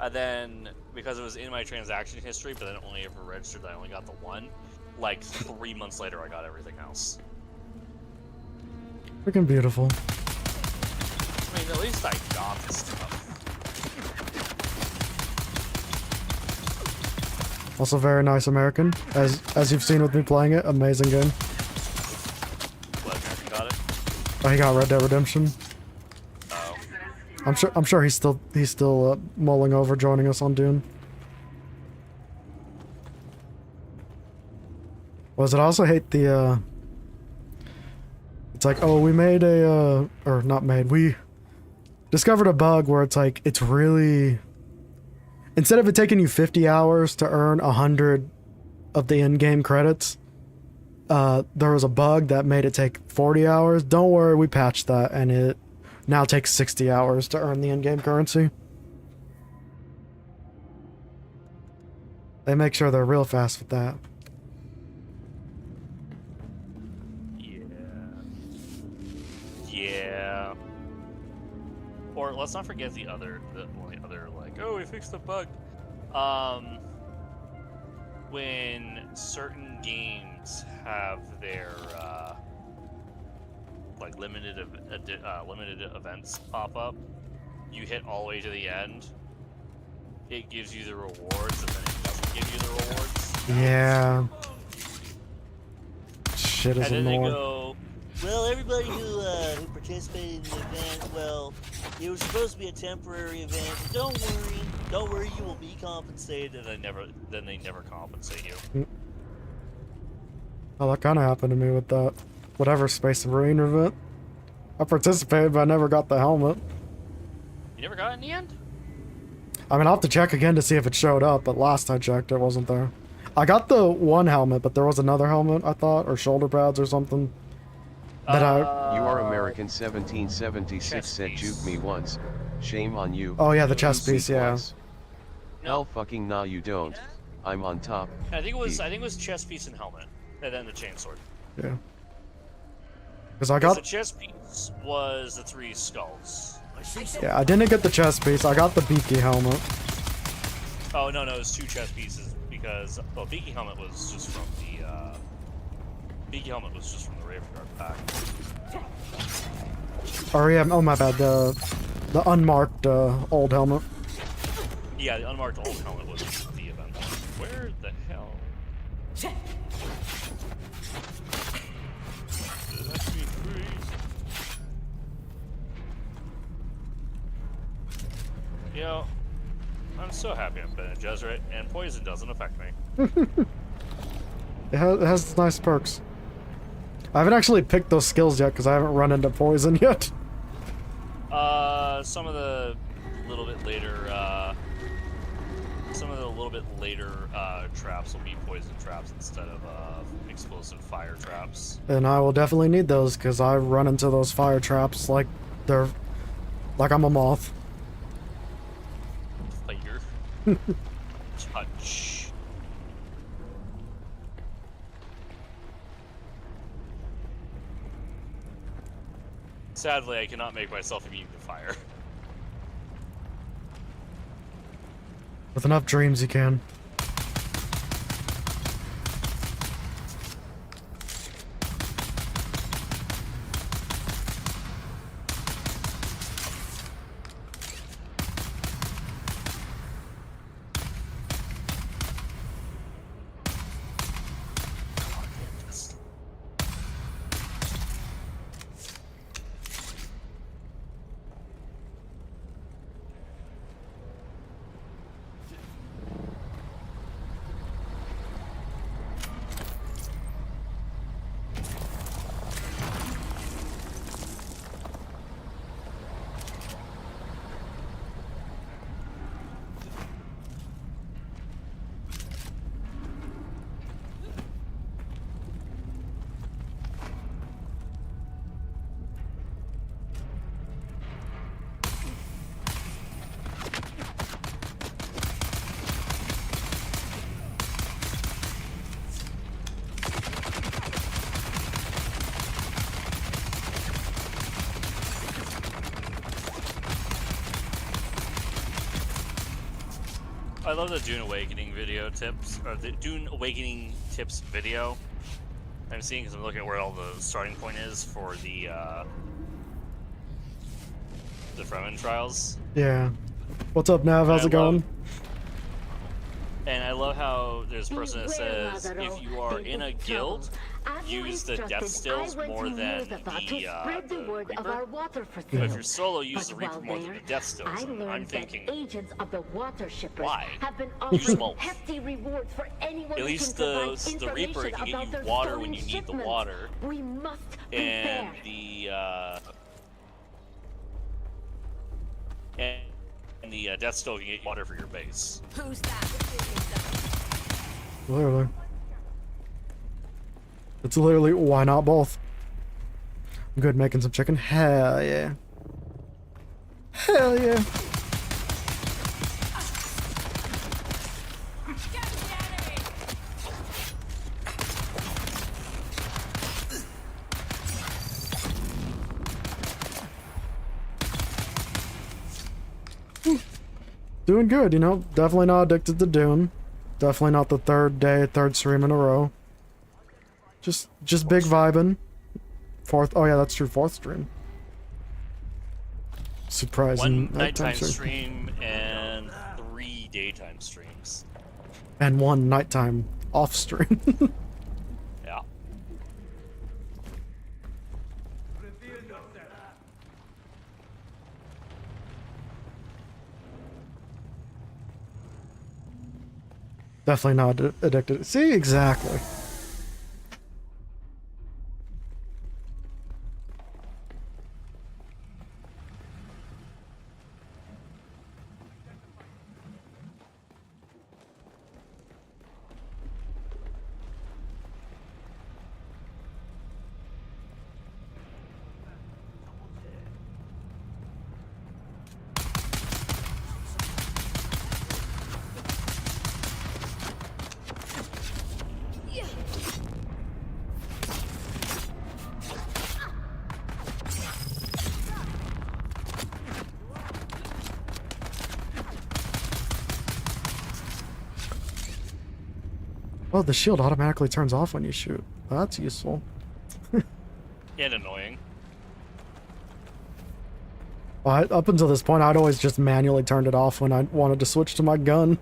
And then, because it was in my transaction history, but then only ever registered that I only got the one, like 3 months later I got everything else. Freaking beautiful. I mean, at least I got the stuff. Also very nice American, as you've seen with me playing it. Amazing game. What, American got it? Oh, he got Red Dead Redemption. Oh. I'm sure he's still mulling over joining us on Dune. Was it? I also hate the it's like, oh, we made a or not made, we discovered a bug where it's like, it's really, instead of it taking you 50 hours to earn 100 of the in-game credits, there was a bug that made it take 40 hours. Don't worry, we patched that, and it now takes 60 hours to earn the in-game currency. They make sure they're real fast with that. Yeah. Or let's not forget the only other like, oh, we fixed the bug. When certain games have their like limited events pop up, you hit all the way to the end. It gives you the rewards, and then it doesn't give you the rewards. Yeah. Shit is And then they annoying. go, well, everybody who participated in the event, well, it was supposed to be a temporary event. But don't worry, you will be compensated. And then they never compensate you. Oh, that kind of happened to me with that whatever Space Marine event. I participated, but I never got the helmet. You never got it in the end? I mean, I'll have to check again to see if it showed up, but last I checked, it wasn't there. I got the one helmet, but there was another helmet, I thought, or shoulder pads or something. That You are American 1776 said juke me once. Shame on you. Oh yeah, the chest piece, yeah. Hell fucking nah, you don't. I'm on top. I think it was chest piece and helmet, and then the chainsword. Yeah. Because I got the chest piece was the 3 skulls. Yeah, I didn't get the chest piece. I got the beaky helmet. Oh no, it was 2 chest pieces because beaky helmet was just from the Ravenguard pack. Oh yeah, oh my bad. The unmarked old helmet. Yeah, the unmarked old helmet was the event. Where the hell? Let me freeze. Yo, I'm so happy I'm Bene Gesserit, and poison doesn't affect me. It has nice perks. I haven't actually picked those skills yet because I haven't run into poison yet. Some of the little bit later traps will be poison traps instead of explosive fire traps. And I will definitely need those because I run into those fire traps like I'm a moth. Fire. Touch. Sadly, I cannot make myself immune to fire. With enough dreams, you can. I love the Dune Awakening video tips, or the Dune Awakening tips video. I'm seeing because I'm looking at where all the starting point is for the Fremen trials. Yeah. What's up, Nav? How's it going? And I love how there's a person that says if you are in a guild, use the death stills more than the Reaper. But if you're solo, use the Reaper more than the death stills. And I'm thinking, why? You're small. At least the Reaper can get you water when you need the water, and the death still can get water for your base. Who's that? Literally. It's literally, why not both? I'm good making some chicken. Hell yeah. Hell yeah. Doing good, you know. Definitely not addicted to Dune. Definitely not the third stream in a row. Just big vibing. Oh yeah, that's true. Fourth stream. Surprising. One nighttime stream and 3 daytime streams. And 1 nighttime off stream. Yeah. Definitely not addicted. See, exactly. Oh, the shield automatically turns off when you shoot. Oh, that's useful. And annoying. Up until this point, I'd always just manually turned it off when I wanted to switch to my gun.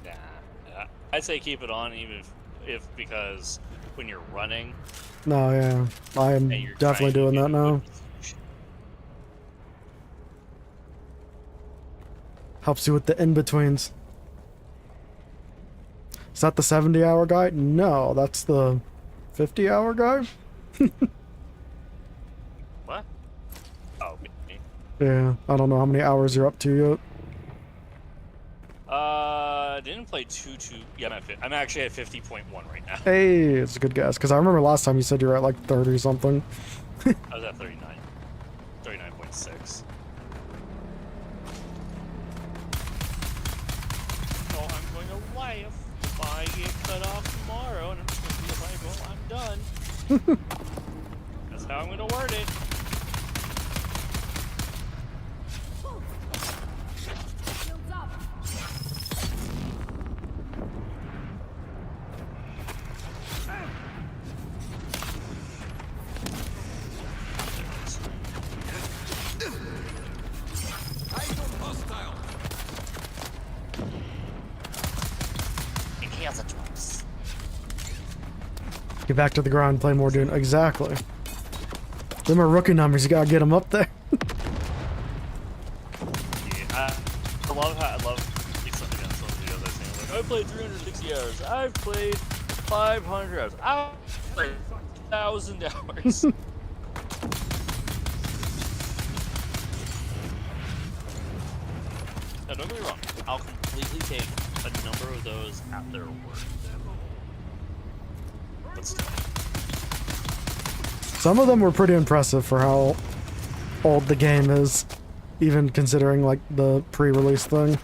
Nah. I'd say keep it on even if because when you're running. No, yeah. I am definitely doing that now. Helps you with the in-betweens. Is that the 70-hour guy? No, that's the 50-hour guy? What? Oh, me. Yeah, I don't know how many hours you're up to yet. Didn't play too. Yeah, I'm actually at 50.1 right now. Hey, it's a good guess, because I remember last time you said you were at like 30 something. I was at 39. 39.6. So I'm going to laugh if I get cut off tomorrow, and I'm just going to be like, well, I'm done. That's how I'm going to word it. Get back to the grind, play more Dune. Exactly. Them are rookie numbers, you gotta get them up there. Yeah, I love something on some videos I think like, I played 360 hours, I've played 500 hours, I've played 1,000 hours. Now don't get me wrong, I'll completely take a number of those at their word. But still. Some of them were pretty impressive for how old the game is, even considering like the pre-release thing.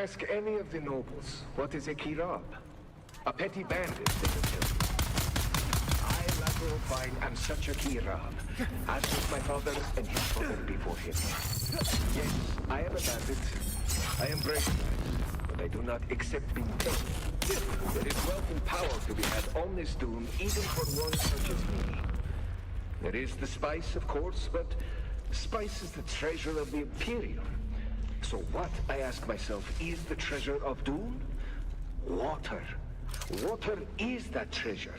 Ask any of the nobles, what is a kirab? A petty bandit, they will tell you. I, Lateral Fine, am such a kirab, as was my father and his father before him. Yes, I am a bandit. I am brave, but I do not accept being taken. There is wealth and power to be had on this Dune, even for one such as me. There is the spice, of course, but spice is the treasure of the Imperium. So what, I ask myself, is the treasure of Dune? Water. Water is that treasure.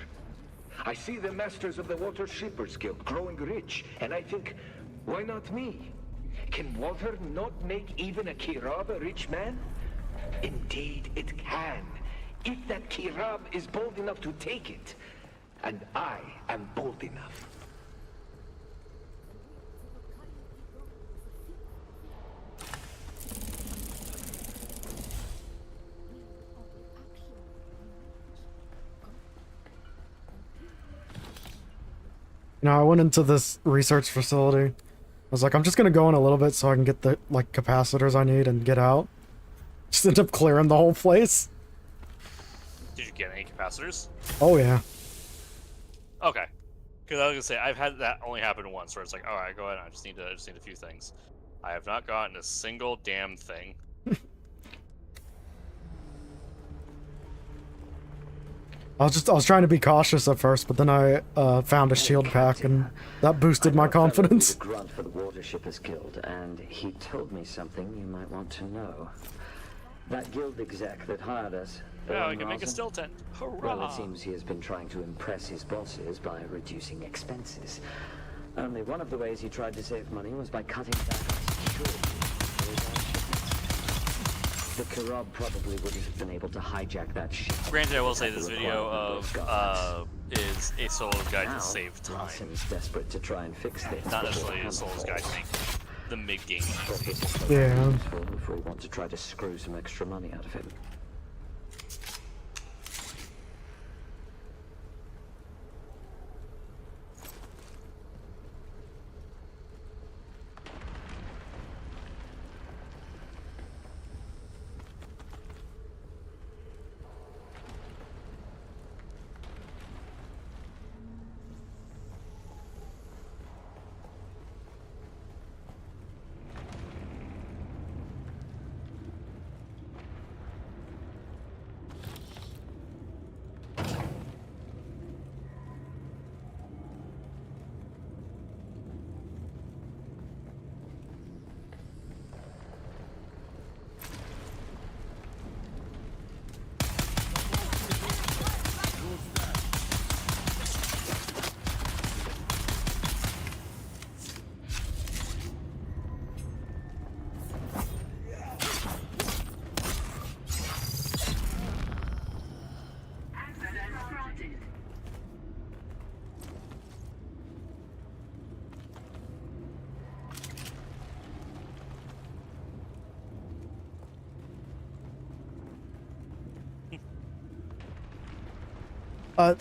I see the masters of the Water Shippers Guild growing rich, and I think, why not me? Can water not make even a kirab a rich man? Indeed, it can. If that kirab is bold enough to take it. And I am bold enough. You know, I went into this research facility. I was like, I'm just gonna go in a little bit so I can get the, like, capacitors I need and get out. Just end up clearing the whole place. Did you get any capacitors? Oh, yeah. Okay. Because I was gonna say, I've had that only happen once, where it's like, alright, go ahead, I just need a few things. I have not gotten a single damn thing. I was trying to be cautious at first, but then I found a shield pack, and that boosted my confidence. A grunt for the Water Shippers Guild, and he told me something you might want to know. That guild exec that hired us. Yeah, we can make a still tent. Hurrah! Well, it seems he has been trying to impress his bosses by reducing expenses. Only one of the ways he tried to save money was by cutting back on security for his own shipments. The Kirab probably wouldn't have been able to hijack that ship. Granted, I will say this video of is a solo's guide to save time. Larsen's desperate to try and fix this. Not necessarily a solo's guide to make the mid-game easy. Yeah. Before we want to try to screw some extra money out of him.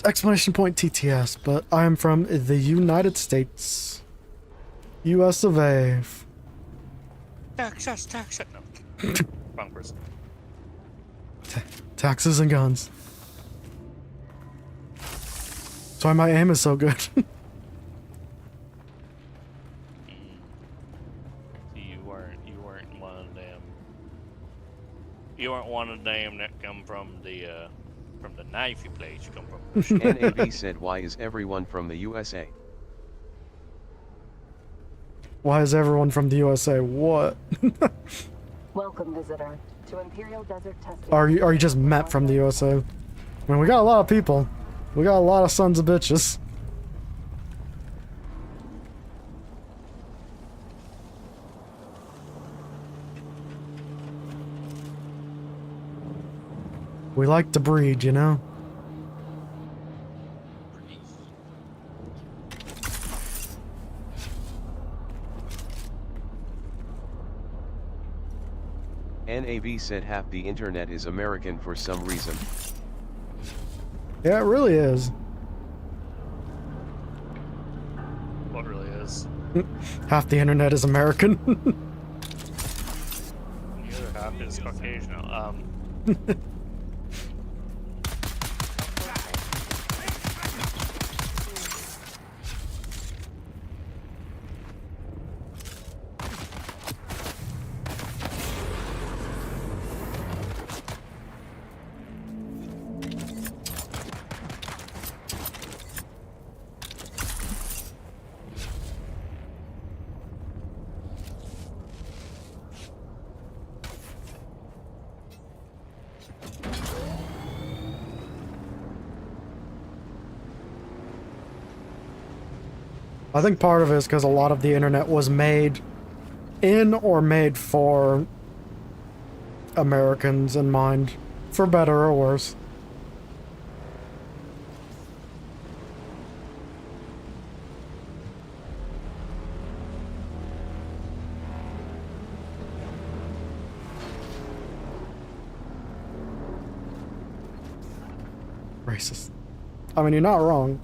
Exclamation point TTS, but I am from the United States. US of A. Taxes. No. Wrong person. Taxes and guns. That's why my aim is so good. You weren't one of them that come from the knifey place you come from. NAB said, why is everyone from the USA? Why is everyone from the USA? What? Welcome, visitor, to Imperial Desert Testing. Are you just met from the USA? I mean, we got a lot of people. We got a lot of sons of bitches. We like to breed, you know? NAB said half the internet is American for some reason. Yeah, it really is. What really is? Half the internet is American. The other half is is Caucasian. I think part of it is because a lot of the internet was made in or made for Americans in mind, for better or worse. Racist. I mean, you're not wrong.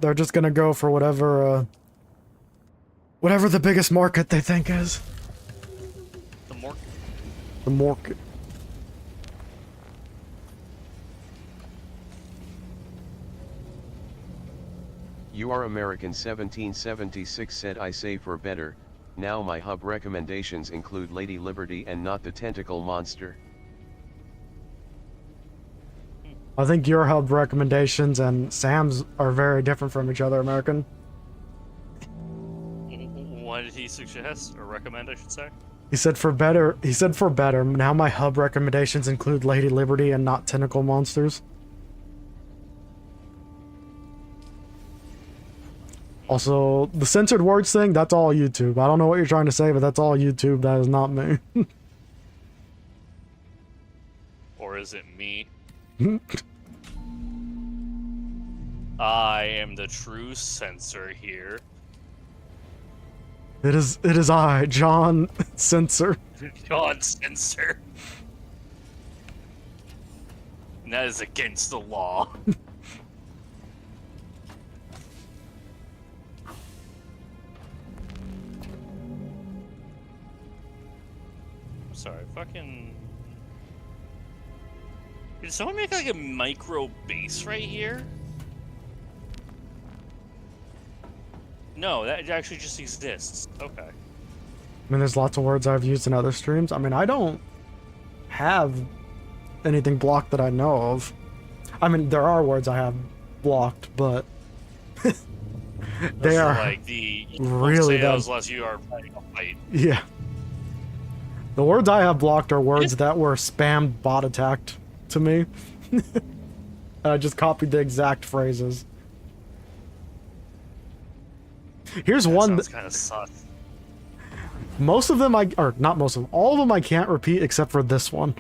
They're just gonna go for whatever the biggest market they think is. The market. The market. You are American 1776 said I say for better, now my hub recommendations include Lady Liberty and not the tentacle monster. I think your hub recommendations and Sam's are very different from each other, American. What did he suggest, or recommend, I should say? He said for better, now my hub recommendations include Lady Liberty and not tentacle monsters. Also, the censored words thing, that's all YouTube. I don't know what you're trying to say, but that's all YouTube. That is not me. Or is it me? I am the true censor here. It is I, John Censor. John Censor. And that is against the law. I'm sorry, fucking... Did someone make like a micro base right here? No, that actually just exists. Okay. I mean, there's lots of words I've used in other streams. I mean, I don't have anything blocked that I know of. I mean, there are words I have blocked, but they are like the really those unless you are fighting a fight. Yeah. The words I have blocked are words that were spammed bot attacked to me. And I just copied the exact phrases. Here's one Sounds kind of sus. Most of them not most of them, all of them I can't repeat except for this one.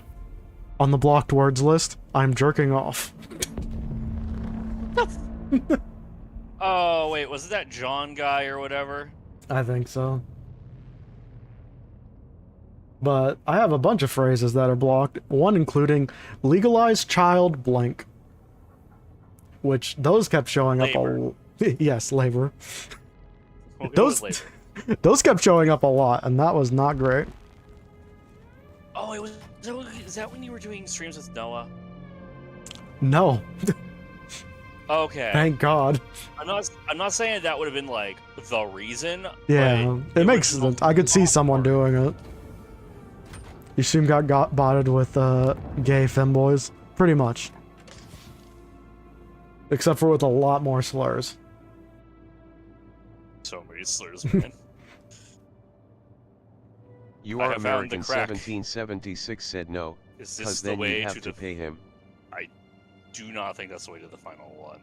On the blocked words list, I'm jerking off. Oh, wait, was it that John guy or whatever? I think so. But I have a bunch of phrases that are blocked, one including legalize child blank. Which those kept showing up yes, labor. Those kept showing up a lot, and that was not great. Oh, is that when you were doing streams with Noah? No. Okay. Thank God. I'm not saying that would have been like the reason. Yeah, it makes sense. I could see someone doing it. You soon got botted with gay femboys, pretty much. Except for with a lot more slurs. So many slurs, man. You are American 1776 said no, because then you have to pay him. I do not think that's the way to the final one.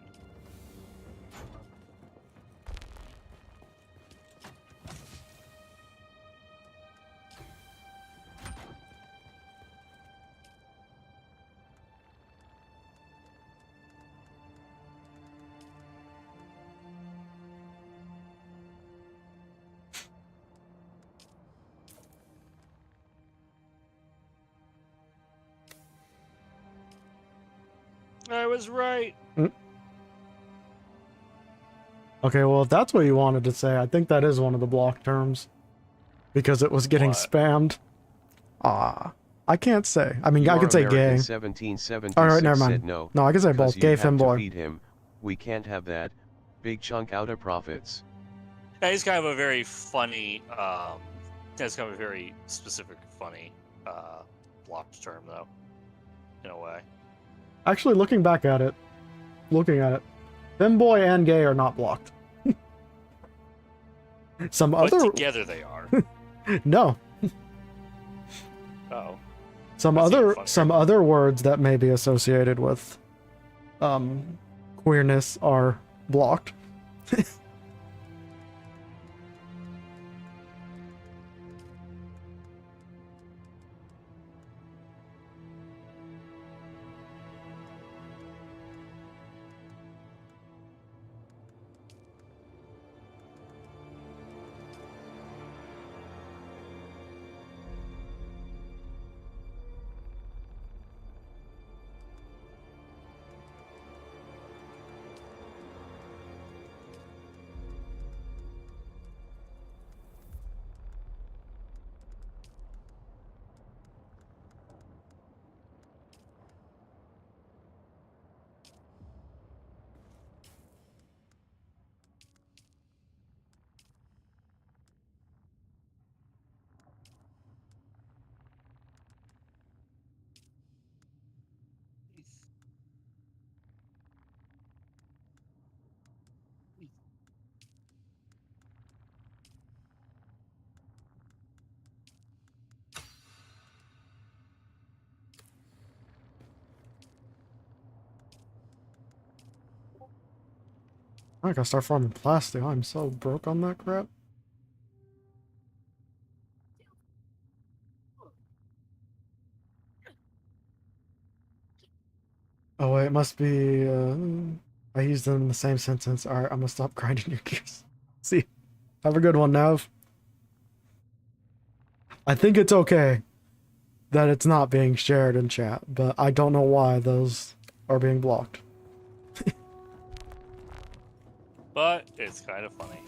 I was right. Okay, well, if that's what you wanted to say, I think that is one of the block terms. Because it was getting spammed. I can't say. I mean, I could say gay. 1776 Alright, never said mind. no. No, I can say both. Gay, femboy. Feed him. We can't have that. Big chunk out of profits. Yeah, he's kind of a very funny, that's kind of a very specific, funny, blocked term, though, in a way. Actually, looking at it, femboy and gay are not blocked. Some But other... together they are. No. Oh. Some other words that may be associated with queerness are blocked. I gotta start farming plastic. I'm so broke on that crap. Oh wait, it must be, I used them in the same sentence. Alright, I'm gonna stop grinding your gears. See, have a good one, Nav. I think it's okay that it's not being shared in chat, but I don't know why those are being blocked. But it's kind of funny.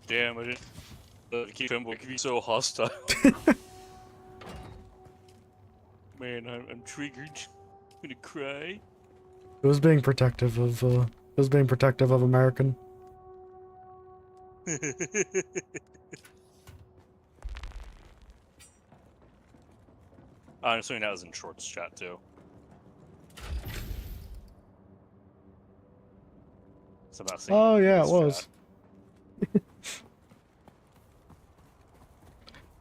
Damn, I didn't keep him be so hostile. Man, I'm triggered. I'm gonna cry. It was being protective of American. I'm assuming that was in Shorts chat too. So about seeing Oh yeah, it his was. chat.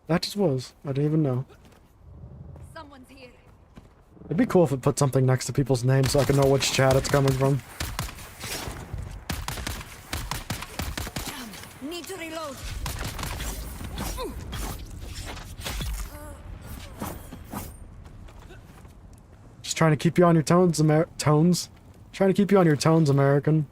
That just was. I didn't even know. Someone's here. It'd be cool if it put something next to people's names so I can know which chat it's coming from. Need to reload. Just trying to keep you on your tones, Trying to keep you on your tones, American.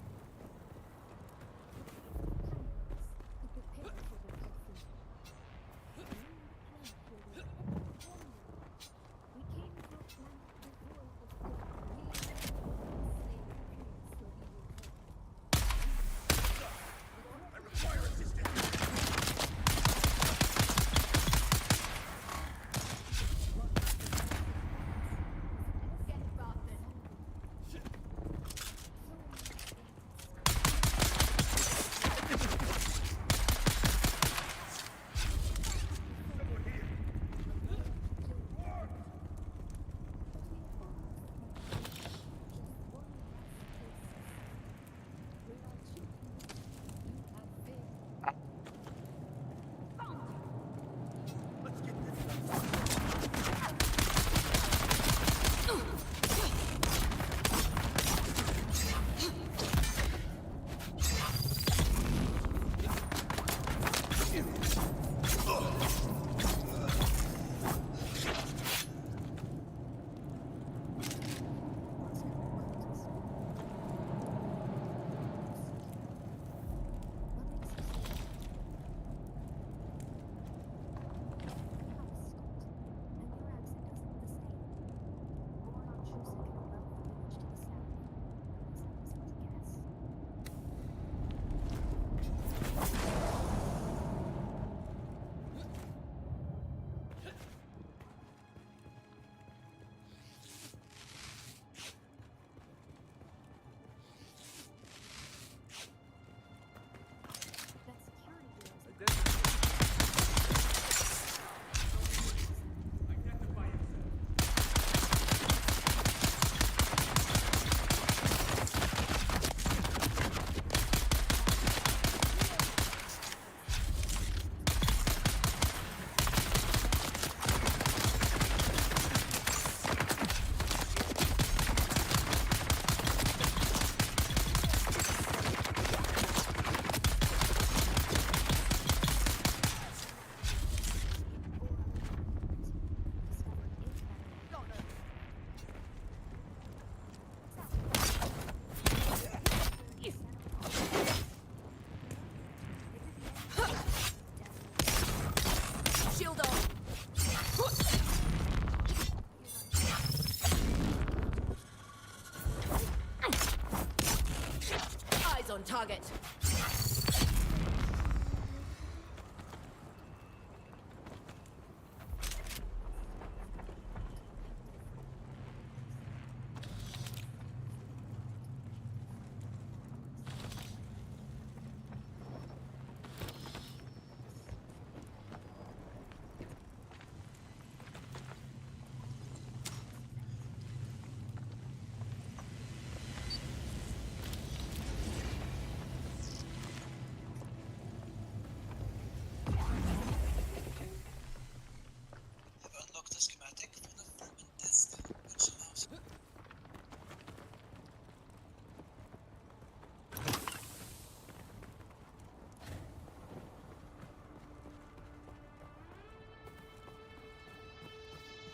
target.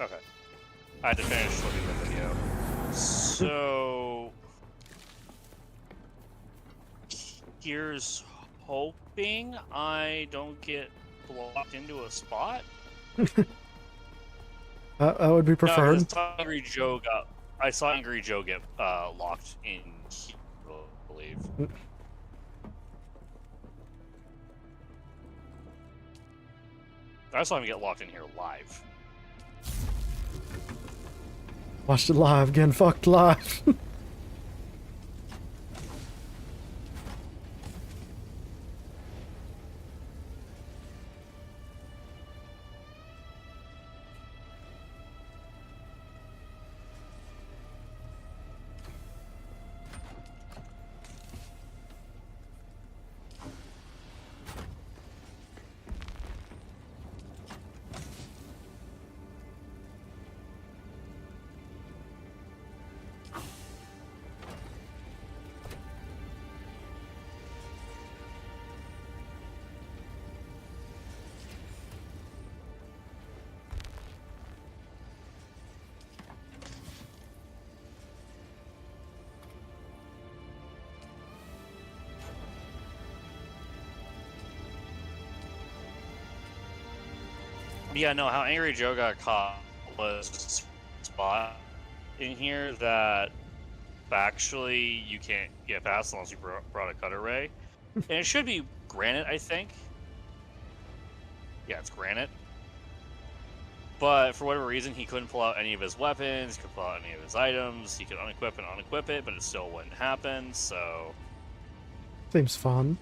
Okay. I had to finish looking at the video. So here's hoping I don't get blocked into a spot. That would be preferred. No, 'cause I saw Angry Joe get locked in here, I believe. I saw him get locked in here live. Watched it live, getting fucked live. Yeah, no, how Angry Joe got caught was a spot in here that factually you can't get past unless you brought a cutter ray. And it should be granite, I think. Yeah, it's granite. But for whatever reason, he couldn't pull out any of his weapons, couldn't pull out any of his items. He could unequip and unequip it, but it still wouldn't happen, so... Seems fun.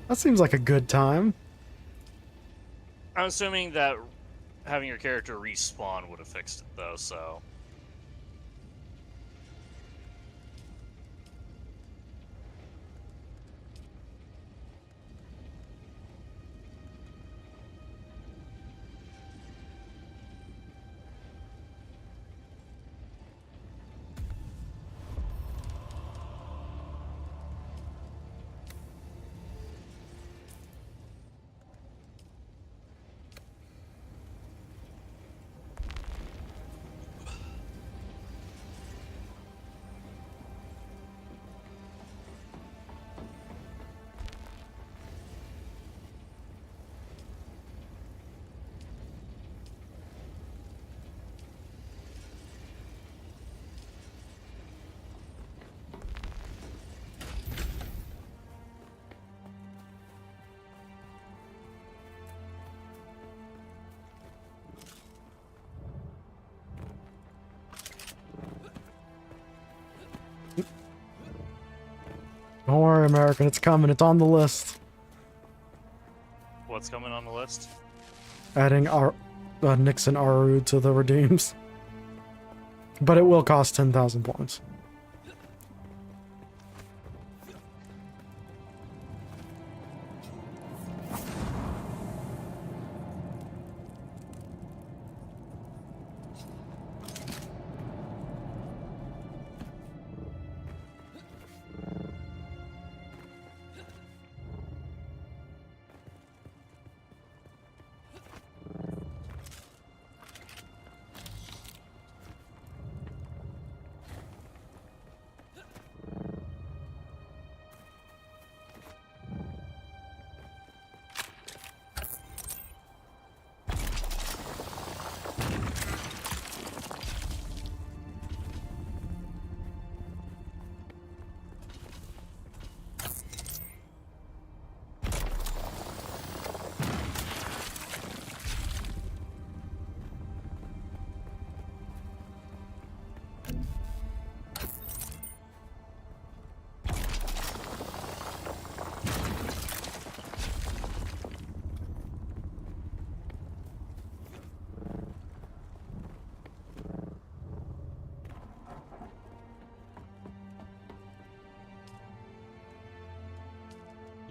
That seems like a good time. I'm assuming that having your character respawn would have fixed it, though, so... Don't worry, American, it's coming. It's on the list. What's coming on the list? Adding our Nixon Aru to the redeems. But it will cost 10,000 points.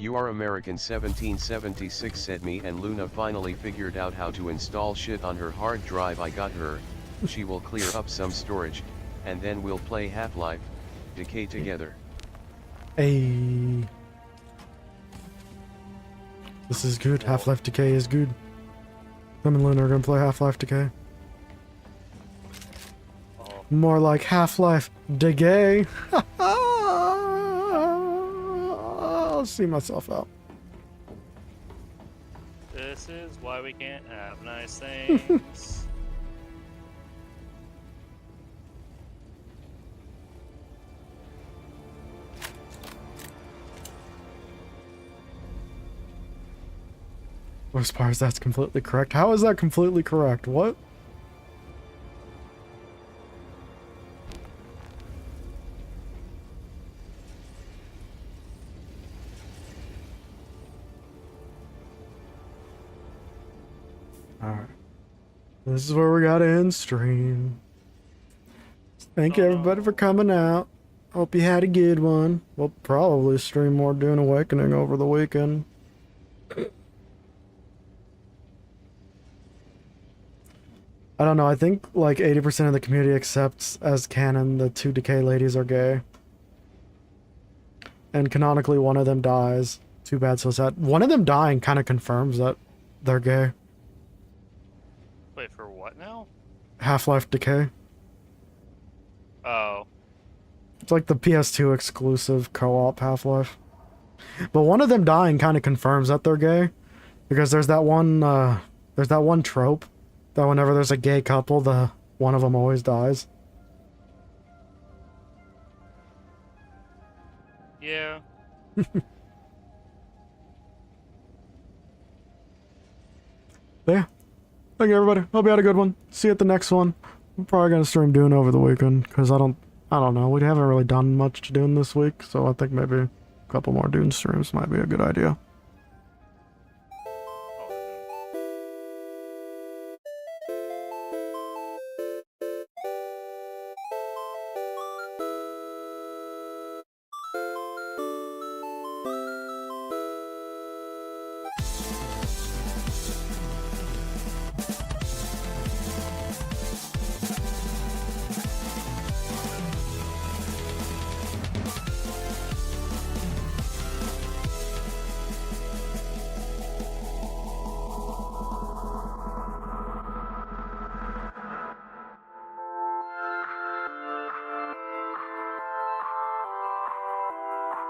You Are American 1776 said me and Luna finally figured out how to install shit on her hard drive. I got her, she will clear up some storage, and then we'll play Half-Life, Decay together. Hey. This is good. Half-Life Decay is good. Them and Luna are gonna play Half-Life Decay. More like Half-Life Decay. I'll see myself out. This is why we can't have nice things. Worst part is that's completely correct. How is that completely correct? What? Alright. This is where we gotta end stream. Thank you everybody for coming out. Hope you had a good one. We'll probably stream more Dune Awakening over the weekend. I don't know, I think like 80% of the community accepts as canon the two Decay ladies are gay. And canonically one of them dies. Too bad, so sad. One of them dying kind of confirms that they're gay. Wait, for what now? Half-Life Decay. Oh. It's like the PS2 exclusive co-op Half-Life. But one of them dying kind of confirms that they're gay. Because there's that one trope that whenever there's a gay couple, one of them always dies. Yeah. But yeah. Thank you everybody. Hope you had a good one. See you at the next one. I'm probably gonna stream Dune over the weekend because I don't know. We haven't really done much Dune this week, so I think maybe a couple more Dune streams might be a good idea.